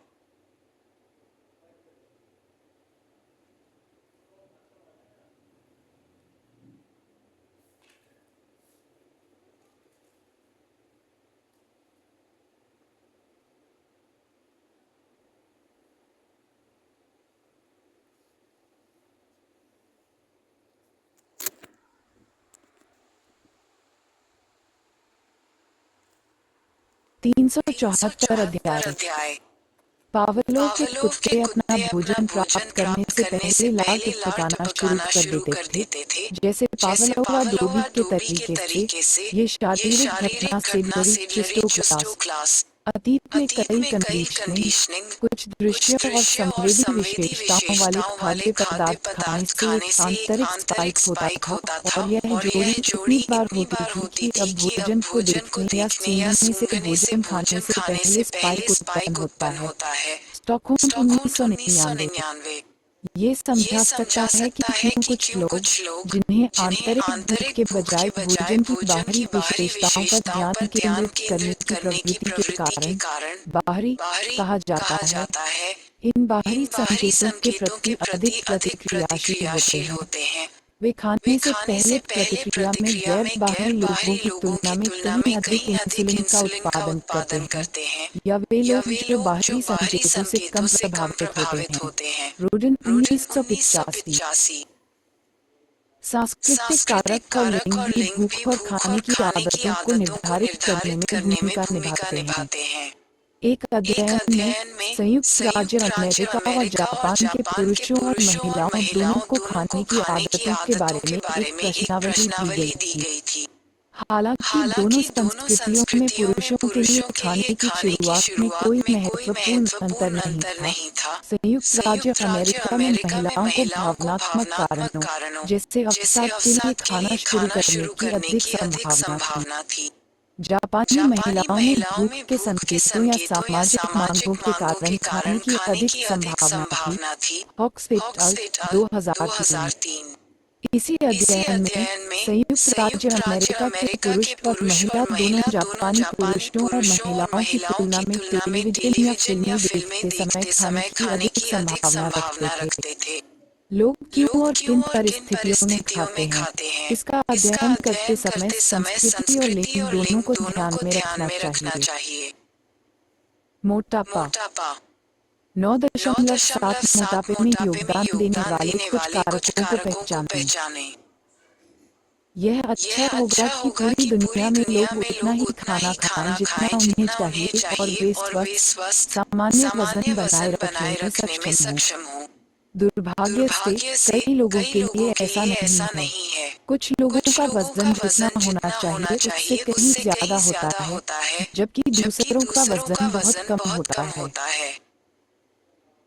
S2: तीन सौ चौहत्तर अध्याय। पावलोव के कुत्ते अपना भोजन प्राप्त करने से पहले लाल टपकाना शुरू कर देते थे। जैसे पावलोवा डोबी के तरीके से ये शारीरिक घटना से बड़ी क्रिस्टोक्लास अतीत में कई कंडीशनिंग कुछ दृश्यों और संवेदी विशेषताओं वाले खाद्य पदार्थ खाने से एक आंतरिक स्पाइक होता था और यह जोड़ी इतनी बार होती थी कि अब भोजन को देखने या सूंघने से भोजन खाने से पहले स्पाइक उत्पन्न होता है। स्टॉकहोम 1999। ये समझा सकता है कि क्यों कुछ लोग जिन्हें आंतरिक भूख के बजाय भोजन की बाहरी विशेषताओं पर ध्यान केंद्रित करने की प्रवृत्ति के कारण बाहरी कहा जाता है, इन बाहरी संकेतों के प्रति अधिक प्रतिक्रियाशील होते हैं। वे खाने से पहले प्रतिक्रिया में गैर बाहरी लोगों की तुलना में कहीं अधिक इंसुलिन का उत्पादन करते हैं या वे लोग जो बाहरी संकेतों से कम प्रभावित होते हैं। रोडिन 1985। सांस्कृतिक कारक और लिंग भी भूख और खाने की आदतों को निर्धारित करने में भूमिका निभाते हैं। एक अध्ययन में संयुक्त राज्य अमेरिका और जापान के पुरुषों और महिलाओं दोनों को खाने की आदतों के बारे में एक प्रश्नावली दी गई थी। हालांकि दोनों संस्कृतियों में पुरुषों के लिए खाने की शुरुआत में कोई महत्वपूर्ण अंतर नहीं था। संयुक्त राज्य अमेरिका में महिलाओं को भावनात्मक कारणों जैसे अवसाद के लिए खाना शुरू करने की अधिक संभावना थी। जापानी महिलाओं में भूख के संकेतों या सामाजिक मांगों के कारण खाने की अधिक संभावना थी। हॉक्स एट अल. 2003। इसी अध्ययन में संयुक्त राज्य अमेरिका के पुरुष और महिला दोनों जापानी पुरुषों और महिलाओं की तुलना में टेलीविजन या फिल्में देखते समय खाने की अधिक संभावना रखते थे। लोग क्यों और किन परिस्थितियों में खाते हैं, इसका अध्ययन करते समय संस्कृति और लिंग दोनों को ध्यान में रखना चाहिए। मोटापा 9.7 मोटापे में योगदान देने वाले कुछ कारकों को पहचानें। यह अच्छा होगा कि पूरी दुनिया में लोग उतना ही खाना खाएं जितना उन्हें चाहिए और वे स्वस्थ सामान्य वजन बनाए रखने में सक्षम हों। दुर्भाग्य से कई लोगों के लिए ऐसा नहीं है। कुछ लोगों का वजन जितना होना चाहिए उससे कहीं ज्यादा होता है, जबकि दूसरों का वजन बहुत कम होता है।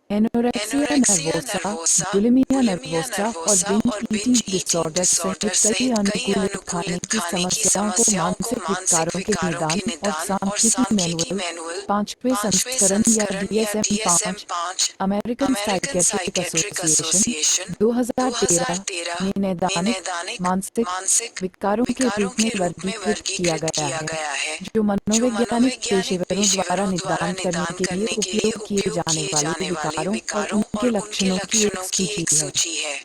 S2: एनोरेक्सिया नर्वोसा, बुलिमिया नर्वोसा और बिंज ईटिंग डिसऑर्डर सहित कई अनुकूलित खाने की समस्याओं को मानसिक विकारों के निदान और सांख्यिकी मैनुअल 5वें संस्करण या DSM-5 अमेरिकन साइकियाट्रिक एसोसिएशन 2013 में नैदानिक मानसिक विकारों के रूप में वर्गीकृत किया गया है, जो मनोवैज्ञानिक पेशेवरों द्वारा निदान करने के लिए उपयोग किए जाने वाले विकारों और उनके लक्षणों की एक सूची है।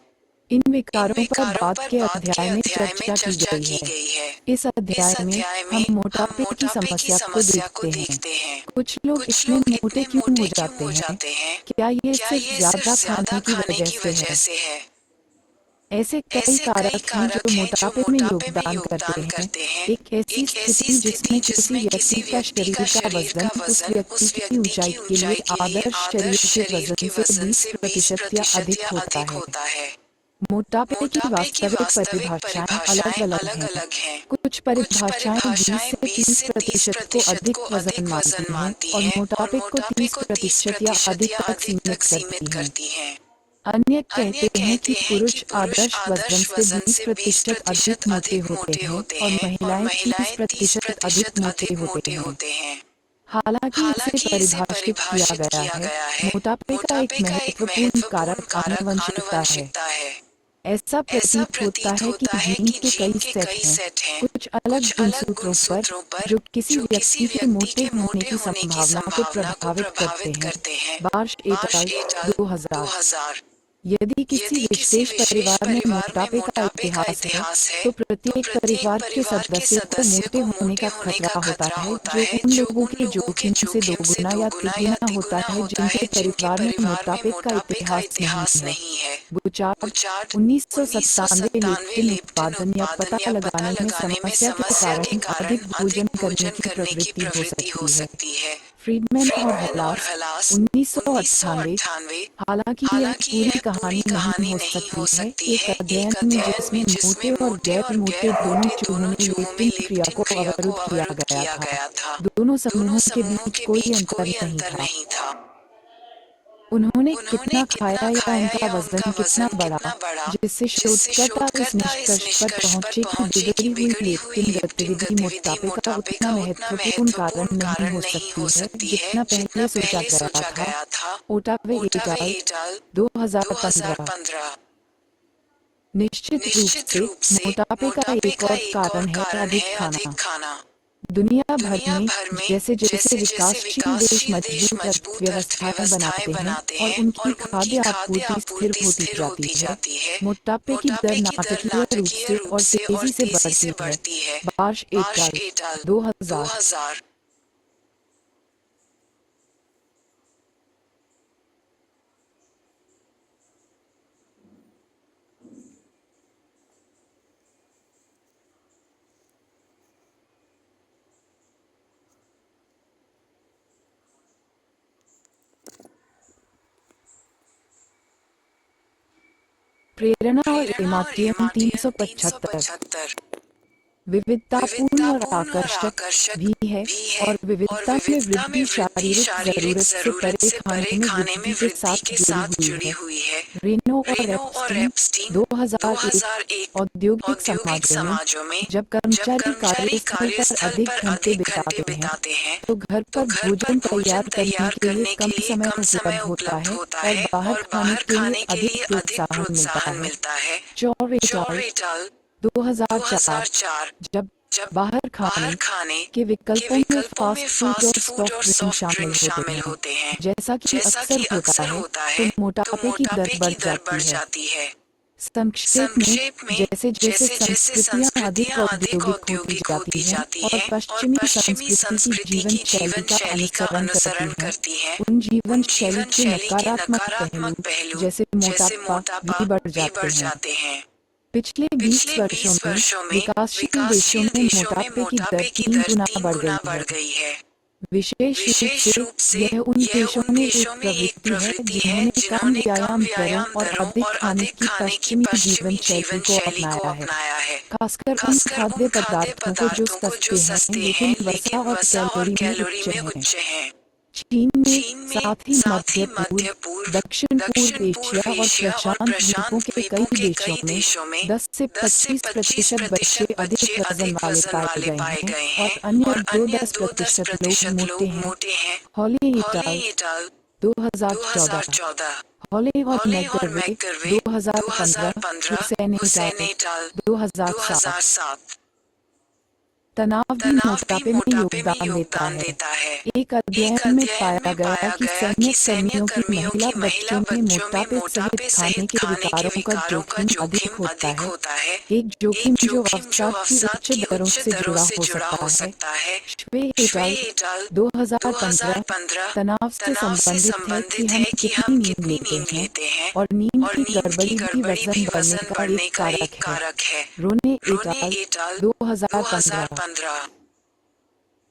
S2: इन विकारों पर बाद के अध्याय में चर्चा की गई है। इस अध्याय में हम मोटापे की समस्या को देखते हैं। कुछ लोग इतने मोटे क्यों हो जाते हैं? क्या ये सिर्फ ज्यादा खाने की वजह से है? ऐसे कई कारक हैं जो मोटापे में योगदान करते हैं। एक ऐसी स्थिति जिसमें किसी व्यक्ति का शरीर का वजन उस व्यक्ति की ऊंचाई के लिए आदर्श शरीर के वजन से 20% या अधिक होता है। मोटापे की वास्तविक परिभाषाएं अलग-अलग हैं। कुछ परिभाषाएं 20 से 30% को अधिक वजन मानती हैं और मोटापे को 30% या अधिक तक सीमित करती हैं। अन्य कहते हैं कि पुरुष आदर्श वजन से 20% अधिक मोटे होते हैं और महिलाएं 30% अधिक मोटे होते हैं। हालांकि इसे परिभाषित किया गया है, मोटापे का एक महत्वपूर्ण कारक आनुवंशिकता है। ऐसा प्रतीत होता है कि जीन के कई सेट हैं, कुछ अलग गुणसूत्रों पर, जो किसी व्यक्ति के मोटे होने की संभावना को प्रभावित करते हैं। बार्श एट अल. 2000। यदि किसी विशेष परिवार में मोटापे का इतिहास है, तो प्रत्येक परिवार के सदस्य को मोटे होने का खतरा होता है, जो उन लोगों के जोखिम से दोगुना या तिगुना होता है जिनके परिवार में मोटापे का इतिहास नहीं है। बुचार्ड 1997 लेप्टिन उत्पादन या पता लगाने में समस्या के कारण अधिक भोजन करने की प्रवृत्ति हो सकती है। फ्रीडमैन और हलास 1998। हालांकि यह पूरी कहानी नहीं हो सकती है। एक अध्ययन में जिसमें मोटे और गैर मोटे दोनों चूहों में लेप्टिन क्रिया को अवरुद्ध किया गया था, दोनों समूहों के बीच कोई अंतर नहीं था। उन्होंने कितना खाया या उनका वजन कितना बढ़ा, जिससे शोधकर्ता इस निष्कर्ष पर पहुंचे कि बिगड़ी हुई लेप्टिन गतिविधि मोटापे का उतना महत्वपूर्ण कारण नहीं हो सकती है जितना पहले सोचा गया था। ओटावे एट अल. 2015। निश्चित रूप से मोटापे का एक और कारण है अधिक खाना। दुनिया भर में जैसे जैसे विकासशील देश मजबूत अर्थव्यवस्थाएं बनाते हैं और उनकी खाद्य आपूर्ति स्थिर होती जाती है, मोटापे की दर नाटकीय रूप से और तेजी से बढ़ती है। बार्श एट अल. 2000। प्रेरणा और इमाट्रियम 375। विविधतापूर्ण और आकर्षक भी है और विविधता में वृद्धि शारीरिक जरूरत से परे खाने में वृद्धि के साथ जुड़ी हुई है। रेनो और एप्स्टीन 2001 औद्योगिक समाजों में जब कर्मचारी कार्यस्थल पर अधिक घंटे बिताते हैं तो घर पर भोजन तैयार करने के लिए कम समय उपलब्ध होता है और बाहर खाने के लिए अधिक प्रोत्साहन मिलता है। चौरेटाल 2004 जब बाहर खाने के विकल्पों में फास्ट फूड और सॉफ्ट ड्रिंक शामिल होते हैं, जैसा कि अक्सर होता है तो मोटापे की दर बढ़ जाती है। संक्षेप में जैसे जैसे संस्कृतियां अधिक औद्योगिक होती जाती हैं और पश्चिमी संस्कृति की जीवन शैली का अनुसरण करती हैं, उन जीवन शैली के नकारात्मक पहलू जैसे मोटापा भी बढ़ जाते हैं। पिछले 20 वर्षों में विकासशील देशों में मोटापे की दर 3 गुना बढ़ गई है। विशेष रूप से यह उन देशों में एक प्रवृत्ति है जिन्होंने कम व्यायाम दरों और अधिक खाने की पश्चिमी जीवन शैली को अपनाया है, खासकर उन खाद्य पदार्थों को जो सस्ते हैं लेकिन वसा और कैलोरी में उच्च हैं। चीन में साथ ही मध्य पूर्व, दक्षिण पूर्व एशिया और प्रशांत द्वीपों के कई देशों में 10 से 25% बच्चे अधिक वजन वाले पाए गए हैं और अन्य 2-10% लोग मोटे हैं। हॉली इटाल 2014, हॉले और मैकगर्वे 2015, हुसैन इटाल 2007। तनाव भी मोटापे में योगदान देता है। एक अध्ययन में पाया गया कि सैन्य कर्मियों की महिला बच्चों में मोटापे सहित खाने के विकारों का जोखिम अधिक होता है, एक जोखिम जो अवसाद की उच्च दरों से जुड़ा हो सकता है। श्वे इटाल 2015 तनाव से संबंधित है कि हम कितनी नींद लेते हैं और नींद की गड़बड़ी भी वजन बढ़ने का एक कारक है। रोने इटाल 2015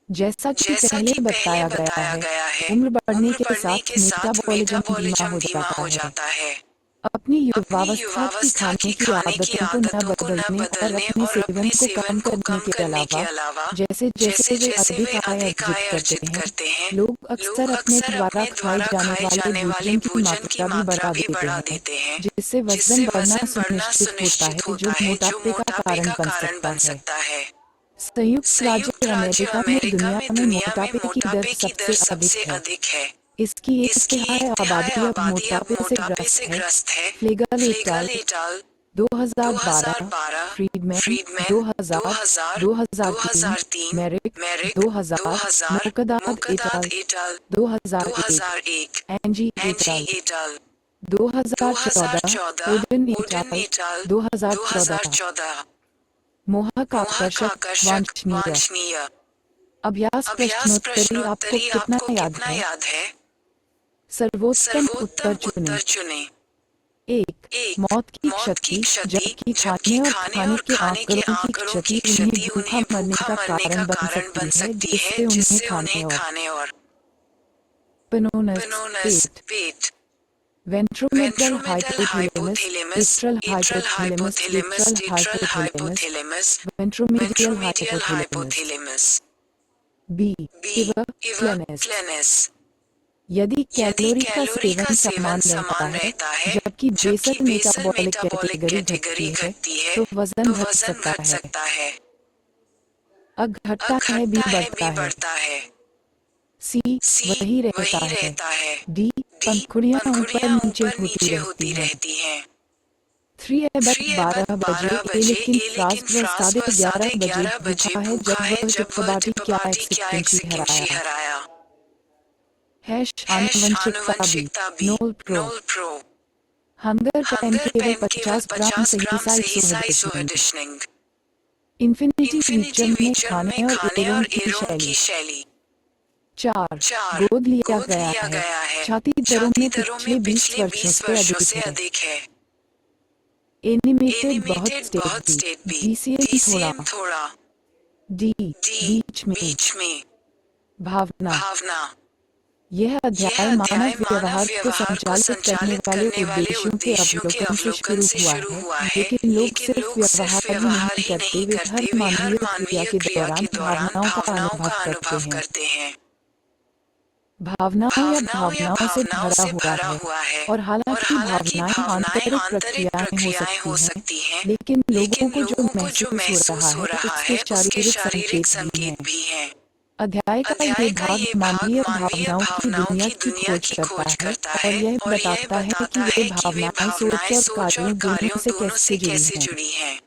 S2: जैसा कि पहले बताया गया है, उम्र बढ़ने के साथ मेटाबॉलिज्म धीमा हो जाता है। अपनी युवावस्था की खाने की आदतों को न बदलने और अपने सेवन को कम करने के अलावा जैसे जैसे वे अधिक आय अर्जित करते हैं, लोग अक्सर अपने द्वारा खाए जाने वाले भोजन की मात्रा भी बढ़ा देते हैं, जिससे वजन बढ़ना सुनिश्चित होता है जो मोटापे का कारण बन सकता है। संयुक्त राज्य अमेरिका में दुनिया में मोटापे की दर सबसे अधिक है। इसकी एक तिहाई आबादी अब मोटापे से ग्रस्त है। फ्लेगल इटाल 2012, फ्रीडमैन 2003, मेरिक 2000, मोकदाद इटाल 2001, एंजी इटाल 2014, ओडन इटाल 2014। मोहक आकर्षक वांछनीय। अभ्यास प्रश्नोत्तरी आपको कितना याद है? सर्वोत्तम उत्तर चुनें। 1. मौत की क्षति, जबकि खाने और खाने के आंकड़ों की क्षति उन्हें भूखा मरने का कारण बन सकती है जिससे उन्हें खाने और पेनोनस पेट, वेंट्रोमेट्रल हाइपोथैलेमस, एट्रल हाइपोथैलेमस, वेंट्रोमीडियल हाइपोथैलेमस। बी. क्लेनेस। यदि कैलोरी का सेवन समान रहता है जबकि बेसल मेटाबॉलिक कैटेगरी घटती है तो वजन घट सकता है। अग घटता है बी बढ़ता है। सी वही रहता है। डी पंखुड़ियां ऊपर नीचे होती रहती हैं। 3 12 बजे लेकिन फ्रास्ट वह 11:30 बजे भूखा है जब वह कबाड़ी क्या एक्सपेक्टेंसी हराया। आनुवंशिकता बी नोल प्रो। हंगर टाइम केवल 50 ग्राम सही साइज। इन्फिनिटी फीचर में खाने और एवं की शैली। 4 गोद लिया गया है। छाती दरों में पिछले 20 वर्षों से अधिक है। एनिमेटेड बहुत स्टेट BCM थोड़ा। डी बीच में भावना। यह अध्याय मानव व्यवहार को संचालित करने वाले उद्देश्यों के अवलोकन से शुरू हुआ है, लेकिन लोग सिर्फ व्यवहार ही नहीं करते, वे हर मानवीय क्रिया के दौरान भावनाओं का अनुभव करते हैं। भावनाओं या भावनाओं से भरा हुआ है, और हालांकि भावनाएं आंतरिक प्रक्रियाएं हो सकती हैं, लेकिन लोगों को जो महसूस हो रहा है उसके शारीरिक संकेत भी हैं। अध्याय का ये भाग मानवीय भावनाओं की दुनिया की खोज करता है, और यह बताता है कि वे भावनाएं सोच और कार्यों दोनों से कैसे जुड़ी हैं।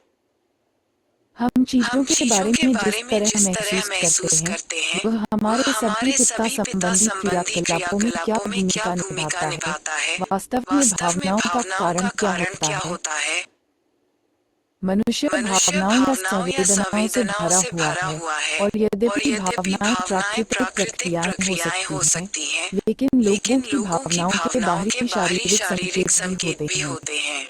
S2: हम चीजों के बारे में जिस तरह महसूस करते हैं, वह हमारे सभी पिता संबंधी क्रियाकलापों में क्या भूमिका निभाता है। वास्तव में भावनाओं का कारण क्या होता है? मनुष्य भावनाओं या संवेदनाओं से भरा हुआ है, और यद्यपि भावनाएं प्राकृतिक प्रक्रियाएं हो सकती हैं, लेकिन लोगों की भावनाओं के बाहरी शारीरिक संकेत भी होते हैं।